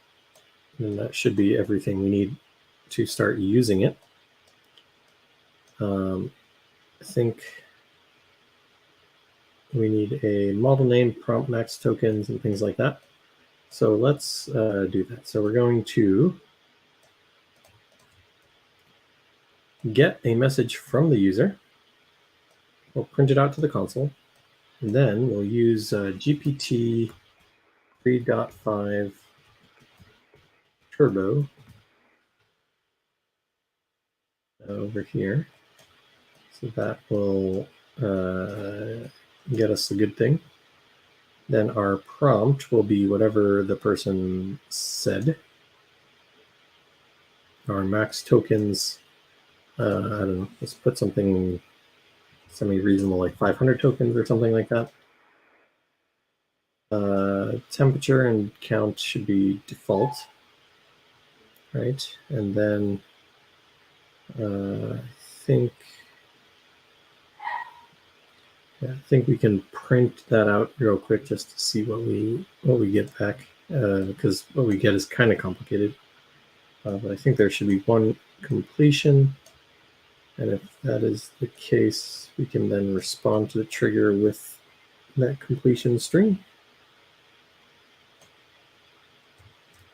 then that should be everything we need to start using it. I think we need a model name, prompt max tokens, and things like that. So let's do that. So we're going to get a message from the user. We'll print it out to the console. And then we'll use GPT 3.5 Turbo over here. So that will get us a good thing. Then our prompt will be whatever the person said. Our max tokens, I don't know, let's put something semi-reasonable, like 500 tokens or something like that. Temperature and count should be default, right? And then I think we can print that out real quick just to see what we get back, because what we get is kind of complicated. But I think there should be one completion, and if that is the case, we can then respond to the trigger with that completion string.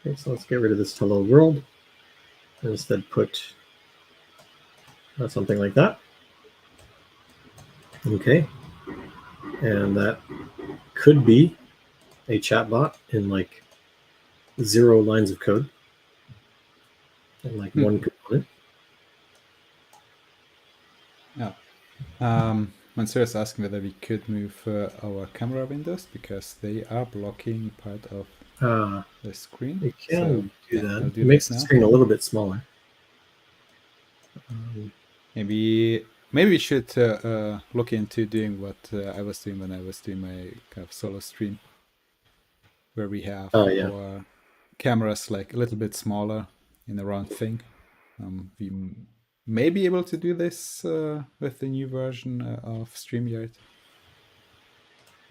Okay, so let's get rid of this hello world and instead put something like that. Okay, and that could be a chatbot in like 0 lines of code and like one component. Yeah. Mansoor is asking whether we could move our camera windows because they are blocking part of the screen. We can do that. Do it makes the screen a little bit smaller. Maybe we should look into doing what I was doing when I was doing my kind of solo stream, where we have our cameras like a little bit smaller in a round thing. We may be able to do this with the new version of StreamYard.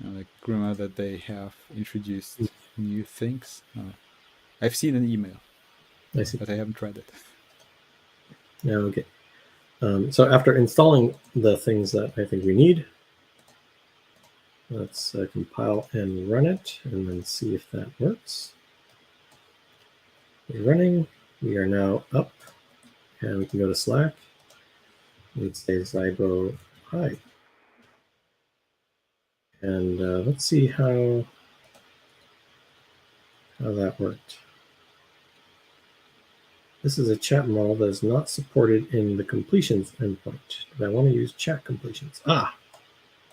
like grammar that they have introduced new things. I've seen an email, I see. but I haven't tried it. Yeah, okay. So after installing the things that I think we need, let's compile and run it and then see if that works. We're running. We are now up, and we can go to Slack. We'd say Zybo hi. And let's see how that worked. This is a chat model that is not supported in the completions endpoint. But I want to use chat completions.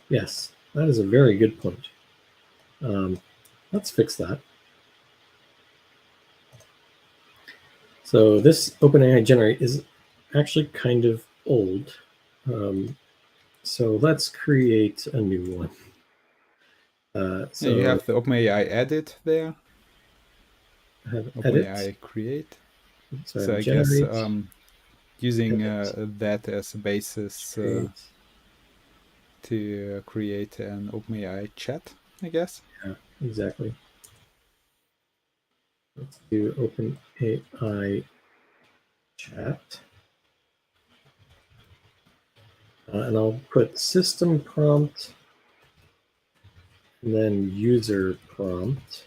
Yes, that is a very good point. Let's fix that. So this OpenAI generate is actually kind of old. So let's create a new one. So you have the OpenAI edit there. I have edit. OpenAI create. So I guess using that as a basis to create an OpenAI chat, I guess. Yeah, exactly. Let's do OpenAI chat. And I'll put system prompt and then user prompt,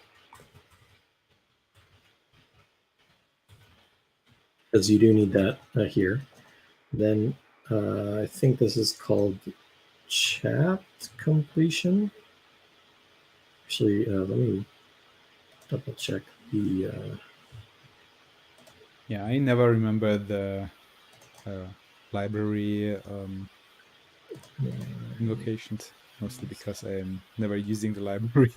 because you do need that here. Then I think this is called chat completion. Actually, let me double check the. Yeah, I never remember the library invocations, mostly because I'm never using the library.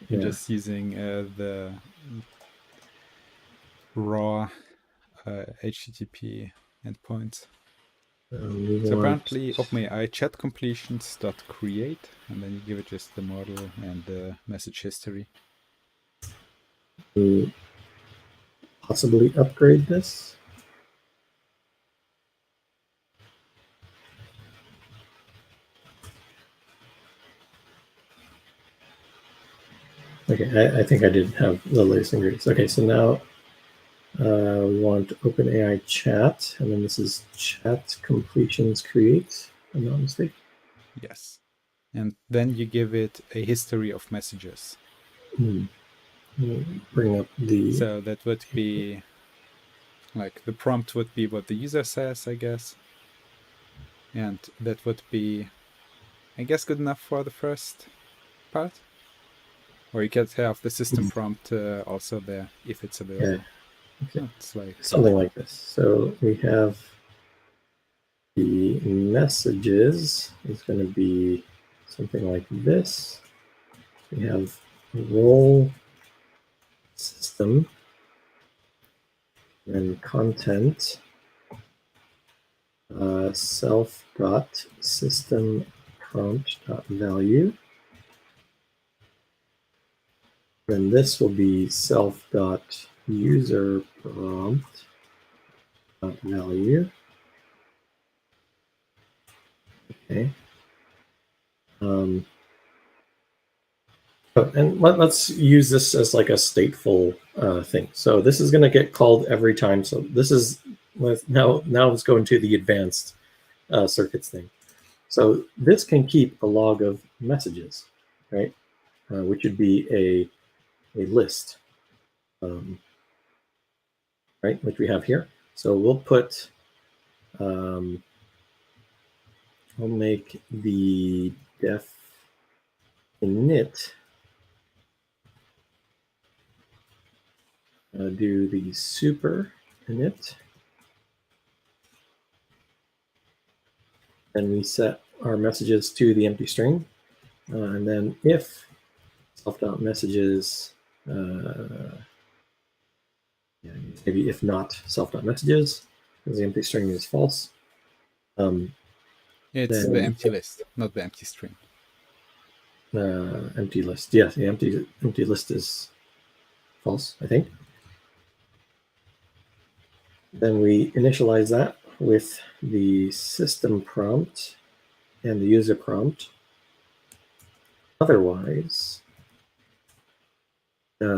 I'm just using the raw HTTP endpoints. So apparently OpenAI chat completions.create, and then you give it just the model and the message history. Possibly upgrade this. Okay, I think I did have the latest ingredients. Okay, so now we want OpenAI chat, and then this is chat completions create, if I'm not mistaken. Yes. And then you give it a history of messages. Bring up the. So that would be like the prompt would be what the user says, I guess. And that would be, I guess, good enough for the first part. Or you could have the system prompt also there if it's available. Yeah. Okay. It's like something like this. So we have the messages is going to be something like this. We have role system, then content, self dot system prompt dot value. Then this will be self dot user prompt dot value. Okay. And let's use this as like a stateful thing. So this is going to get called every time. So this is now let's go into the advanced circuits thing. So this can keep a log of messages, right? Which would be a list, right? Which we have here. So we'll put, we'll make the def init do the super init. And we set our messages to the empty string. And then if self.messages, maybe if not self.messages, because the empty string is false. it's the empty list, not the empty string. Empty list. Yes, the empty list is false, I think. Then we initialize that with the system prompt and the user prompt. Otherwise,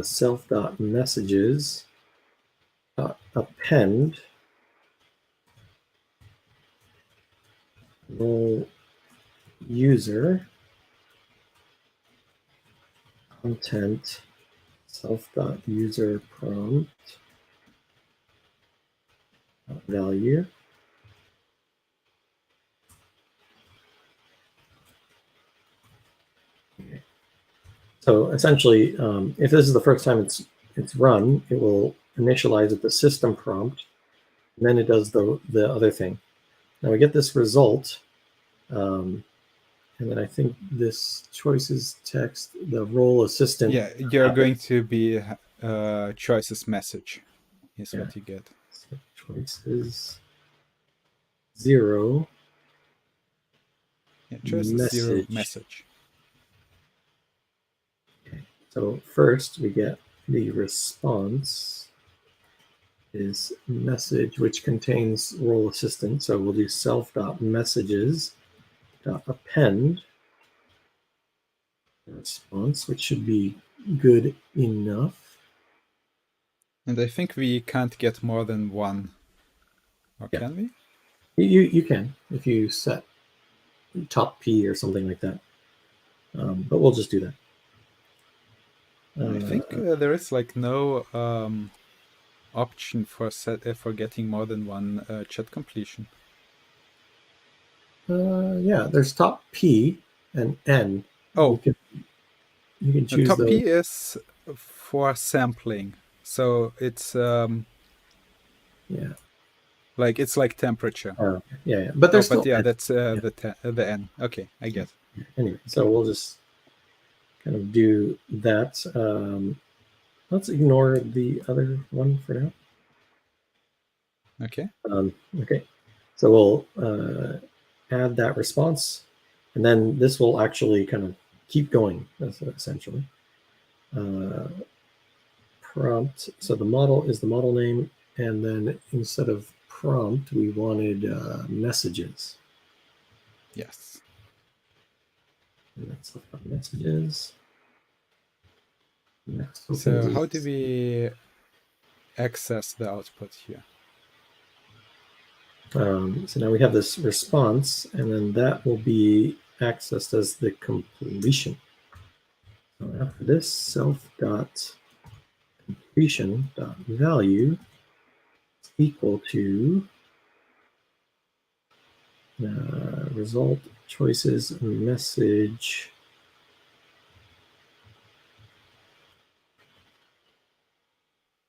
self.messages append role user content self.user prompt value. Okay. So essentially, if this is the first time it's run, it will initialize at the system prompt, and then it does the other thing. Now we get this result, and then I think this choices text, the role assistant. Yeah, you're going to be choices message is what you get. So choices 0. Yeah, choices 0 message. Okay. So first we get the response is message, which contains role assistant. So we'll do self.messages.append response, which should be good enough. And I think we can't get more than one. Or Yeah. can we? You can if you set top P or something like that. But we'll just do that. I think there is like no option for getting more than one chat completion. Yeah, there's top P and N. Oh, you can choose top those. P is for sampling, so it's Yeah. like it's like temperature. Yeah. But there's still yeah, N. that's the N. Okay, I get. Anyway, so we'll just kind of do that. Let's ignore the other one for now. Okay. Okay. So we'll add that response, and then this will actually kind of keep going, essentially. Prompt. So the model is the model name, and then instead of prompt, we wanted messages. Yes. And that's messages. Next So how do we access the output here? So now we have this response, and then that will be accessed as the completion. So after this, self.completion.value is equal to result choices message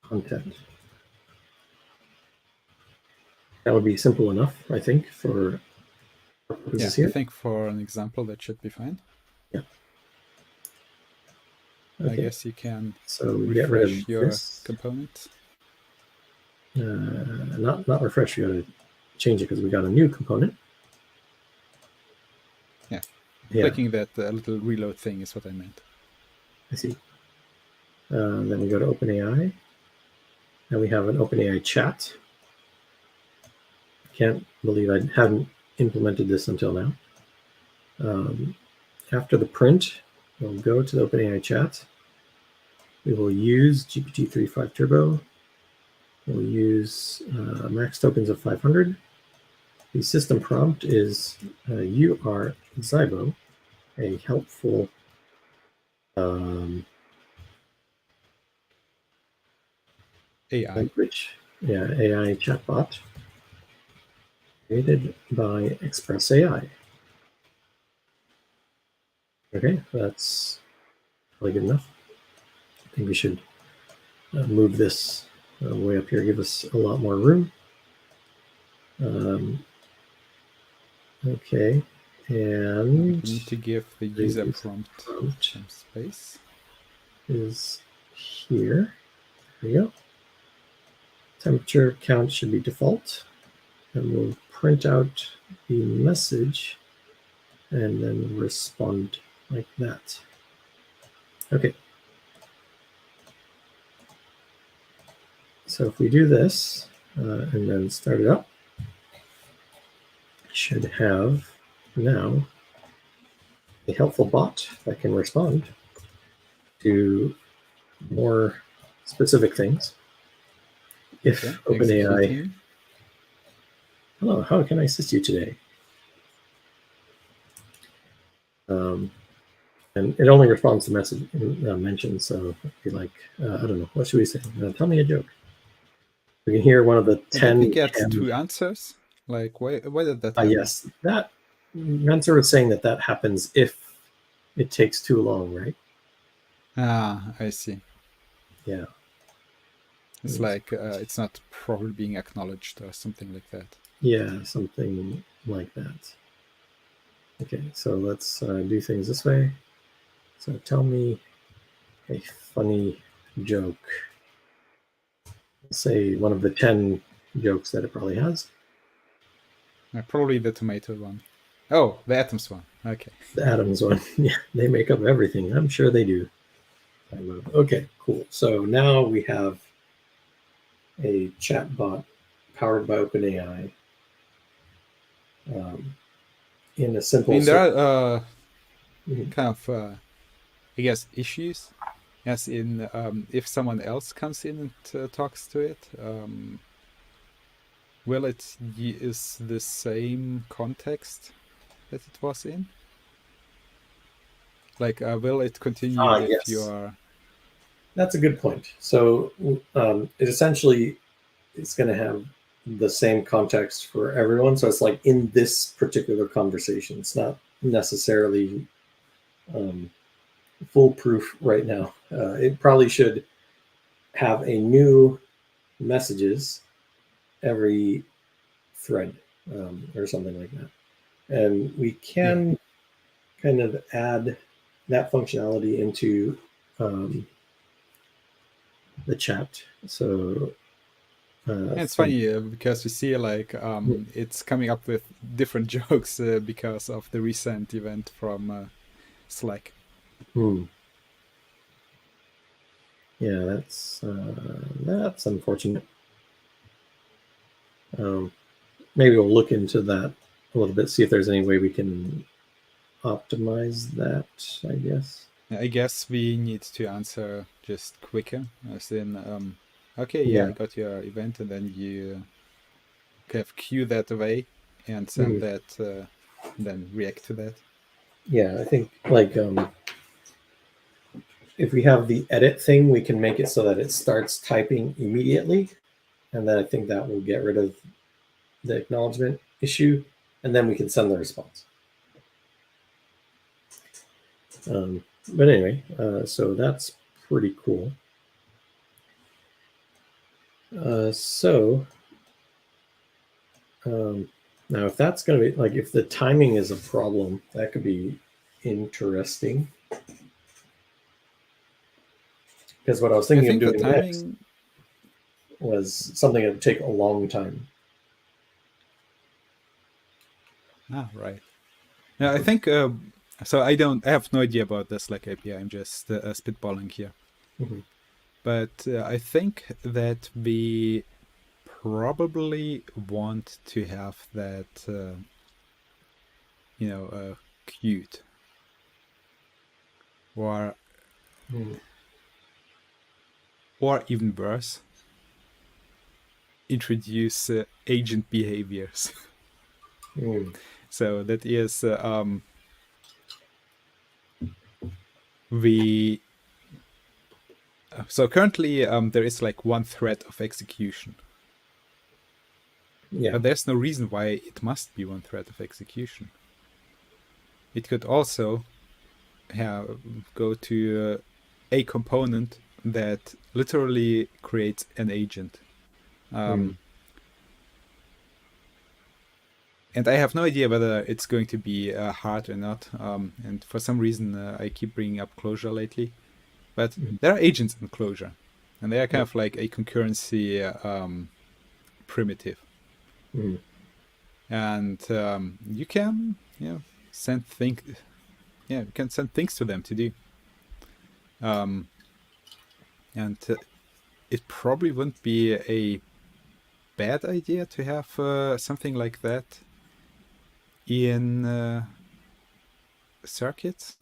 content. That would be simple enough, I think, for purposes here. I think for an example that should be fine. Yeah. Okay. I guess you can we get rid of your this component. Not refresh, you got to change it because we got a new component. Yeah. Clicking that little reload thing is what I meant. I see. Then we go to OpenAI, and we have an OpenAI chat. Can't believe I hadn't implemented this until now. After the print, we'll go to the OpenAI chat. We will use GPT-3.5 Turbo. We'll use max tokens of 500. The system prompt is you are Zybo, a helpful AI. language, AI chatbot created by Express AI. Okay, that's probably good enough. I think we should move this way up here, give us a lot more room. Okay, and we need to give the user prompt some space. Is here. There you go. Temperature count should be default, and we'll print out the message and then respond like that. Okay. So if we do this and then start it up, should have now a helpful bot that can respond to more specific things. If Okay, OpenAI, executing. hello, how can I assist you today? And it only responds to message mentions. So it'd be like, I don't know, what should we say? Tell me a joke. We can hear one of the And did we 10 get canned. 2 answers? Like, why did that happen? Yes, that Mentor was saying that happens if it takes too long, right? Ah, I see. Yeah. It's like it's not properly being acknowledged or something like that. Yeah, something like that. Okay, so let's do things this way. So tell me a funny joke. Say one of the 10 jokes that it probably has. Probably the tomato one. Oh, the atoms one. Okay. The Adams one. Yeah, they make up everything. I'm sure they do. Okay, cool. So now we have a chatbot powered by OpenAI in a I simple. mean, there are Mhm. kind of, I guess, issues, as in if someone else comes in and talks to it, will it use the same context that it was in? Like, will it continue with Yes. your... That's a good point. So it essentially is going to have the same context for everyone. So it's like in this particular conversation, it's not necessarily foolproof right now. It probably should have a new messages every thread or something like that. And we can kind of add that functionality into the chat. So It's funny because you see like it's coming up with different jokes because of the recent event from Slack. Yeah, that's unfortunate. Maybe we'll look into that a little bit, see if there's any way we can optimize that, I guess. I guess we need to answer just quicker, as in, okay, yeah, I got your event, and then you kind of queue that away and send that, then react to that. Yeah, I think like if we have the edit thing, we can make it so that it starts typing immediately, and then I think that will get rid of the acknowledgement issue, and then we can send the response. But anyway, so that's pretty cool. Now, if that's going to be like, if the timing is a problem, that could be interesting. Because what I was thinking of doing next was something that would take a long time. Ah, right. Now, I think, so I have no idea about this Slack API, I'm just spitballing here. Mm-hmm. But I think that we probably want to have that, queued. Or even worse, introduce agent behaviors. So that is so currently there is like one thread of execution. Yeah. But there's no reason why it must be one thread of execution. It could also go to a component that literally creates an agent. And I have no idea whether it's going to be hard or not. And for some reason, I keep bringing up Clojure lately. But there are agents in Clojure, and they are kind of like a concurrency primitive. And you can, send things. Yeah, you can send things to them to do. And it probably wouldn't be a bad idea to have something like that in circuits.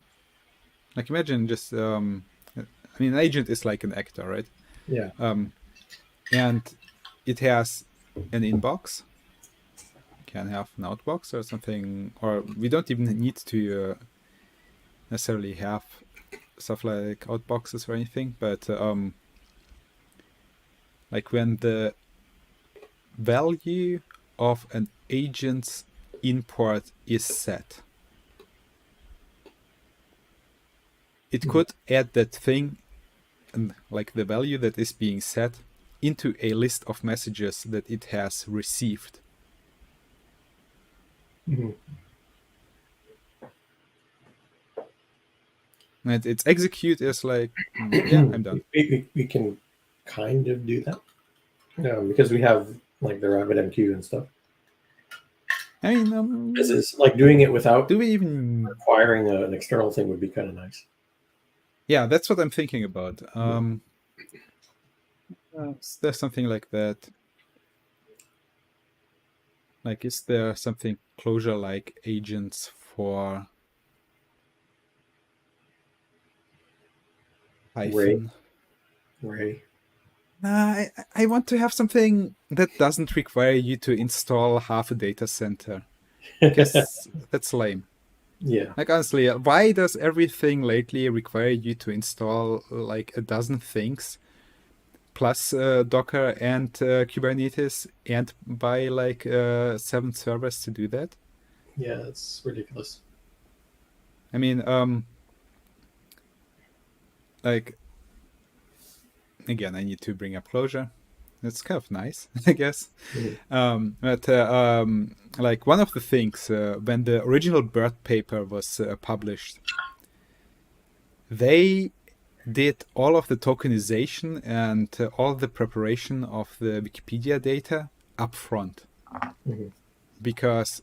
Like imagine just I mean, an agent is like an actor, right? Yeah. And it has an inbox. Can have an outbox or something, or we don't even need to necessarily have stuff like outboxes or anything, but like when the value of an agent's import is set, it could add that thing, and like the value that is being set, into a list of messages that it has received. Mm-hmm. And its execute is like, yeah, I'm done. We can kind of do that because we have like the RabbitMQ and stuff. I mean, This is like doing it without do we even requiring an external thing would be kind of nice. Yeah, that's what I'm thinking about. Is there something like that? Like, is there something closure like agents for Python? Ray. I want to have something that doesn't require you to install half a data center. I guess that's lame. Yeah. Like, honestly, why does everything lately require you to install like a dozen things plus Docker and Kubernetes and buy like 7 servers to do that? Yeah, it's ridiculous. I mean, like, again, I need to bring up closure. It's kind of nice, I guess. But like one of the things when the original BERT paper was published, they did all of the tokenization and all the preparation of the Wikipedia data upfront, because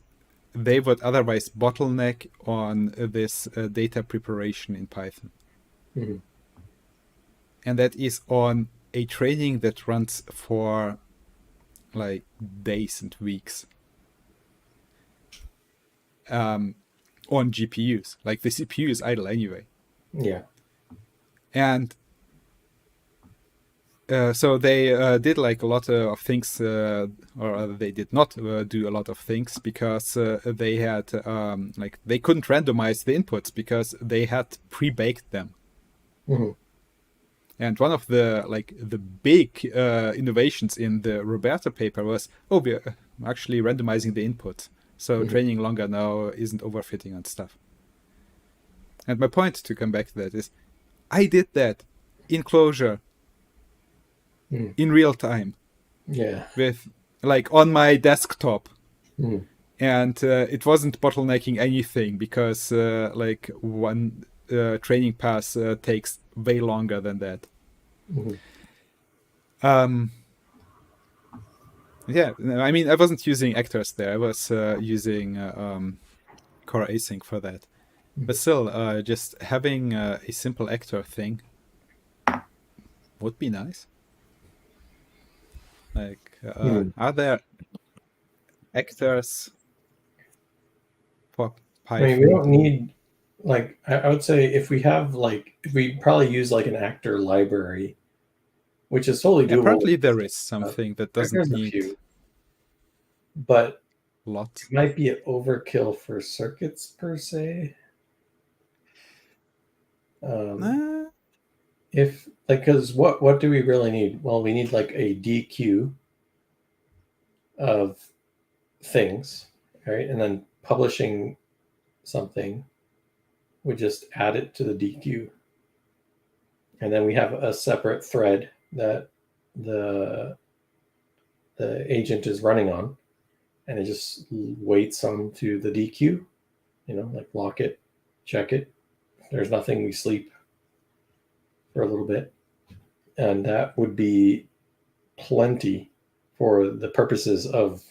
they would otherwise bottleneck on this data preparation in Python. And that is on a training that runs for like days and weeks on GPUs. Like the CPU is idle anyway. Yeah. And so they did like a lot of things, or they did not do a lot of things because they had like they couldn't randomize the inputs because they had pre-baked them. And one of the like the big innovations in the Roberta paper was, we're actually randomizing the input, so training longer now isn't overfitting on stuff. And my point, to come back to that, is I did that in Clojure in real time. Yeah. With like on my desktop. And it wasn't bottlenecking anything because like one training pass takes way longer than that. Yeah, I mean, I wasn't using actors there. I was using Core Async for that. But still, just having a simple actor thing would be nice. Like, are there actors for Python? I mean, we don't need like I would say if we probably use like an actor library, which is totally doable. Apparently there is something that doesn't need but lots. It might be an overkill for circuits per se. If like, because what do we really need? Well, we need like a DQ of things, right? And then publishing something would just add it to the DQ. And then we have a separate thread that the agent is running on, and it just waits onto the DQ, like lock it, check it. If there's nothing, we sleep for a little bit. And that would be plenty for the purposes of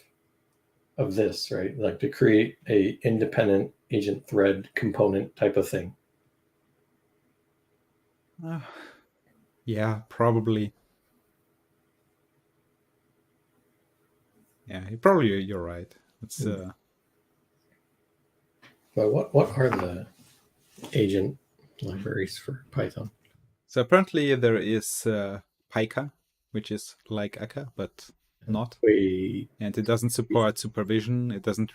this, right? Like to create a independent agent thread component type of thing. Yeah, probably. Yeah, you're right. It's But what are the agent libraries for Python. So apparently there is Pika, which is like Akka, but not. Wait, And it doesn't support supervision. It doesn't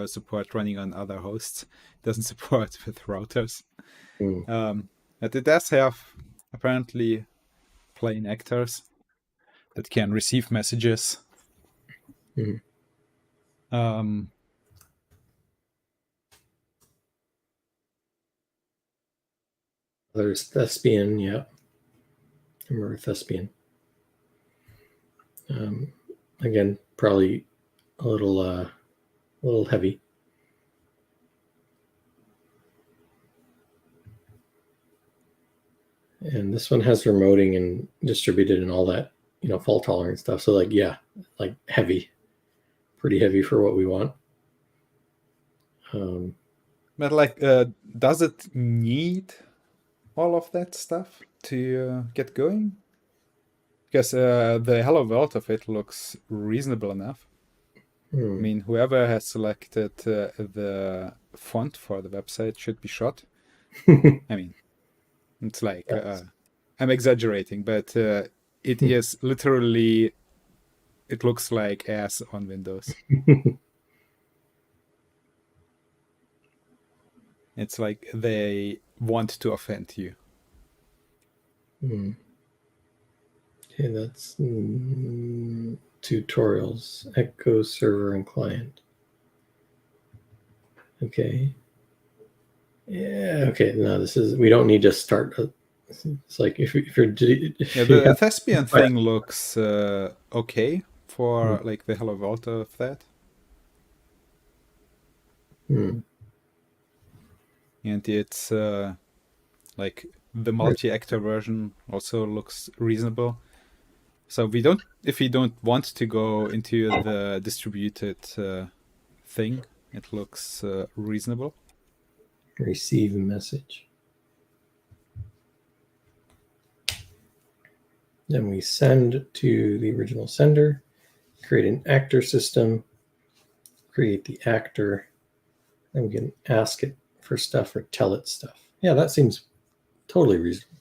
support running on other hosts. It doesn't support with routers. But it does have apparently plain actors that can receive messages. There's Thespian, yeah. I remember Thespian. Again, probably a little heavy. And this one has remoting and distributed and all that, fault tolerant stuff. So like, yeah, like heavy, pretty heavy for what we want. But like, does it need all of that stuff to get going? Because the hello world of it looks reasonable enough. I mean, whoever has selected the font for the website should be shot. I mean, it's like, I'm exaggerating, but it is literally, it looks like ass on Windows. It's like they want to offend you. Okay, that's tutorials, Echo server and client. Okay. Yeah, okay. No, we don't need to start. It's like if you're. The Thespian thing looks okay for like the hello world of that. And it's like the multi-actor version also looks reasonable. So if we don't want to go into the distributed thing, it looks reasonable. Receive a message. Then we send to the original sender, create an actor system, create the actor, and we can ask it for stuff or tell it stuff. Yeah, that seems totally reasonable.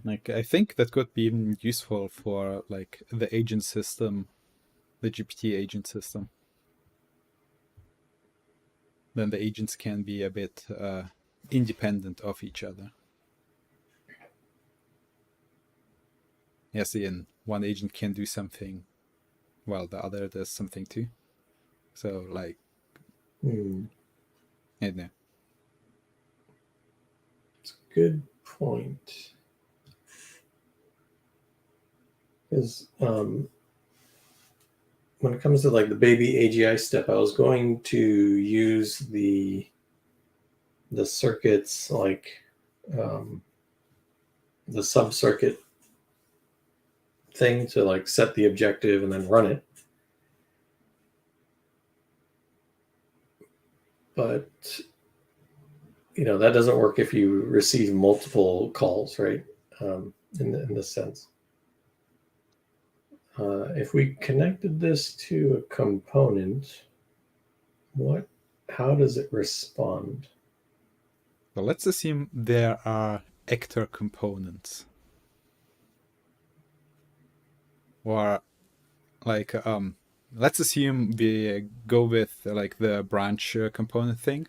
Like, I think that could be even useful for like the agent system, the GPT-Agent system. Then the agents can be a bit independent of each other. Yes, in one agent can do something while the other does something too. So like, I don't know. It's a good point. Because when it comes to like the baby AGI step, I was going to use the circuits, like the sub-circuit thing to like set the objective and then run it. But that doesn't work if you receive multiple calls, right? In this sense. If we connected this to a component, how does it respond? Well, let's assume there are actor components. Or like, let's assume we go with like the branch component thing.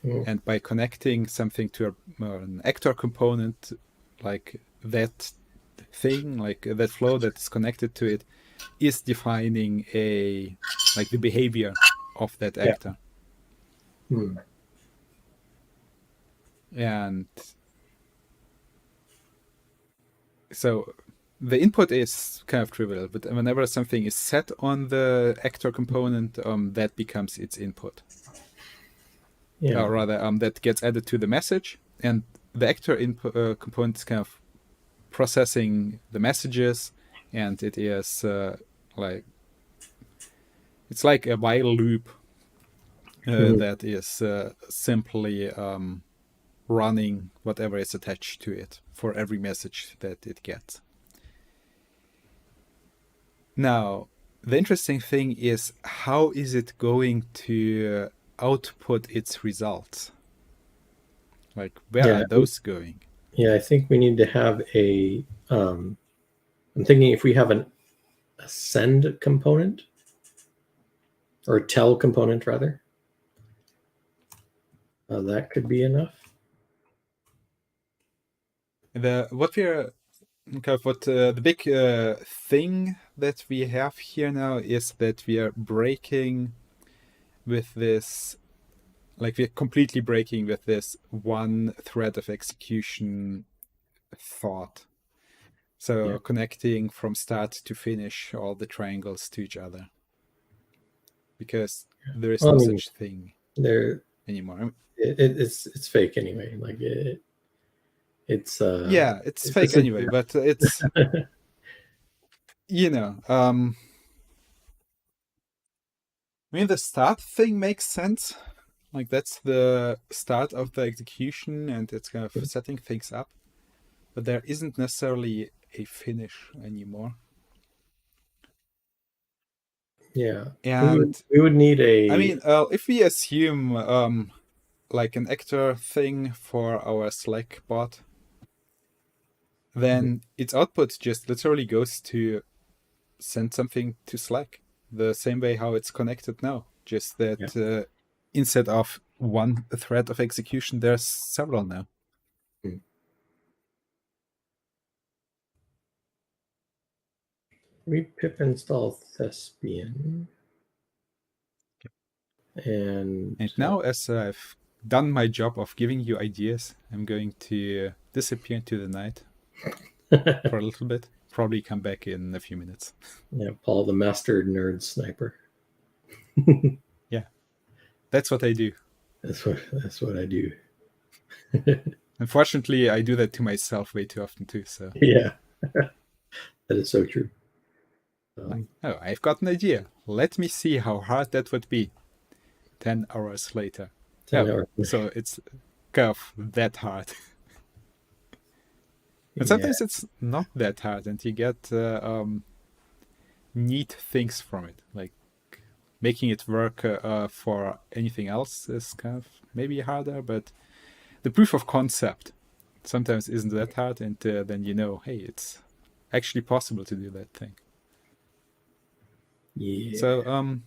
And by connecting something to an actor component, like that thing, like that flow that is connected to it, is defining like the behavior of that actor. And so the input is kind of trivial, but whenever something is set on the actor component, that becomes its input. Or rather, that gets added to the message, and the actor input component is kind of processing the messages, and it is like, it's like a while loop that is simply running whatever is attached to it for every message that it gets. Now, the interesting thing is, how is it going to output its results? Like, where are those going? Yeah, I think we need to have a. I'm thinking if we have a send component or tell component rather, that could be enough. The big thing that we have here now is that we are breaking with this, like we're completely breaking with this one thread of execution thought. So connecting from start to finish all the triangles to each other, because there is no such thing there anymore. It's fake anyway. Like it's yeah, it's fake anyway, but it's I mean, the start thing makes sense. Like, that's the start of the execution, and it's kind of setting things up. But there isn't necessarily a finish anymore. Yeah. And we would need a. I mean, if we assume like an actor thing for our Slack bot, then its output just literally goes to send something to Slack, the same way how it's connected now. Just that instead of one thread of execution, there's several now. We pip install Thespian. And now, as I've done my job of giving you ideas, I'm going to disappear into the night for a little bit. Probably come back in a few minutes. Yeah, Paul, the master nerd sniper. Yeah, that's what I do. That's what I do. Unfortunately, I do that to myself way too often too. So yeah, that is so true. I've got an idea. Let me see how hard that would be. 10 hours later. 10 hours. So it's kind of that hard. And sometimes it's not that hard, and you get neat things from it. Like making it work for anything else is kind of maybe harder, but the proof of concept sometimes isn't that hard, and then hey, it's actually possible to do that thing. Yeah. So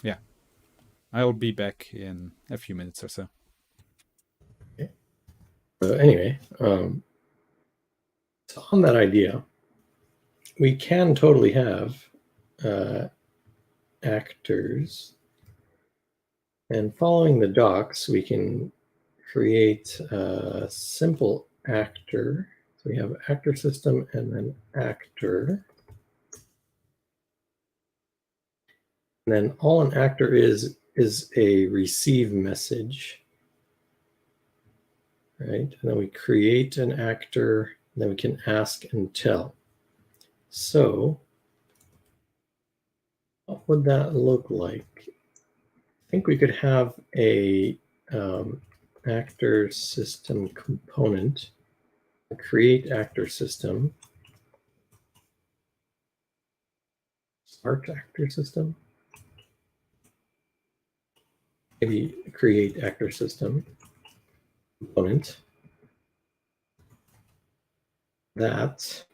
yeah, I'll be back in a few minutes or so. Okay. Anyway, so on that idea, we can totally have actors, and following the docs, we can create a simple actor. So we have actor system and then actor. And then all an actor is a receive message, right? And then we create an actor, and then we can ask and tell. So what would that look like? I think we could have a actor system component, create actor system, start actor system, maybe create actor system component. That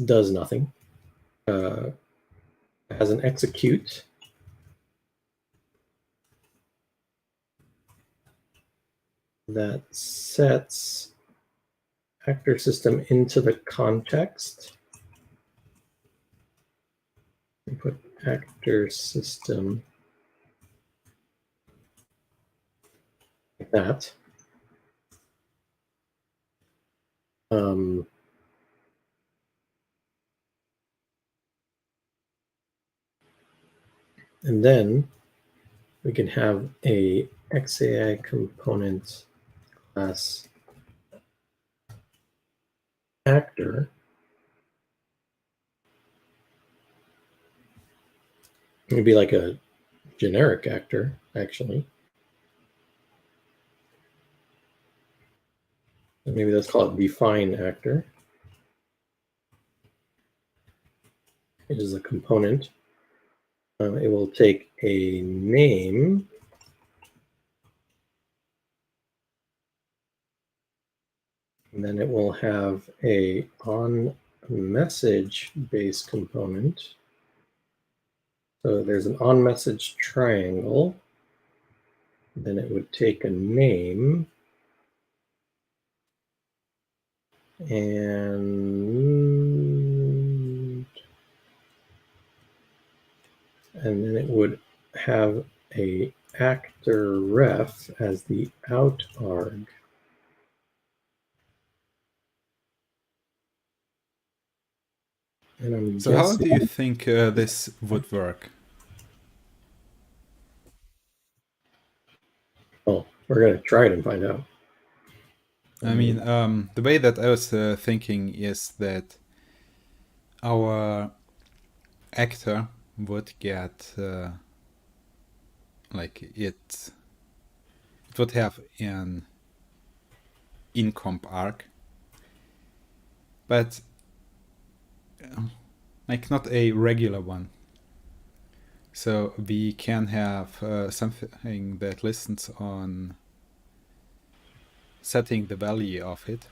does nothing. Has an execute. That sets actor system into the context. We put actor system like that. And then we can have a XAI component class actor. It would be like a generic actor, actually. Maybe let's call it define actor. It is a component. It will take a name, and then it will have a on message based component. So there's an on message triangle. Then it would take a name and then it would have a actor ref as the out arg. And I'm So guessing, how do you think this would work? well, we're going to try it and find out. I mean, the way that I was thinking is that our actor would get like it would have an incomp arc, but like not a regular one. So we can have something that listens on setting the value of it.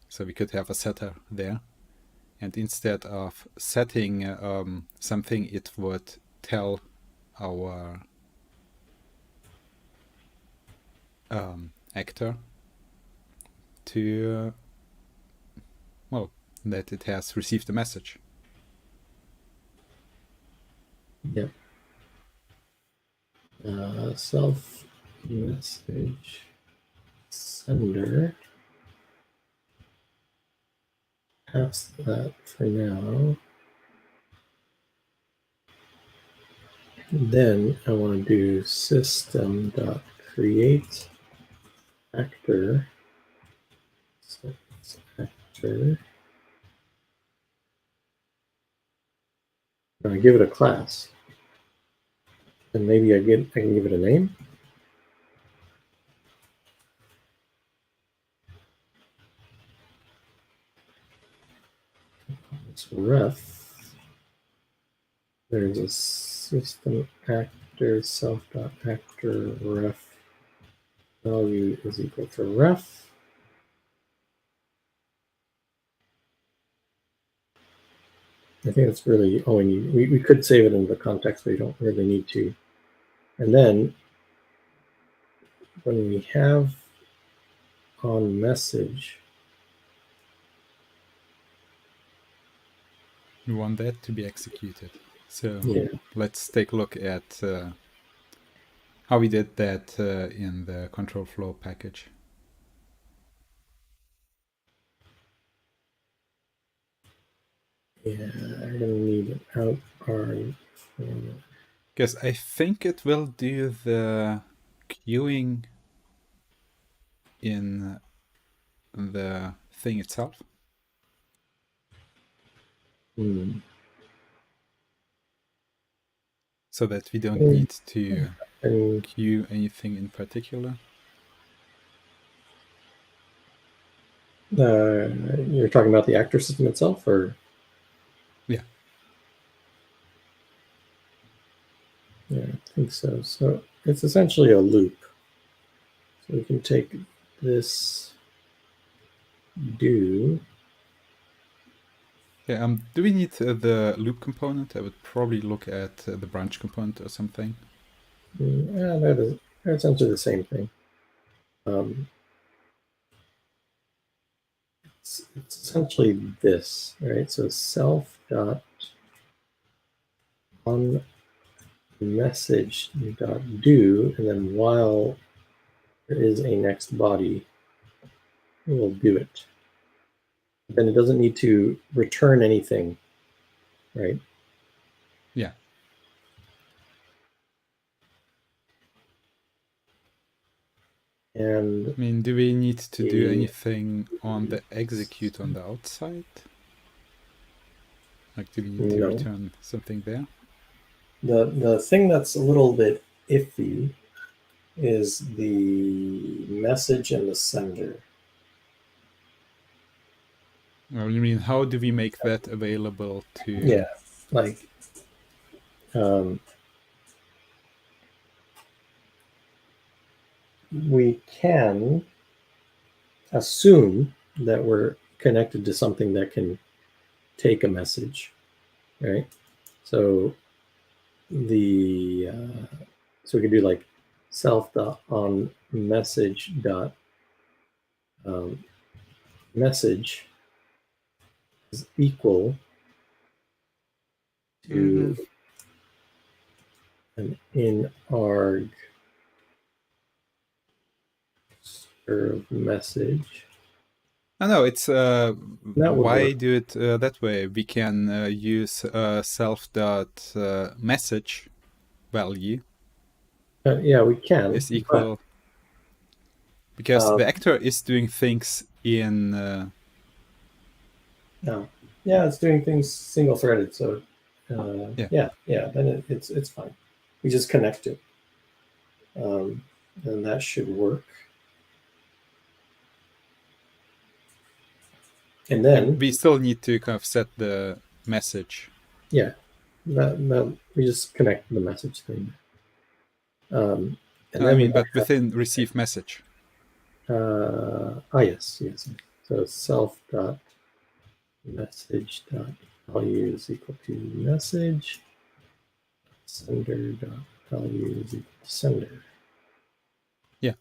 So we could have a setter there. And instead of setting something, it would tell our actor to, well, that it has received a message. Yep. Self message sender. Past that for now. Then I want to do system.create actor. So it's actor. I give it a class. And maybe I can give it a name. It's ref. There's a system actor self.actor ref value is equal to ref. I think that's really all we need. We could save it in the context, but we don't really need to. And then when we have on message, We want that to be executed. So yeah. let's take a look at how we did that in the control flow package. Yeah, I'm gonna need an out arg. Because I think it will do the queuing in the thing itself. So that we don't need to queue anything in particular. You're talking about the actor system itself, or? Yeah. Yeah, I think so. So it's essentially a loop. So we can take this do. Yeah, do we need the loop component? I would probably look at the branch component or something. Yeah, they're essentially the same thing. It's essentially this, right? So self dot on message dot do, and then while there is a next body, it will do it. Then it doesn't need to return anything, right? Yeah. And I mean, do we need to do anything on the execute on the outside? Like, do we need to return something there? The thing that's a little bit iffy is the message and the sender. Well, you mean, how do we make that available to? Yeah, like we can assume that we're connected to something that can take a message, right? So so we could do like self dot on message dot message is equal to an in arg serve message. Oh, no, it's That would why work. do it that way? We can use self dot message value Yeah, we can. is equal, because the actor is doing things in No. Yeah, it's doing things single threaded. So yeah. then it's fine. We just connect it, and that should work. And then we still need to kind of set the message. yeah, that we just connect the message thing. And I then mean, but within receive message. yes. So self dot message dot value is equal to message. Sender dot value is equal to sender. Yeah.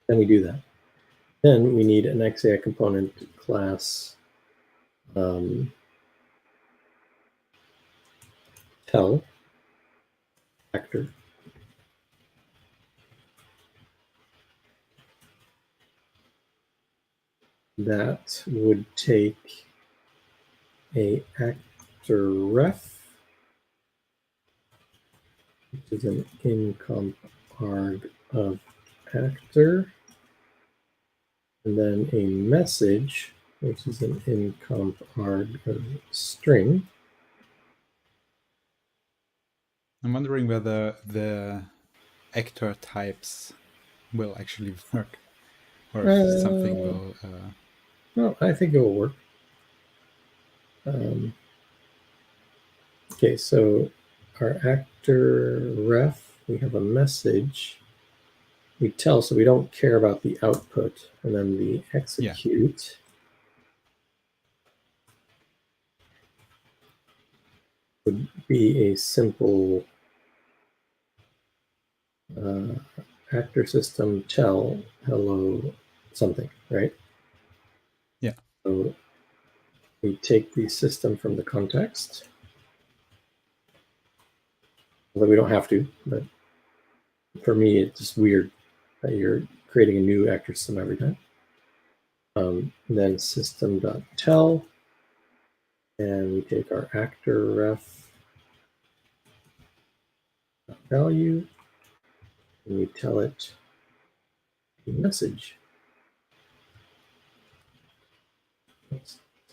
Then we do that. Then we need an XAI component class tell actor. That would take a actor ref, which is an incomp arg of actor, and then a message, which is an incomp arg of string. I'm wondering whether the actor types will actually work, or if something will. No, I think it will work. Okay, so our actor ref, we have a message. We tell, so we don't care about the output, and then the execute. Would be a simple actor system tell hello something, right? Yeah. So we take the system from the context, although we don't have to, but for me, it's just weird that you're creating a new actor system every time. Then system.tell, and we take our actor ref value, and we tell it a message.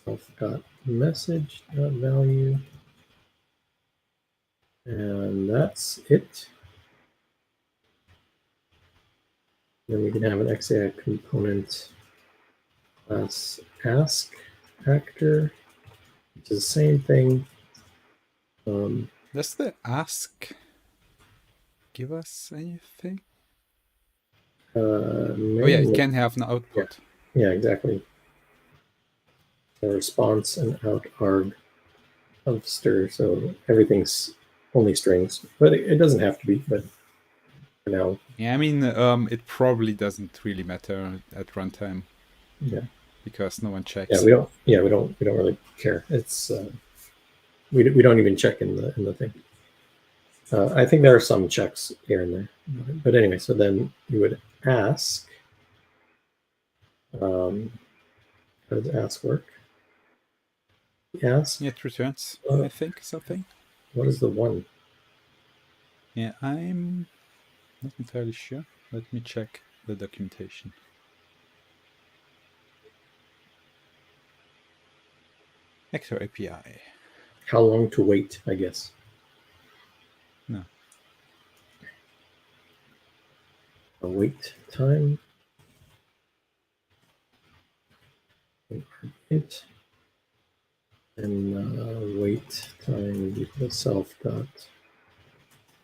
Self.message.value, and that's it. Then we can have an XAI component class ask actor, which is the same thing. Does the ask give us anything? Oh yeah, it can have an output. Yeah, exactly. A response and out arg of stir, so everything's only strings, but it doesn't have to be. But for now, yeah, I mean, it probably doesn't really matter at runtime. Yeah, because no one checks. Yeah, we don't. Yeah, we don't really care. It's we don't even check in the thing. I think there are some checks here and there, but anyway. So then you would ask. How does ask work? Ask. It returns, I think, something. What is the one? Yeah, I'm not entirely sure. Let me check the documentation. Actor API. How long to wait, I guess. No. wait time. And wait time equals self dot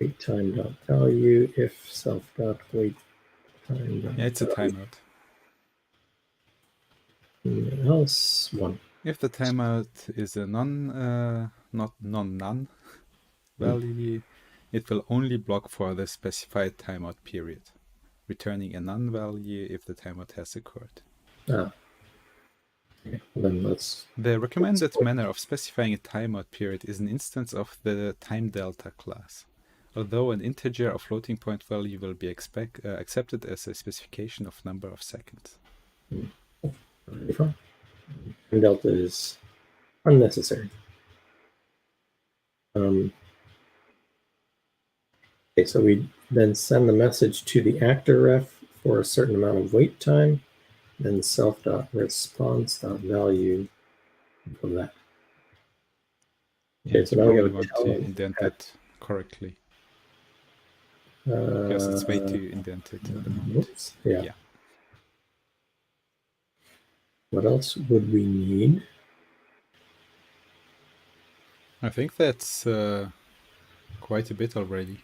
wait time dot value if self dot wait time dot Yeah, it's a value. timeout. Else one. If the timeout is a none value, it will only block for the specified timeout period, returning a none value if the timeout has occurred. Okay, then let's. The recommended manner of specifying a timeout period is an instance of the time delta class. Although an integer or floating point value will be accepted as a specification of number of seconds. Time delta is unnecessary. Okay, so we then send the message to the actor ref for a certain amount of wait time, then self.response.value for that. Okay, so now we want to indent it correctly. Because it's way too indented at the moment. Oops, yeah. What else would we need? I think that's quite a bit already.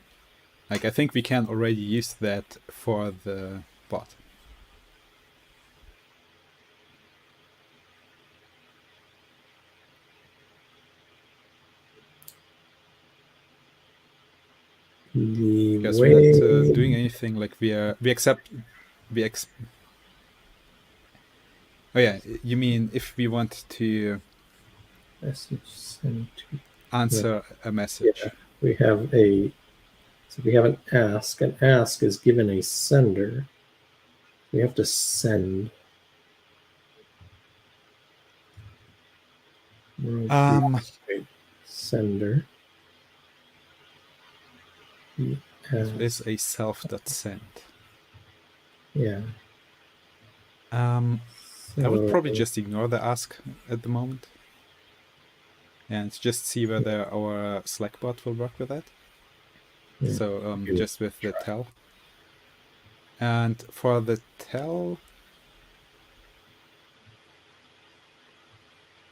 Like, I think we can already use that for the bot. Because we're not doing anything. Like oh yeah, you mean if we want to answer a message? Yeah, we have an ask. An ask is given a sender. We have to send. Sender. It is a self.send. Yeah. I would probably just ignore the ask at the moment and just see whether our Slack bot will work with that. Yeah. So just with the tell. And for the tell,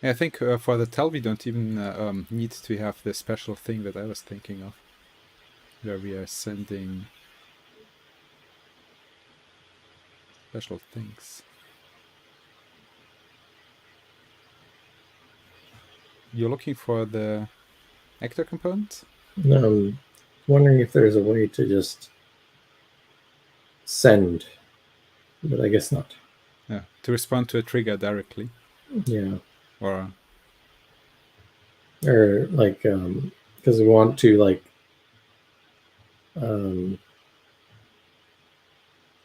I think for the tell we don't even need to have the special thing that I was thinking of, where we are sending special things. You're looking for the actor component? No, I'm wondering if there's a way to just send, but I guess not. Yeah, to respond to a trigger directly. Yeah. Or like, because we want to like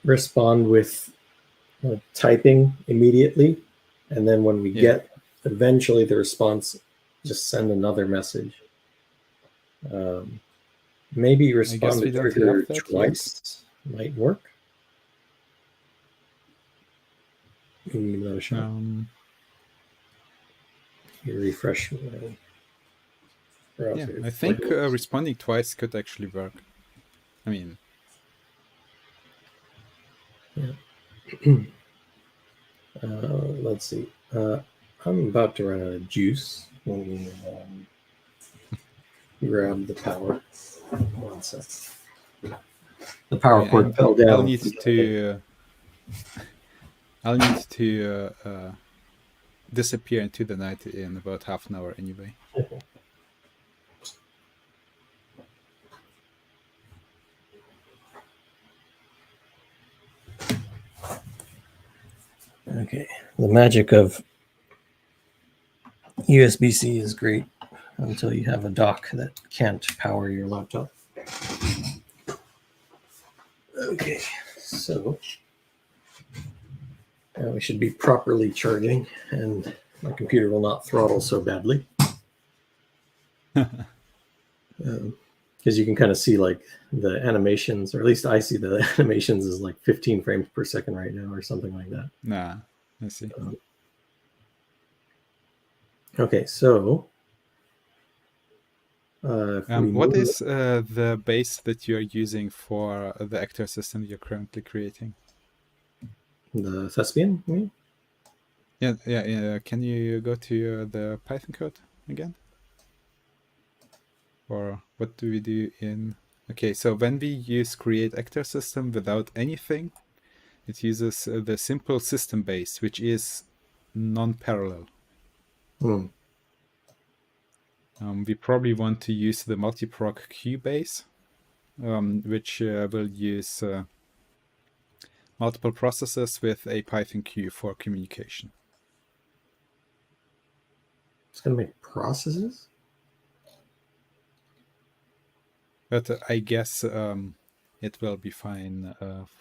respond with typing immediately, and then when we get eventually the response, just send another message. Maybe respond to trigger twice might work. You can give that a shot. You refresh. Yeah, I think responding twice could actually work. I mean, yeah. Let's see. I'm about to run out of juice when we grab the power. 1 sec. The power cord fell down. I'll need to disappear into the night in about half an hour anyway. Okay, the magic of USB-C is great until you have a dock that can't power your laptop. Okay, so now we should be properly charging and my computer will not throttle so badly. Because you can kind of see like the animations, or at least I see the animations is like 15 frames per second right now or something like that. Nah, I see. Okay, so What is the base that you're using for the actor system you're currently creating? The thespian, you mean? Yeah. Can you go to the Python code again? Or what do we do in... Okay, so when we use create actor system without anything, it uses the simple system base, which is non-parallel. We probably want to use the multiproc queue base, which will use multiple processes with a Python queue for communication. It's going to make processes? But I guess it will be fine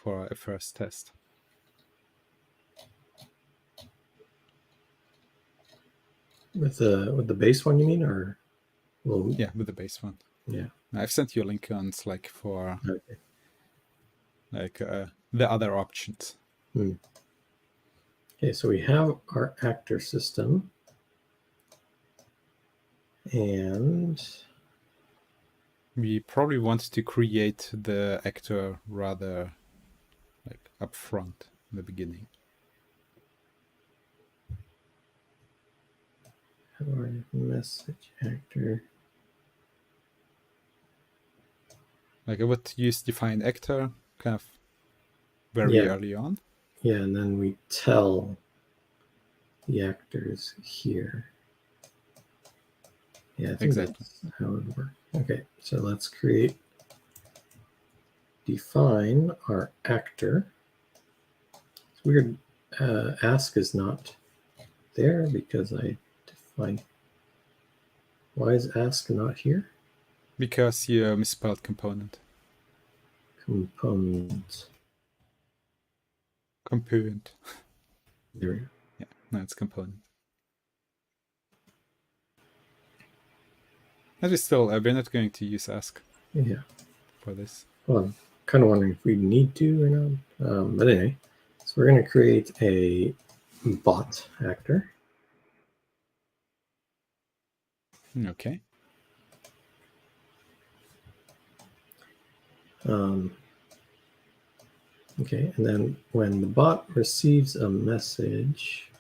for a first test. With the base one, you mean, or? Well, yeah, with the base one. Yeah. I've sent you a link on Slack for Okay. like the other options. Okay, so we have our actor system, and we probably want to create the actor rather like up front in the beginning. our message actor. Like I would use define actor kind of very early on. Yeah, and then we tell the actors here. Yeah, I think Exactly. that's how it would work. Okay, so let's define our actor. It's weird. Ask is not there because I define. Why is ask not here? Because you misspelled component. Component. Component. There we go. Yeah, no, it's component. But we still, we're not going to use ask. Yeah. For this. Well, I'm kind of wondering if we need to or not. But anyway, so we're going to create a bot actor. Okay. Okay, and then when the bot receives a message,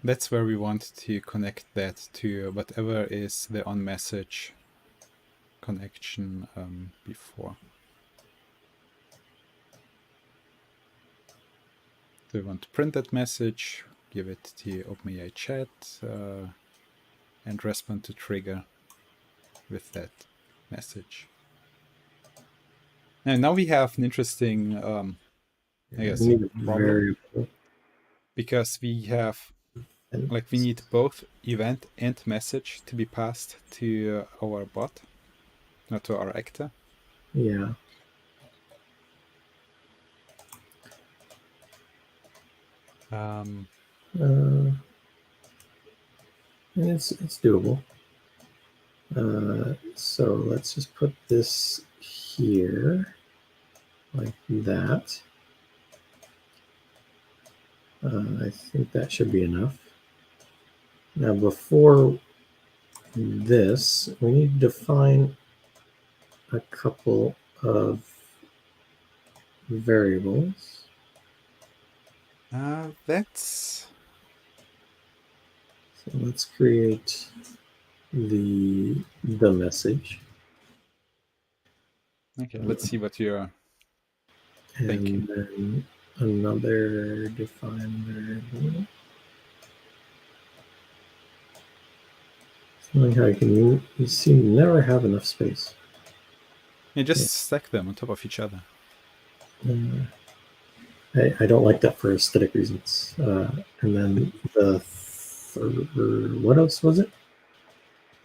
that's where we want to connect that to whatever is the on message connection before. So we want to print that message, give it to OpenAI chat, and respond to trigger with that message. And now we have an interesting, I guess, problem, because we have, like, we need both event and message to be passed to our bot, not to our actor. Yeah. It's doable. So let's just put this here like that. I think that should be enough. Now, before this, we need to define a couple of variables. That's... So let's create the message. Okay, let's see what you're thinking. And then another define variable. It's like how you seem to never have enough space. You just stack them on top of each other. I don't like that for aesthetic reasons. And then the third, what else was it?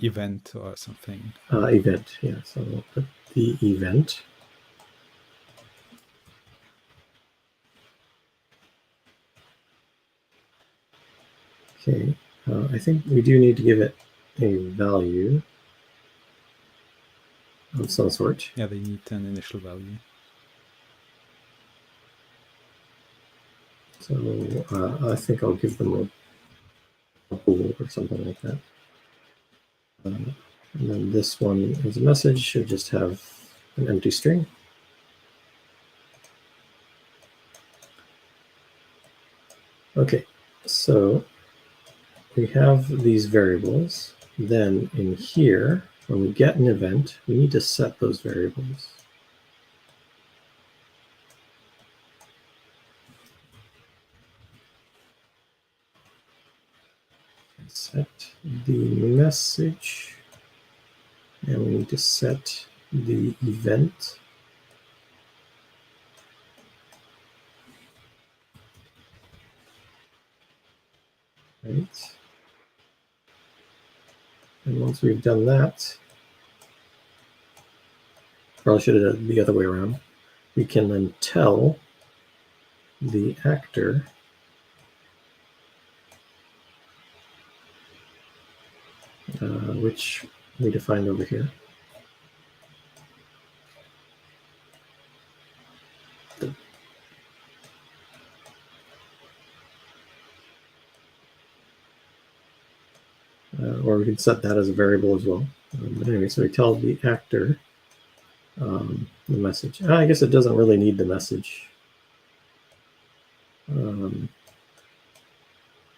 Event or something. Event, yeah. So we'll put the event. Okay, I think we do need to give it a value of some sort. Yeah, they need an initial value. So I think I'll give them pool or something like that. And then this one as a message should just have an empty string. Okay, so we have these variables. Then in here, when we get an event, we need to set those variables. Set the message, and we need to set the event. Right. And once we've done that, probably should have done it the other way around. We can then tell the actor which we defined over here. Or we can set that as a variable as well. But anyway, so we tell the actor the message. I guess it doesn't really need the message. I don't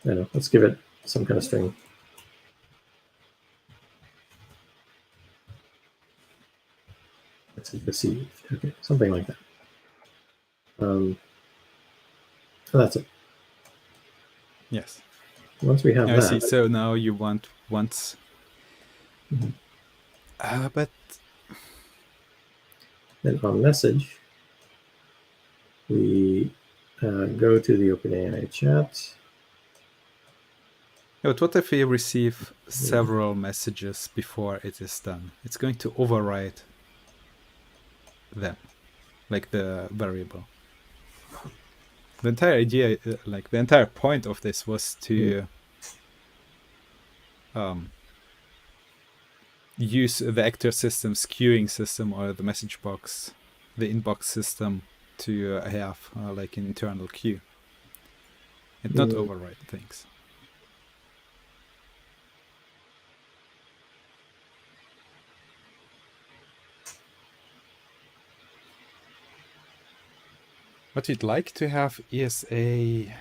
know, let's give it some kind of string. Message received. Okay, something like that. So that's it. Yes. Once we have I that. see. So now you want once. But then on message, we go to the OpenAI chat. but what if we receive several messages before it is done? It's going to override them, like the variable. The entire idea, like the entire point of this was to use the actor system's queuing system or the message box, the inbox system to have like an internal queue and not override things. What we'd like to have is a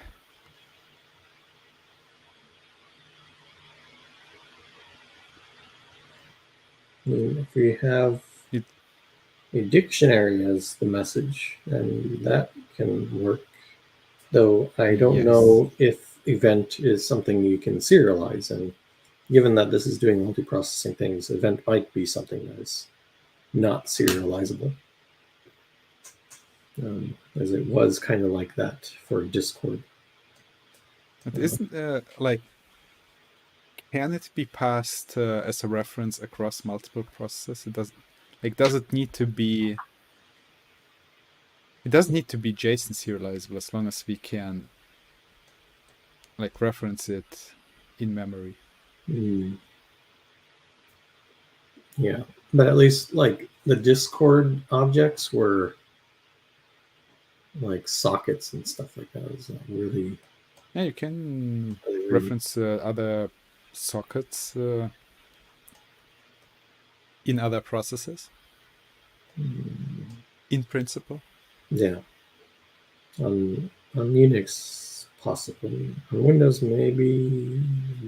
if we have a dictionary as the message, and that can work. Though I don't know if event is something you can serialize, and given that this is doing multiprocessing things, event might be something that is not serializable. As it was kind of like that for Discord. It isn't like, can it be passed as a reference across multiple processes? It doesn't. Like, does it need to be? It doesn't need to be JSON serializable as long as we can, like, reference it in memory. Yeah, but at least like the Discord objects were like sockets and stuff like that. It's not really. Yeah, you can reference other sockets in other processes. In principle. Yeah. On Unix, possibly. On Windows, maybe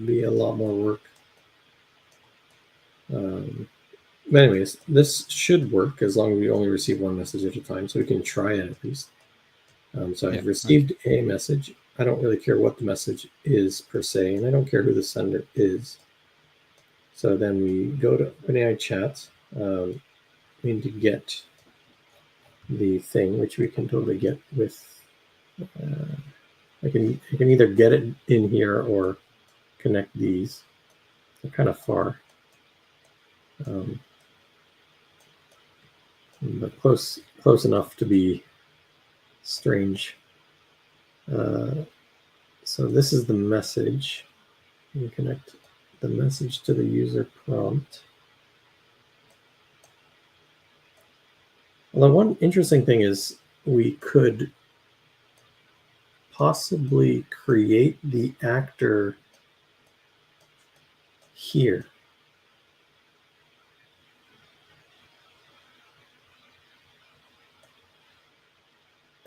be a lot more work. But anyways, this should work as long as we only receive one message at a time, so we can try it at least. So I've received a message. I don't really care what the message is per se, and I don't care who the sender is. So then we go to OpenAI chat. We need to get the thing, which we can totally get with. I can either get it in here or connect these. They're kind of far, but close enough to be strange. So this is the message. You connect the message to the user prompt. Although one interesting thing is we could possibly create the actor here.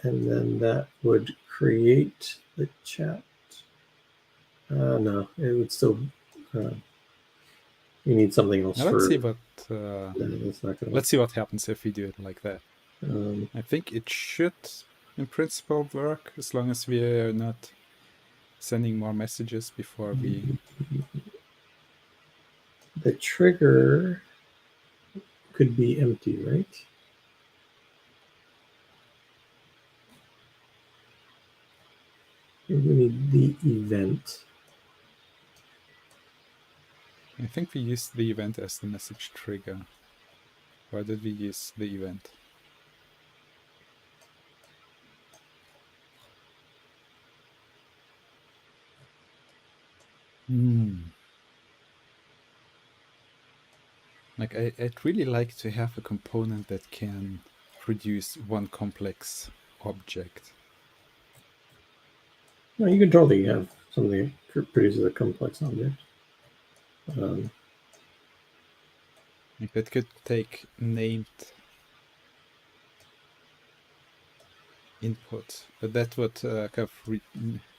And then that would create the chat. No, it would still. You need something else Now for. let's see what. No, that's not gonna Let's see what happens if we do it like that. work. I think it should, in principle, work as long as we are not sending more messages before we. The trigger could be empty, right? We need the event. I think we used the event as the message trigger. Or did we use the event? Like, I'd really like to have a component that can produce one complex object. No, you can totally have something that produces a complex object. Like, that could take named input, but that would kind of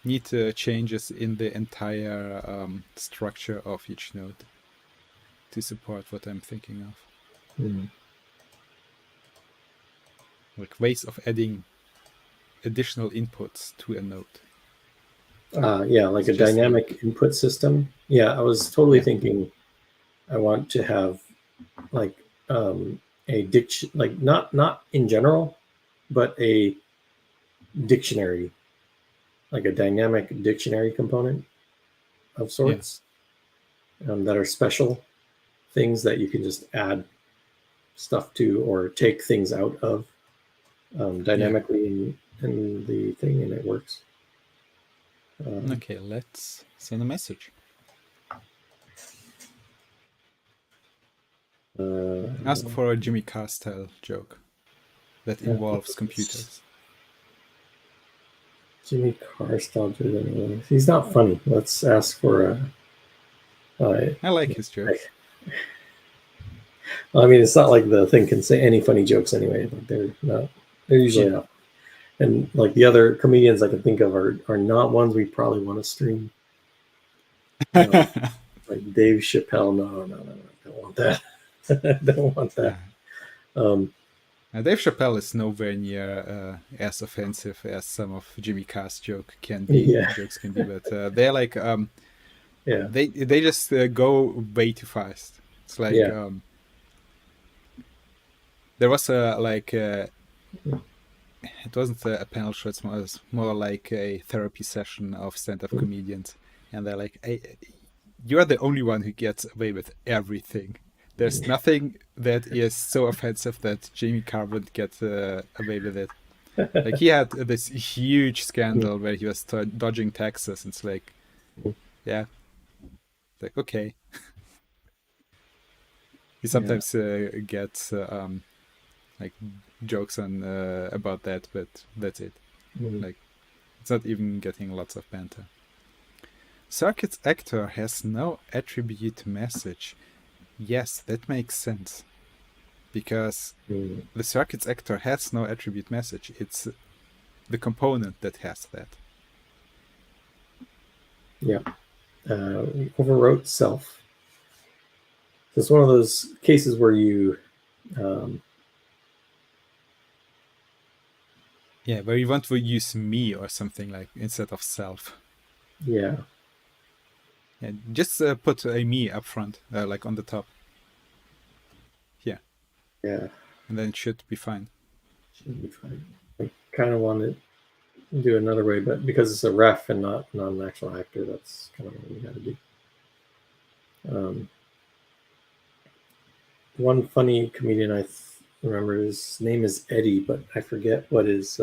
need changes in the entire structure of each node to support what I'm thinking of. Like ways of adding additional inputs to a node. Yeah, like It's a dynamic like, input system. Yeah, I was totally thinking I want to have like a diction, like not in general, but a dictionary, like a dynamic dictionary component of sorts, that are special things that you can just add stuff to or take things out of dynamically in the thing, and it works. Okay, let's send a message. Ask for a Jimmy Carr style joke that involves computers. Jimmy Carr style joke. He's not funny. Let's ask for a. I like his jokes. I mean, it's not like the thing can say any funny jokes anyway. Like they're not. They're usually not. And like the other comedians I can think of are not ones we probably want to stream. Like Dave Chappelle. No, I don't want that. I don't want that. Dave Chappelle is nowhere near as offensive as some of Jimmy Carr's jokes can be, but they're like, they just go way too fast. It's like, there was it wasn't a panel show, it was more like a therapy session of stand-up comedians, and they're like, hey, you're the only one who gets away with everything. There's nothing that is so offensive that Jimmy Carr would get away with it. Like, he had this huge scandal where he was dodging taxes, and it's like, yeah, like, okay. He sometimes gets like jokes on about that, but that's it. Like, it's not even getting lots of banter. Xircuits actor has no attribute message. Yes, that makes sense. Because the Xircuits actor has no attribute message. It's the component that has that. Yeah. Overwrote self. It's one of those cases where you where you want to use me or something like instead of self. Yeah, just put a me up front, like on the top. Yeah. Yeah. And then it should be fine. Should be fine. I kind of want to do another way, but because it's a ref and not an actual actor, that's kind of what we got to do. One funny comedian I remember, his name is Eddie, but I forget what his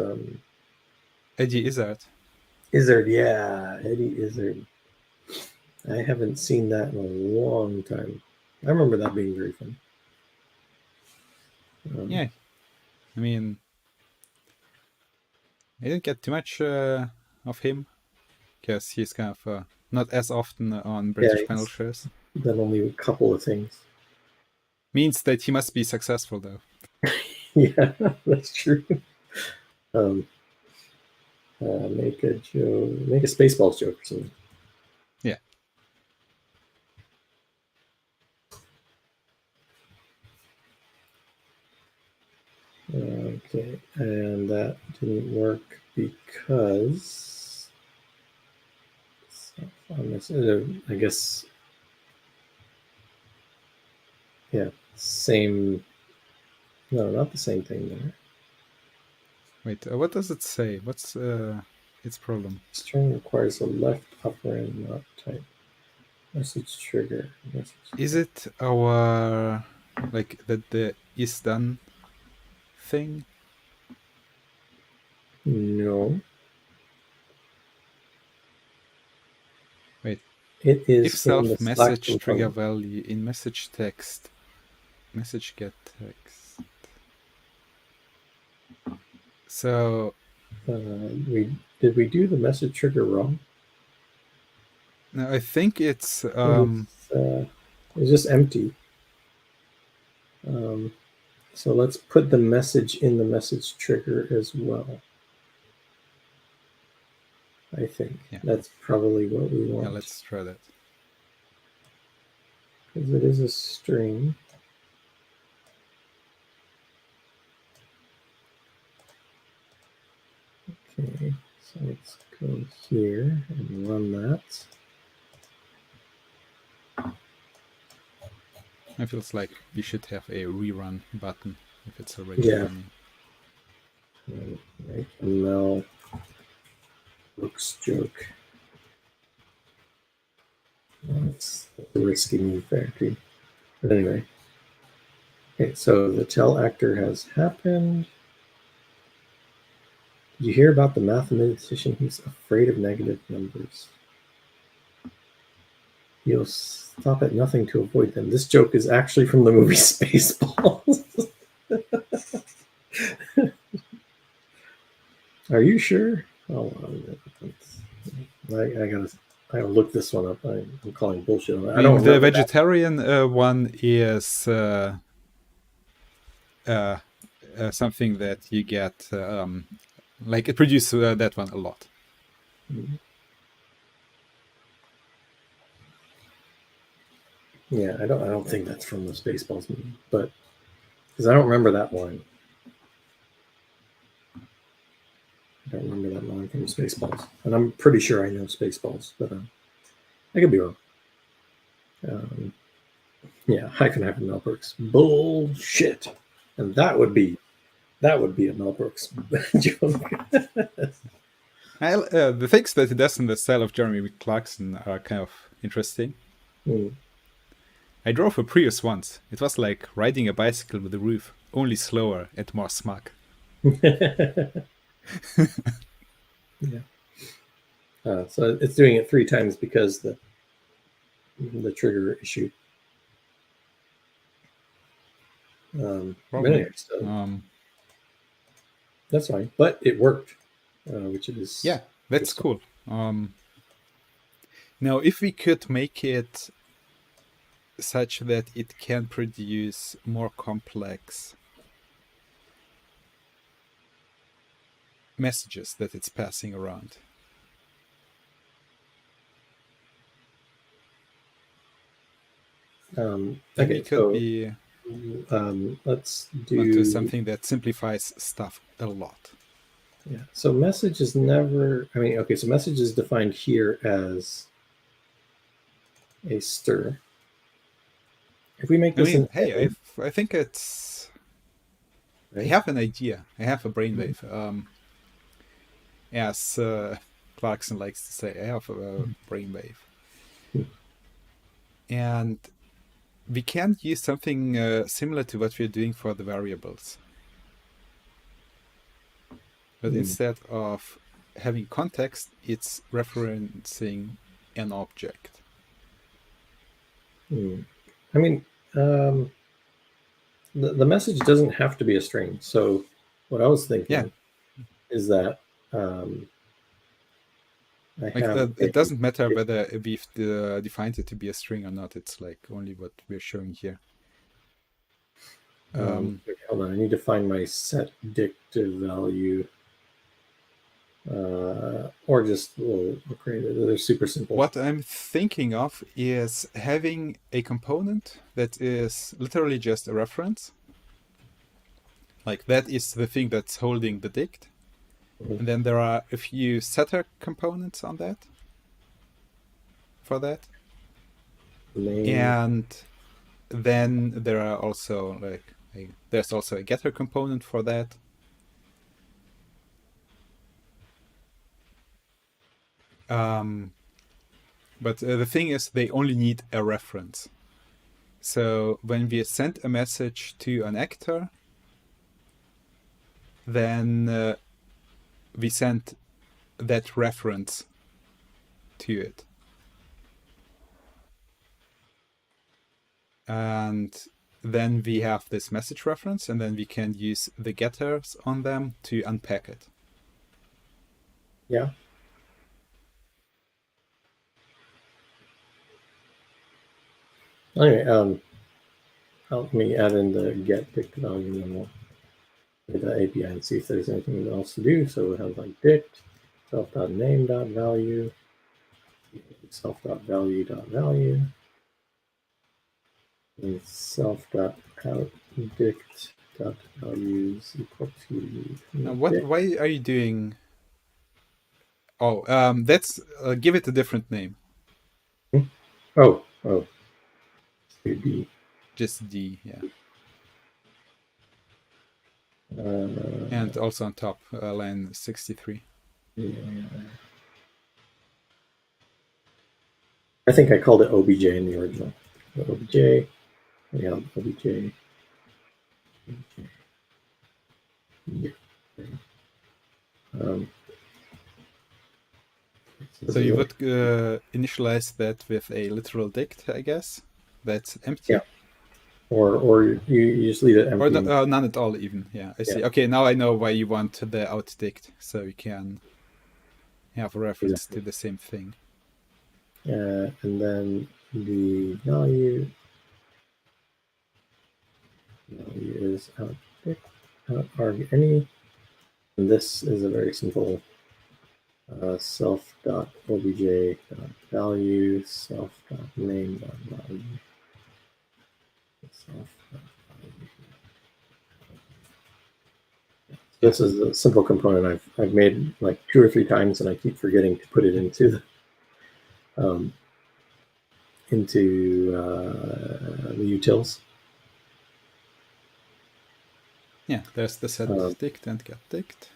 Eddie Izzard. Izzard, yeah, Eddie Izzard. I haven't seen that in a long time. I remember that being very fun. Yeah, I mean, I didn't get too much of him because he's kind of not as often on British panel shows. then only a couple of things. Means that he must be successful, though. Yeah, that's true. Make a joke, make a Spaceballs joke or something. Yeah. Okay, and that didn't work because I guess, yeah, same. No, not the same thing there. Wait, what does it say? What's its problem? String requires a left operand, not type. Message trigger. Message Is it our like the is done thing? No. Wait. It If is in the self Slack message trigger component. value in message text, message get text. So Did we do the message trigger wrong? no, I think it's It's just empty. So let's put the message in the message trigger as well. I think that's probably what we want. Yeah, let's try that. Because it is a string. Okay, so let's go here and run that. It feels like we should have a rerun button if it's already running. Right, Mel looks joke. That's a risky move there, too. But anyway. Okay, so the tell actor has happened. Did you hear about the mathematician who's afraid of negative numbers? He'll stop at nothing to avoid them. This joke is actually from the movie Spaceballs. Are you sure? Oh, I gotta look this one up. I'm calling bullshit on that. I mean, the vegetarian one is something that you get, like it produces that one a lot. Yeah, I don't think that's from the Spaceballs movie, but because I don't remember that line. I don't remember that line from Spaceballs, and I'm pretty sure I know Spaceballs, but I could be wrong. Yeah, hyphen Mel Brooks. Bullshit, and that would be a Mel Brooks joke. The things that he does in the style of Jeremy Clarkson are kind of interesting. I drove a Prius once. It was like riding a bicycle with a roof, only slower and more smug. Yeah. So it's doing it 3 times because the trigger issue. Anyway, so that's fine, but it worked, which is that's cool. Now, if we could make it such that it can produce more complex messages that it's passing around. Okay, it could be let's do onto something that simplifies stuff a lot. Yeah, so message is never, I mean, okay, so message is defined here as a stir. If we make this I think it's right? I have an idea. I have a brainwave. As Clarkson likes to say, I have a brainwave. And we can use something similar to what we're doing for the variables. But instead of having context, it's referencing an object. I mean, the message doesn't have to be a string. So what I was thinking is that I Like have it doesn't matter whether we've defined it to be a string or not. It's like only what we're showing here. hold on, I need to find my set dictive value. Or just we'll create it. They're super simple. What I'm thinking of is having a component that is literally just a reference. Like that is the thing that's holding the dict. Mhm. And then there are a few setter components on that for that. Name. And then there are also like there's also a getter component for that. But the thing is, they only need a reference. So when we send a message to an actor, then we send that reference to it. And then we have this message reference, and then we can use the getters on them to unpack it. Yeah. Anyway, let me add in the get dict value, and then we'll look at the API and see if there's anything else to do. So we have like dict self.name.value, self.value.value, and self.outDict.values equal to Now, dict. why are you doing? Oh, let's give it a different name. Oh, D. Just D, yeah. Uh, And also on top, line 63. yeah. I think I called it OBJ in the original. OBJ, yeah, OBJ. Yeah. Um, So you would initialize that with a literal dict, I guess. That's empty. Yeah. Or you just leave it empty. Or no, none at all, even. Yeah, I see. Yeah. Okay, now I know why you want the out dict, so you can have a reference Exactly. to the same thing. And then the value is out arg any. And this is a very simple self.obj.value, self.name.value. This is a simple component I've made like 2 or 3 times, and I keep forgetting to put it into the utils. Yeah, there's the set dict and get dict.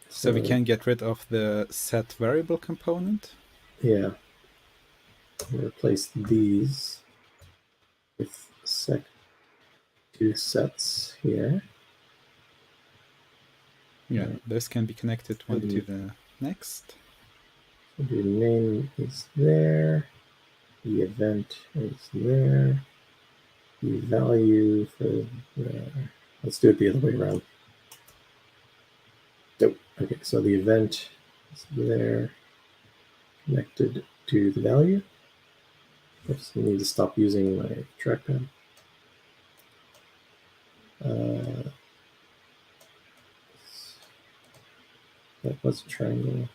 So we can get rid of the set variable component. Yeah. Replace these with two sets here. Yeah, this can be connected one to the next. So the name is there. The event is there. The value for let's do it the other way around. Nope. Okay, so the event is there, connected to the value. Oops, I need to stop using my trackpad. That was a triangle.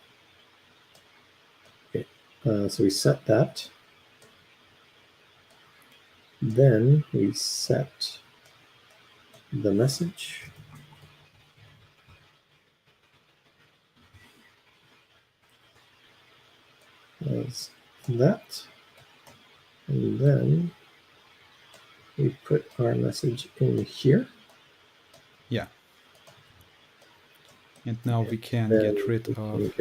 Okay, so we set that. Then we set the message. As that. And then we put our message in here. Yeah. And now we can get rid of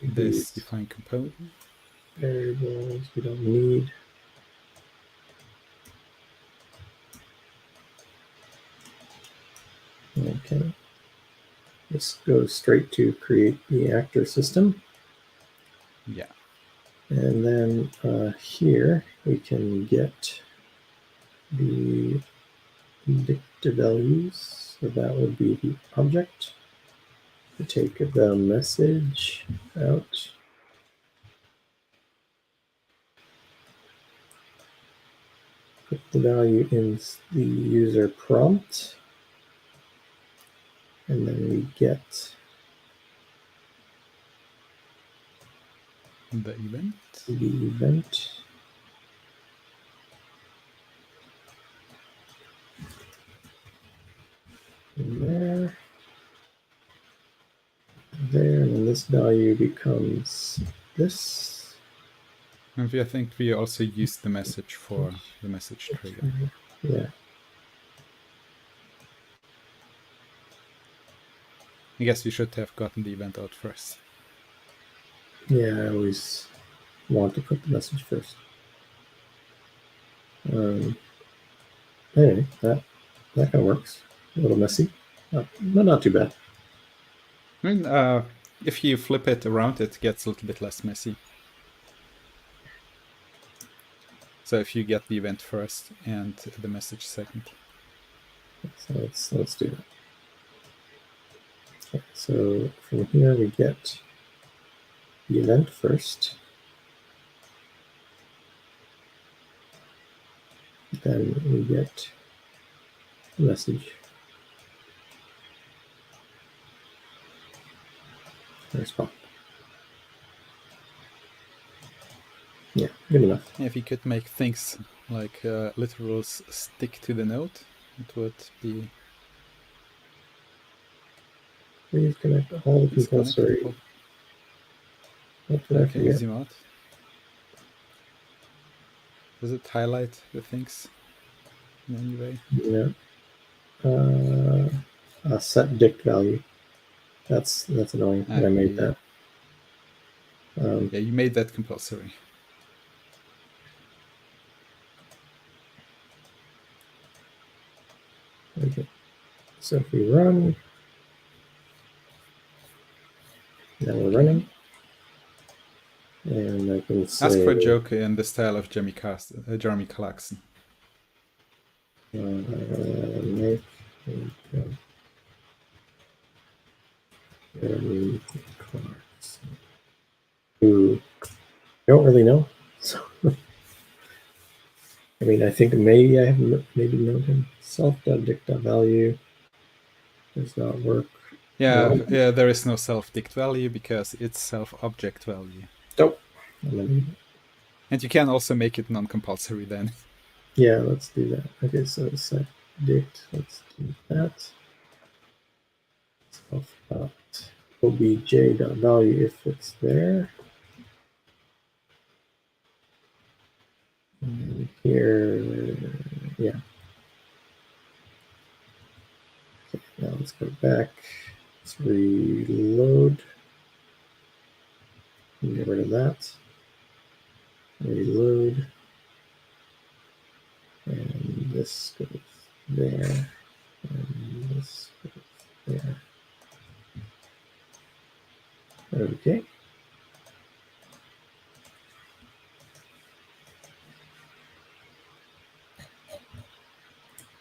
this defined component. Variables we don't need. Okay. This goes straight to create the actor system. Yeah. And then here we can get the dicta values. So that would be the object. We take the message out. put the value in the user prompt, and then we get the event. The event. There. There, and then this value becomes this. And I think we also used the message for the message trigger. Yeah. I guess we should have gotten the event out first. Yeah, I always want to put the message first. Anyway, that kind of works. A little messy, but not too bad. I mean, if you flip it around, it gets a little bit less messy. So if you get the event first and the message second. So let's do that. Okay, so from here we get the event first. Then we get the message. Respond. Yeah, good enough. If you could make things like literals stick to the node, it would be. Please connect all the compulsory. What did I Can you forget? zoom out? Does it highlight the things in any way? Yeah. Set dict value. That's annoying. I made that. Yeah, you made that compulsory. Okay. So if we run, now we're running, and I can say, ask for a joke in the style of Jeremy Clarkson. Make Jeremy Clarkson. Who don't really know. So I mean, I think maybe I have known him. Self.dict.value does not work. Yeah, there is no self-dict value because it's self-object value. Nope. And you can also make it non-compulsory then. Yeah, let's do that. Okay, so set dict, let's do that. Self.obj.value if it's there. And here, yeah. Okay, now let's go back. Let's reload. Get rid of that. Reload. And this goes there. And this goes there. Okay.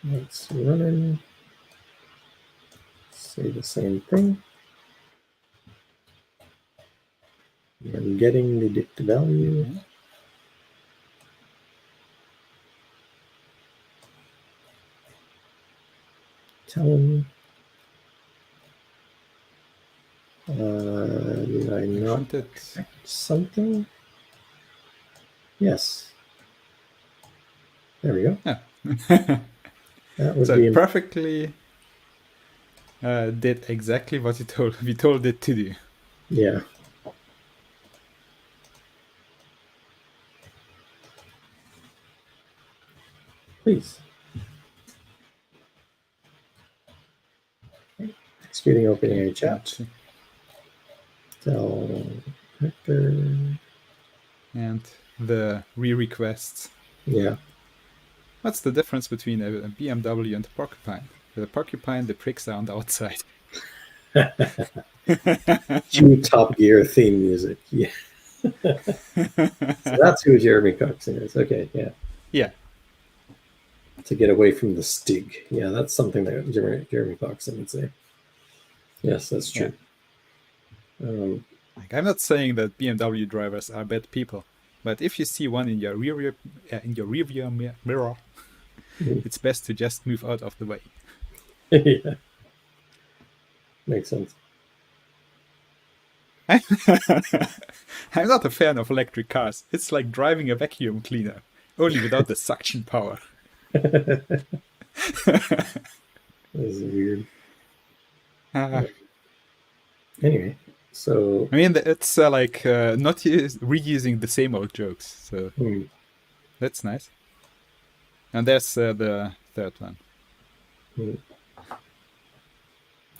Let's run in. Say the same thing. I'm getting the dict value. Okay. Tell him. Did I not something? Yes. There we go. Yeah. That would so be it perfectly did exactly what we told it to do. Yeah. Please. Okay. Executing OpenAI chat. Tell Hector. And the re-requests. Yeah. What's the difference between a BMW and a porcupine? With a porcupine, the pricks are on the outside. Cue Top Gear theme music. Yeah. So that's who Jeremy Clarkson is. Okay, yeah. Yeah. To get away from the Stig. Yeah, that's something that Jeremy Clarkson would say. Yes, that's true. Yeah. I'm not saying that BMW drivers are bad people. But if you see one in your rear mirror, it's best to just move out of the way. Yeah. Makes sense. I'm not a fan of electric cars. It's like driving a vacuum cleaner, only without the suction power. This is weird. Anyway, so I mean, it's like not reusing the same old jokes, so that's nice. And there's the third one.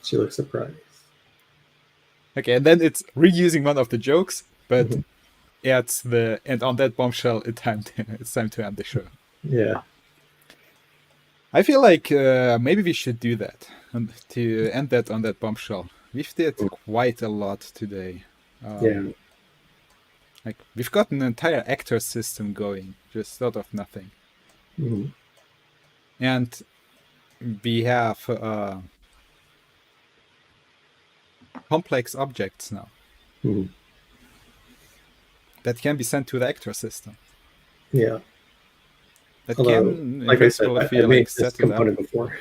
She looks surprised. Okay, and then it's reusing one of the jokes, but adds the and on that bombshell, it's time to end the show. Yeah. I feel like maybe we should do that to end that on that bombshell. We've did quite a lot today. Yeah. Like we've got an entire actor system going just out of nothing, and we have complex objects now that can be sent to the actor system. Yeah. That Although, can, like I said, I made this set component before.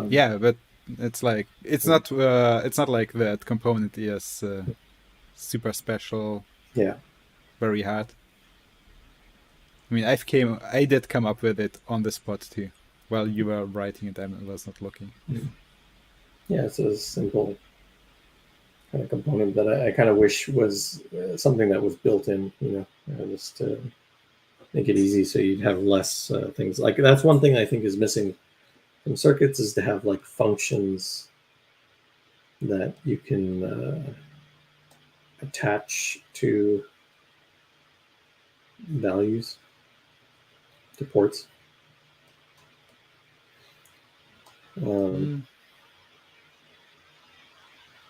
Yeah, but it's like it's not like that component is super special. Yeah. Very hard. I mean, I did come up with it on the spot too, while you were writing it. I was not looking. Yeah, it's a simple kind of component that I kind of wish was something that was built in, just to make it easy so you'd have less things. Like that's one thing I think is missing from Xircuits is to have like functions that you can attach to values, to ports.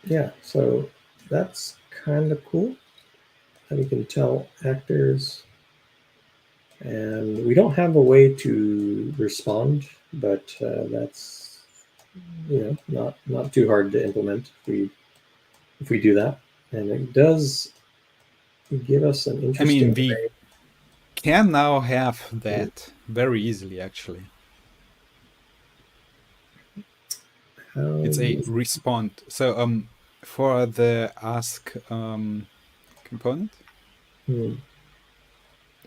Yeah, so that's kind of cool. And you can tell actors, and we don't have a way to respond, but that's not too hard to implement if we do that, and it does give us an interesting. I mean, we can now have that very easily, actually. It's a respond. So for the ask component,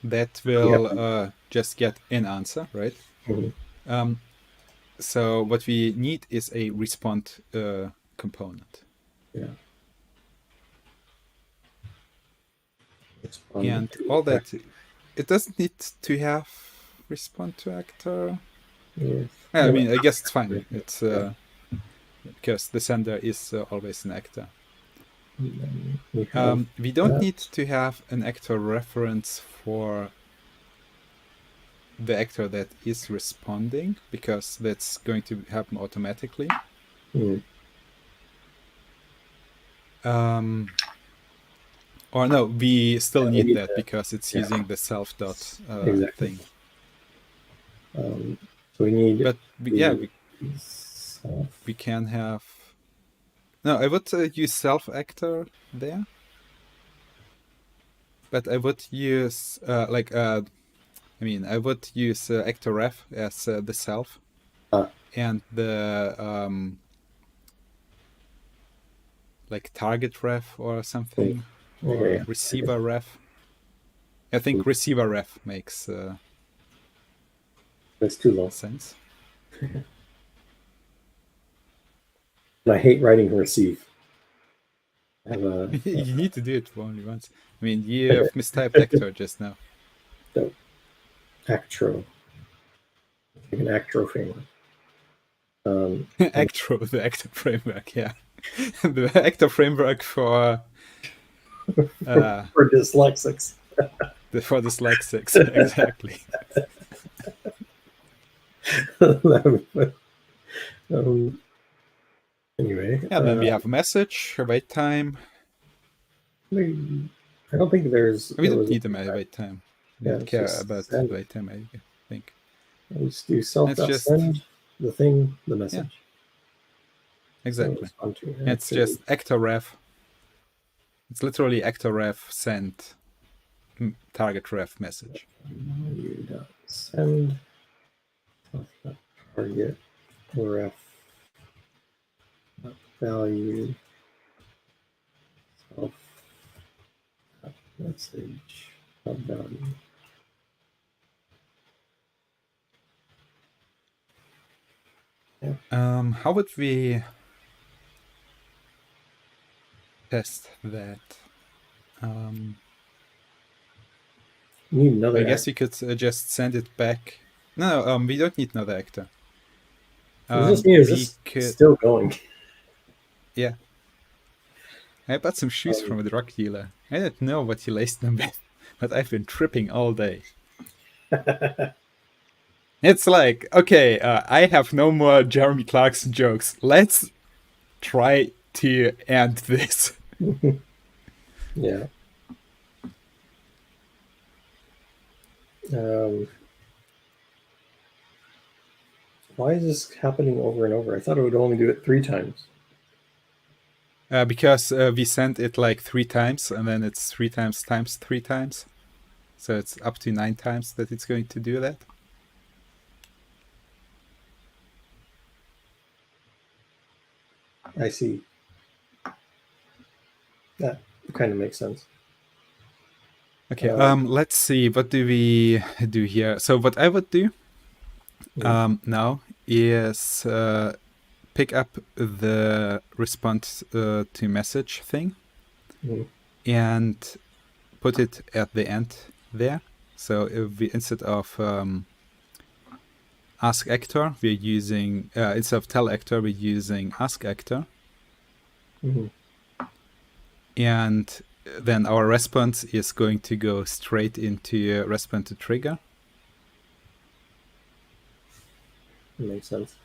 that will just get an answer, right? So what we need is a respond component. Yeah. And all that, it doesn't need to have respond to actor. Yeah. I mean, I guess it's fine. It's because the sender is always an actor. We don't need to have an actor reference for the actor that is responding, because that's going to happen automatically. Or no, we still need that because it's using the self dot thing. So we need. But we can have. No, I would use self actor there. But I would use I would use actor ref as the self, and the like target ref or something, or receiver ref. I think receiver ref makes that's too long sense. I hate writing receive. I have you need to do it only once. I mean, you have mistyped actor just now. So, Actro. Like an Actro framework. Actro, the actor framework, yeah. The actor framework for dyslexics. For dyslexics, exactly. Anyway. Yeah, then we have a message, a wait time. I don't think there's. We don't need a wait time. We don't care about wait time, I think. Let's do self.send the message. Yeah. Exactly. It's just actor ref. It's literally actor ref send target ref message. Send target ref value self message value. Yeah. How would we test that? Need another I guess we could just send it back. No, we don't need another actor. Is this still going? Yeah. I bought some shoes from a drug dealer. I don't know what he laced them with, but I've been tripping all day. It's like, okay, I have no more Jeremy Clarkson jokes. Let's try to end this. Yeah. Why is this happening over and over? I thought it would only do it 3 times. Because we sent it like 3 times, and then it's 3 times times 3 times. So it's up to 9 times that it's going to do that. I see. That kind of makes sense. Okay, let's see. What do we do here? So what I would do now is pick up the response to message thing and put it at the end there. So if we, instead of ask actor, we're using instead of tell actor, we're using ask actor. And then our response is going to go straight into response to trigger. That makes sense.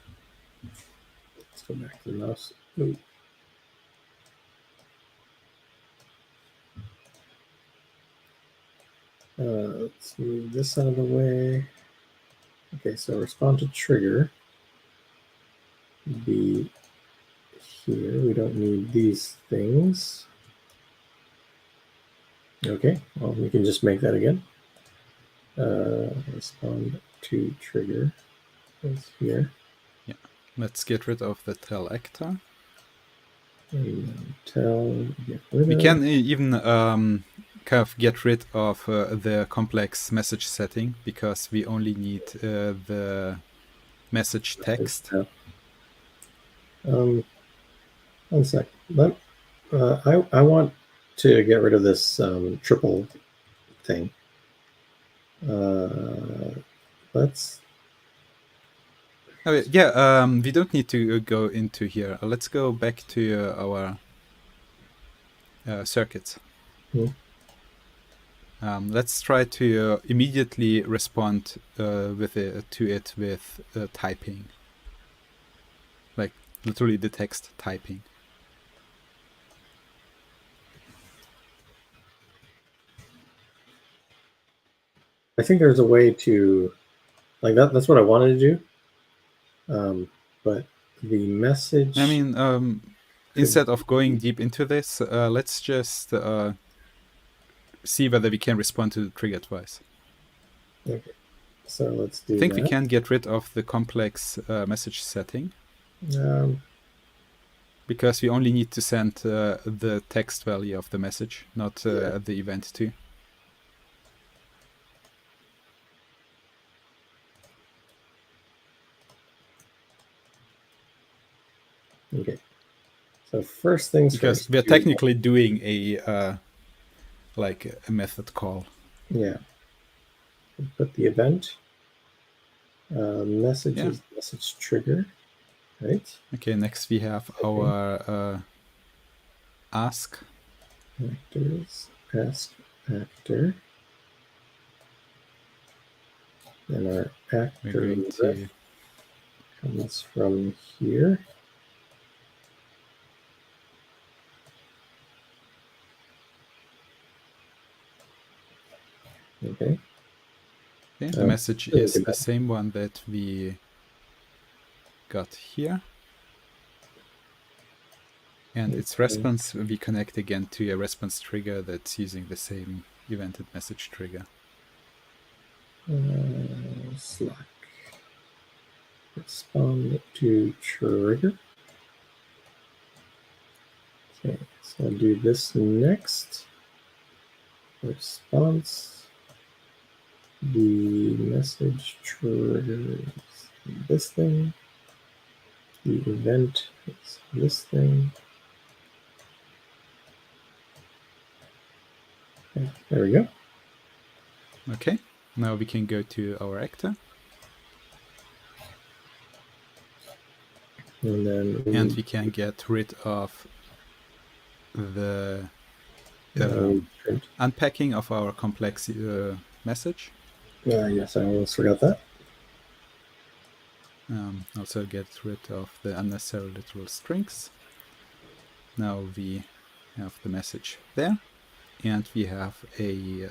Let's go back to the mouse. Ooh. Let's move this out of the way. Okay, so respond to trigger would be here. We don't need these things. Okay, well, we can just make that again. Respond to trigger is here. Yeah, let's get rid of the tell actor. And tell, get rid we of. can even kind of get rid of the complex message setting because we only need the message text. One sec. I want to get rid of this triple thing. Let's. Okay, yeah, we don't need to go into here. Let's go back to our circuits. Let's try to immediately respond to it with typing, like literally the text typing. I think there's a way to, like that. That's what I wanted to do. But the message. I mean, instead of going deep into this, let's just see whether we can respond to the trigger twice. Okay, so let's do that. I think we can get rid of the complex message setting. Because we only need to send the text value of the message, not the event too. Okay. So first things because first. We're technically doing a like a method call. Yeah. Put the event. Message is message trigger. Right. Okay, next we have our ask. Actors, ask actor. And our actor comes from here. Okay. The message is the same one that we got here. And its response, we connect again to a response trigger that's using the same evented message trigger. Slack. Respond to trigger. Okay, so I'll do this next. Response. The message triggers this thing. The event is this thing. Okay, there we go. Okay, now we can go to our actor. And then and we can get rid of the unpacking of our complex message. Yes, I almost forgot that. Also get rid of the unnecessary literal strings. Now we have the message there, and we have a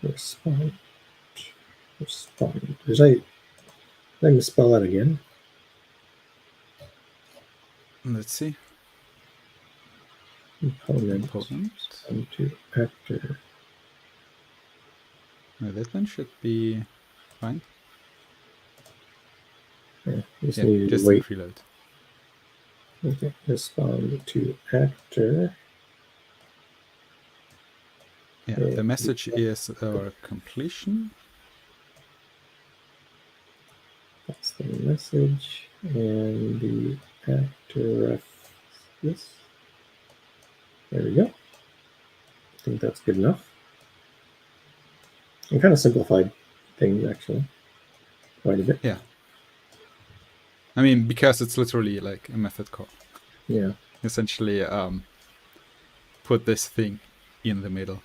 respond. Did I misspell that again? Let's see. Component. To actor. Now that one should be fine. Yeah, just need to wait. Preload. Okay, respond to actor. Yeah, the message is our completion. That's the message, and the actor ref this. There we go. I think that's good enough. I kind of simplified things actually quite a bit. Yeah. I mean, because it's literally like a method call. Yeah. Essentially, put this thing in the middle.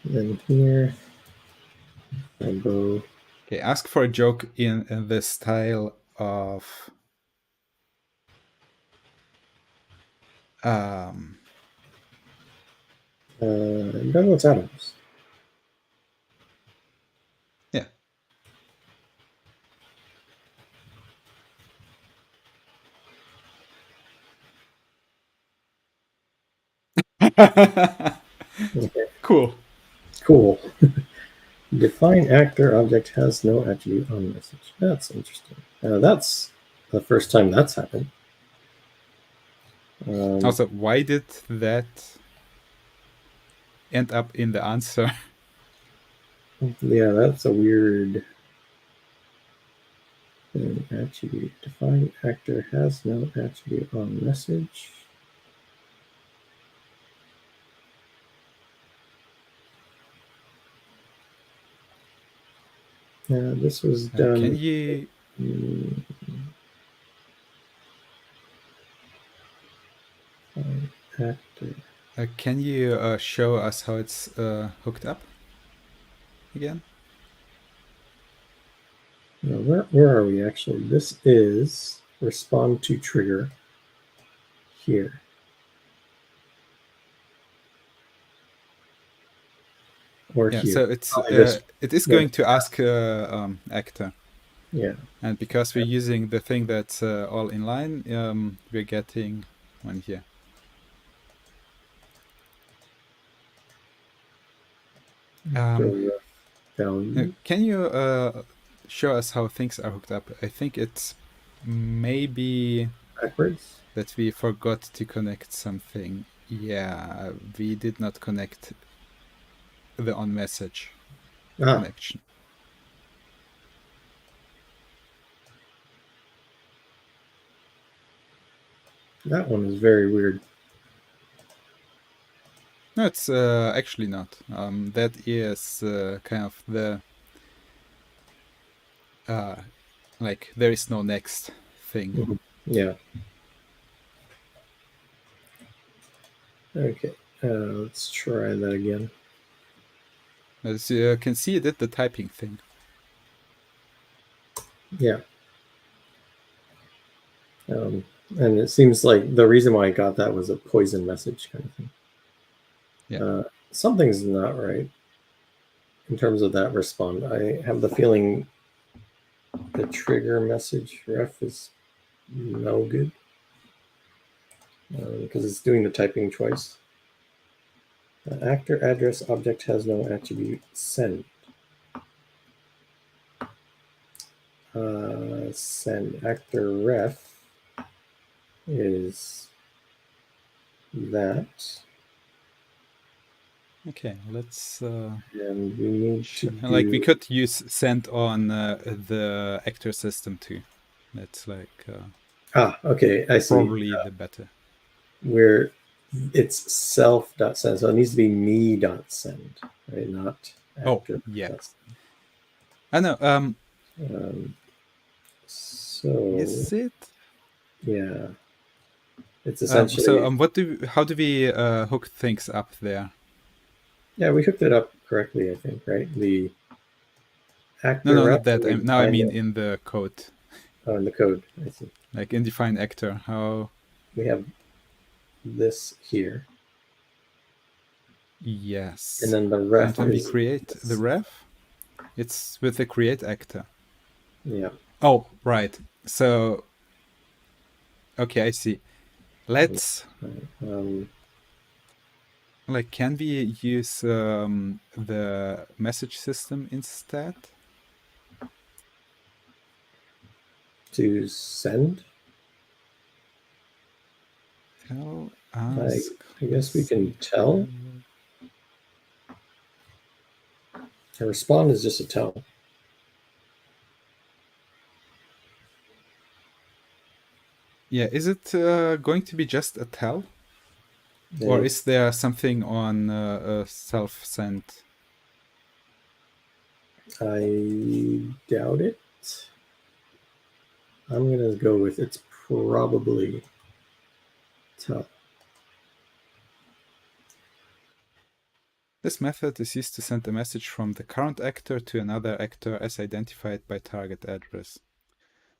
Then here, I go. Okay, ask for a joke in the style of Douglas Adams. Yeah. Okay. Cool. Define actor object has no attribute on message. That's interesting. That's the first time that's happened. Also, why did that end up in the answer? Yeah, that's a weird attribute. Define actor has no attribute on message. This was done. Can you? Actor. Can you show us how it's hooked up again? No, where are we actually? This is respond to trigger here. Or yeah, here. so it's it is going to ask actor. Yeah. And because we're using the thing that's all in line, we're getting one here. Can you show us how things are hooked up? I think it's maybe backwards that we forgot to connect something. Yeah, we did not connect the on message connection. That one is very weird. No, it's actually not. That is kind of the like there is no next thing. Mm-hmm. Yeah. Okay, let's try that again. As you can see, it did the typing thing. Yeah. And it seems like the reason why I got that was a poison message kind of thing. Yeah. Something's not right in terms of that respond. I have the feeling the trigger message ref is no good. because it's doing the typing twice. Actor address object has no attribute send. Send actor ref is that. Okay, let's. And we need to do... Like we could use send on the actor system too. That's like. Okay, I see. Probably the better. Where it's self.send, so it needs to be me.send, right? Not actor. Oh, yeah. I know. So is it? Yeah, it's essentially. How do we hook things up there? Yeah, we hooked it up correctly, I think, right? The actor. No, not that. Now I mean in the code. Oh, in the code. I see. Like in define actor, how we have this here. Yes. And then the ref. And when we create the ref, it's with the create actor. Yeah. Oh, right. So, okay, I see. Let's like, can we use the message system instead to send? Tell, ask. I guess we can tell. A respond is just a tell. Yeah, is it going to be just a tell? Or is there something on self-send? I doubt it. I'm going to go with it's probably tell. This method is used to send a message from the current actor to another actor as identified by target address.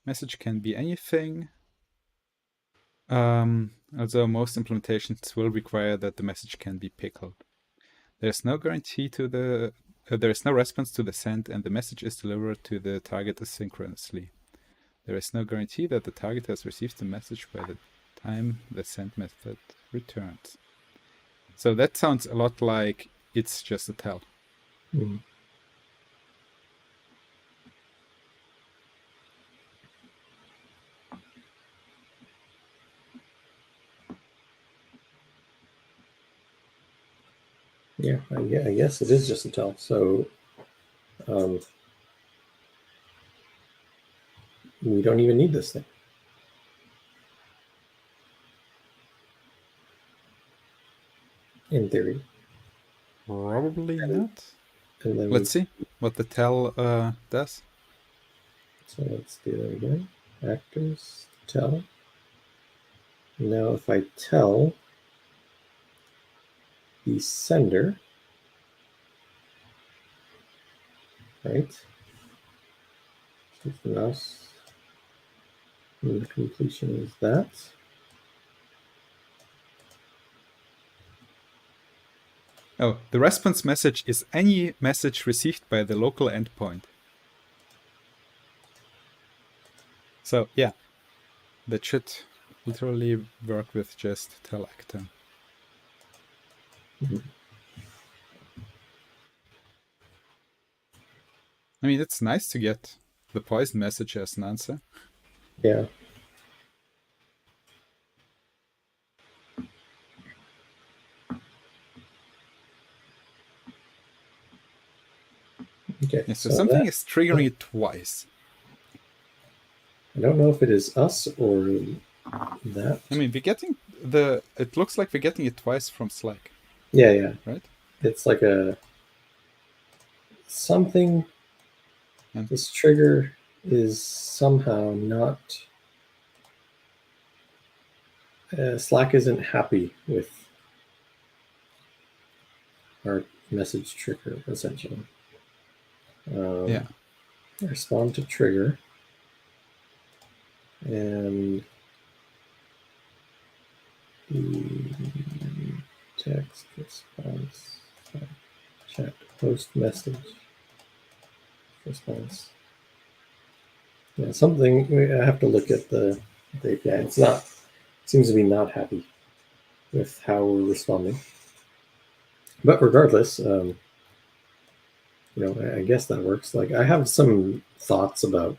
Message can be anything. Although most implementations will require that the message can be pickled. There's no guarantee to the there is no response to the send, and the message is delivered to the target asynchronously. There is no guarantee that the target has received the message by the time the send method returns. So that sounds a lot like it's just a tell. Mm. Yeah, I guess it is just a tell. So we don't even need this thing. In theory. Probably not. Let's see what the tell does. So let's do that again. Actors, tell. Now if I tell the sender, right? Shift mouse. And the completion is that. Oh, the response message is any message received by the local endpoint. So yeah, that should literally work with just tell actor. Mm-hmm. I mean, it's nice to get the poison message as an answer. Yeah. Okay. Yeah, so something is triggering it twice. I don't know if it is us or that. I mean, we're getting it looks like we're getting it twice from Slack. Yeah. Right? It's like something. And this trigger is somehow not. Slack isn't happy with our message trigger, essentially. Yeah. Respond to trigger. And the text response, chat post message response. Yeah, something. I have to look at the API. It's not. It seems to be not happy with how we're responding. But regardless, I guess that works. Like, I have some thoughts about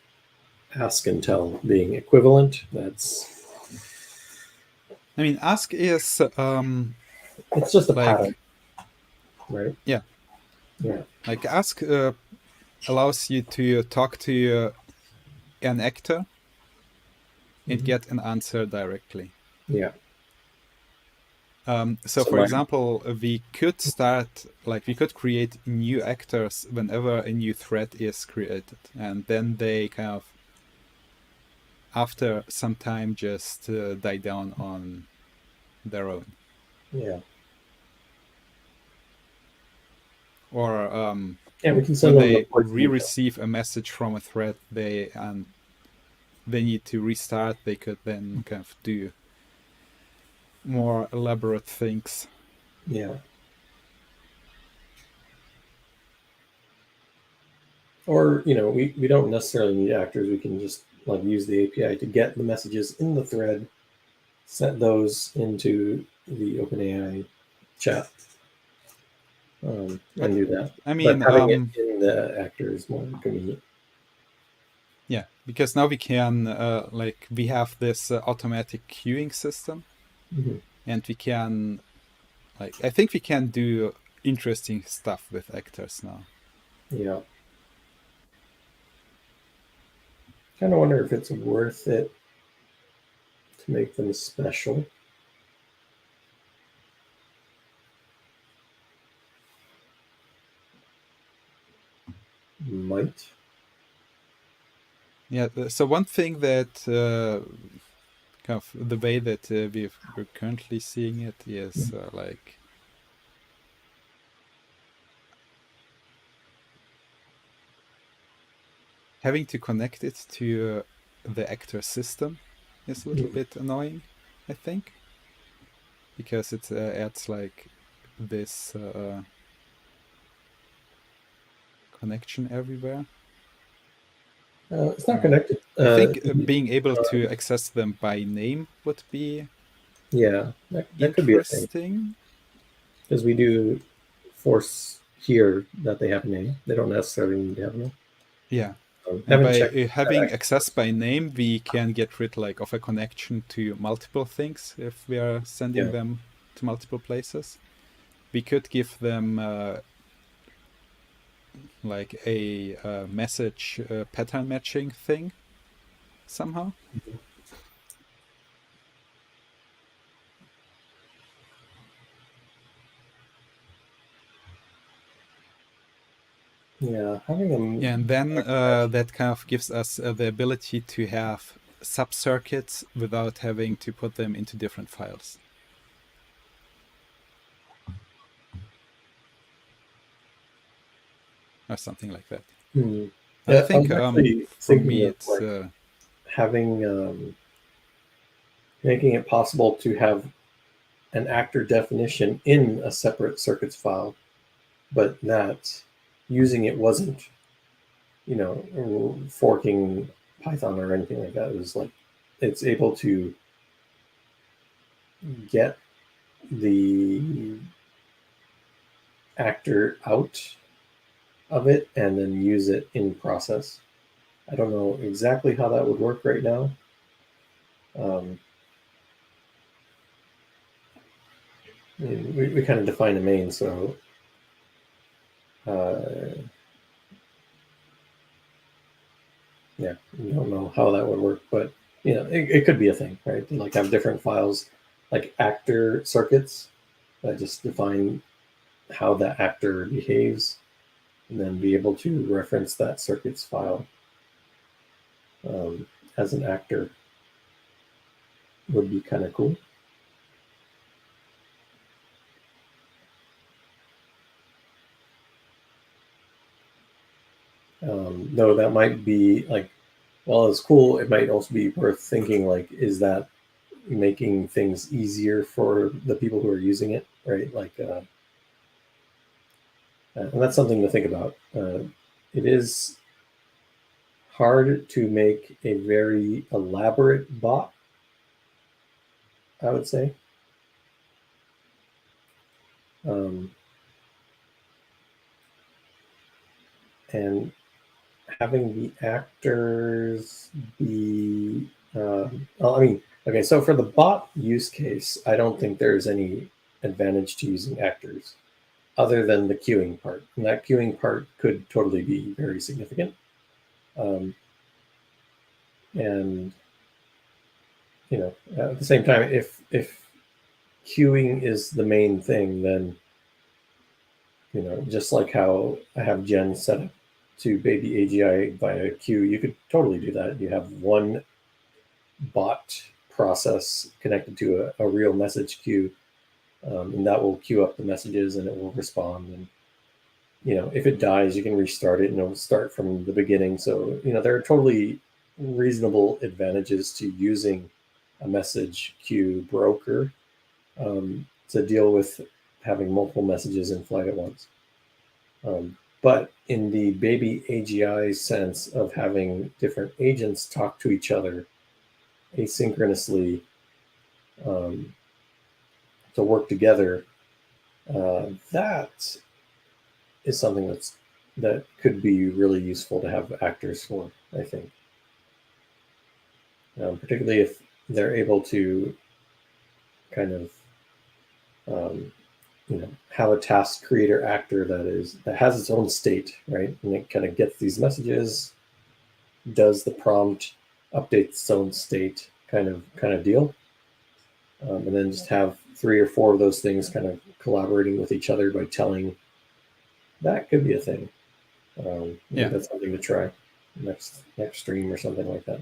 ask and tell being equivalent. I mean, ask is It's just a pattern, like, right? yeah, Yeah. like ask allows you to talk to an actor and Mhm. get an answer directly. Yeah. So for example, we could create new actors whenever a new thread is created, and then they kind of, after some time, just die down on their own. Yeah. Or Yeah, we can when send them the they voice detail. receive a message from a thread, they need to restart. They could then kind of do more elaborate things. Yeah. Or, we don't necessarily need actors. We can just like use the API to get the messages in the thread, set those into the OpenAI chat, But and do that. I But mean, having it in the actor is more convenient. yeah, because now we can we have this automatic queuing system, Mhm. and we can I think we can do interesting stuff with actors now. Yeah. Kind of wonder if it's worth it to make them special. Might. Yeah. So one thing that kind of the way that we're currently seeing it is having to connect it to the actor system is a little bit annoying, I think, because it adds this connection everywhere. It's not connected. I think being able to access them by name would be Yeah, that could be a thing, interesting. because we do force here that they have a name. They don't necessarily need to have a name. Yeah. And Haven't by checked that having actually access works. by name, we can get rid of a connection to multiple things if we are sending Yeah. them to multiple places. We could give them a message pattern matching thing somehow. Yeah, having them. Yeah, and then that kind of gives us the ability to have sub-circuits without having to put them into different files. Or something like that. And I Yeah, I think was actually for thinking me of it's... like having making it possible to have an actor definition in a separate circuits file, but that using it wasn't, forking Python or anything like that. It was like it's able to get the actor out of it and then use it in process. I don't know exactly how that would work right now. Um, we kind of define a main, so uh, yeah, we don't know how that would work, but it could be a thing, right? To like have different files, like actor circuits that just define how that actor behaves, and then be able to reference that circuits file um, as an actor would be kind of cool. Though that might be like, well, it's cool. It might also be worth thinking like, is that making things easier for the people who are using it, right? Like, and that's something to think about. It is hard to make a very elaborate bot, I would say. And having the actors be, well, I mean, okay, so for the bot use case, I don't think there's any advantage to using actors other than the queuing part. And that queuing part could totally be very significant. And at the same time, if queuing is the main thing, then just like how I have Jen set up to baby AGI via queue, you could totally do that. You have one bot process connected to a real message queue, and that will queue up the messages and it will respond. And if it dies, you can restart it and it'll start from the beginning. So there are totally reasonable advantages to using a message queue broker to deal with having multiple messages in flight at once. But in the baby AGI sense of having different agents talk to each other asynchronously to work together, that is something that could be really useful to have actors for, I think. Particularly if they're able to kind of have a task creator actor that has its own state, right? And it kind of gets these messages, does the prompt, updates its own state, kind of deal, and then just have 3 or 4 of those things kind of collaborating with each other by telling. That could be a thing. Maybe that's something to try next stream or something like that.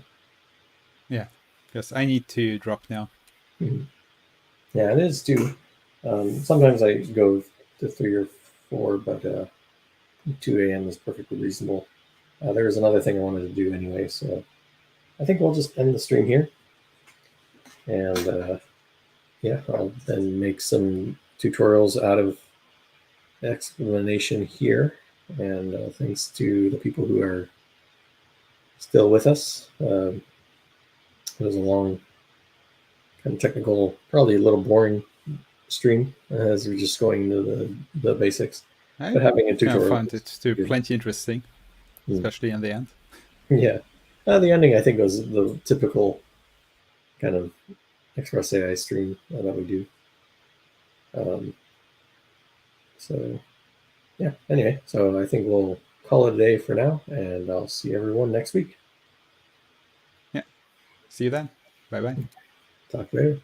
Yeah, because I need to drop now. Mm-hmm. Yeah, it is too. Sometimes I go to 3 or 4, but 2 a.m. is perfectly reasonable. There was another thing I wanted to do anyway, so I think we'll just end the stream here. And I'll then make some tutorials out of the explanation here. And thanks to the people who are still with us. It was a long, kind of technical, probably a little boring stream as we're just going into the basics. But having a tutorial, I found it too plenty interesting, especially in the end. Yeah, the ending I think was the typical kind of Express AI stream that we do. So yeah. Anyway, so I think we'll call it a day for now, and I'll see everyone next week. Yeah. See you then. Bye bye. Talk later.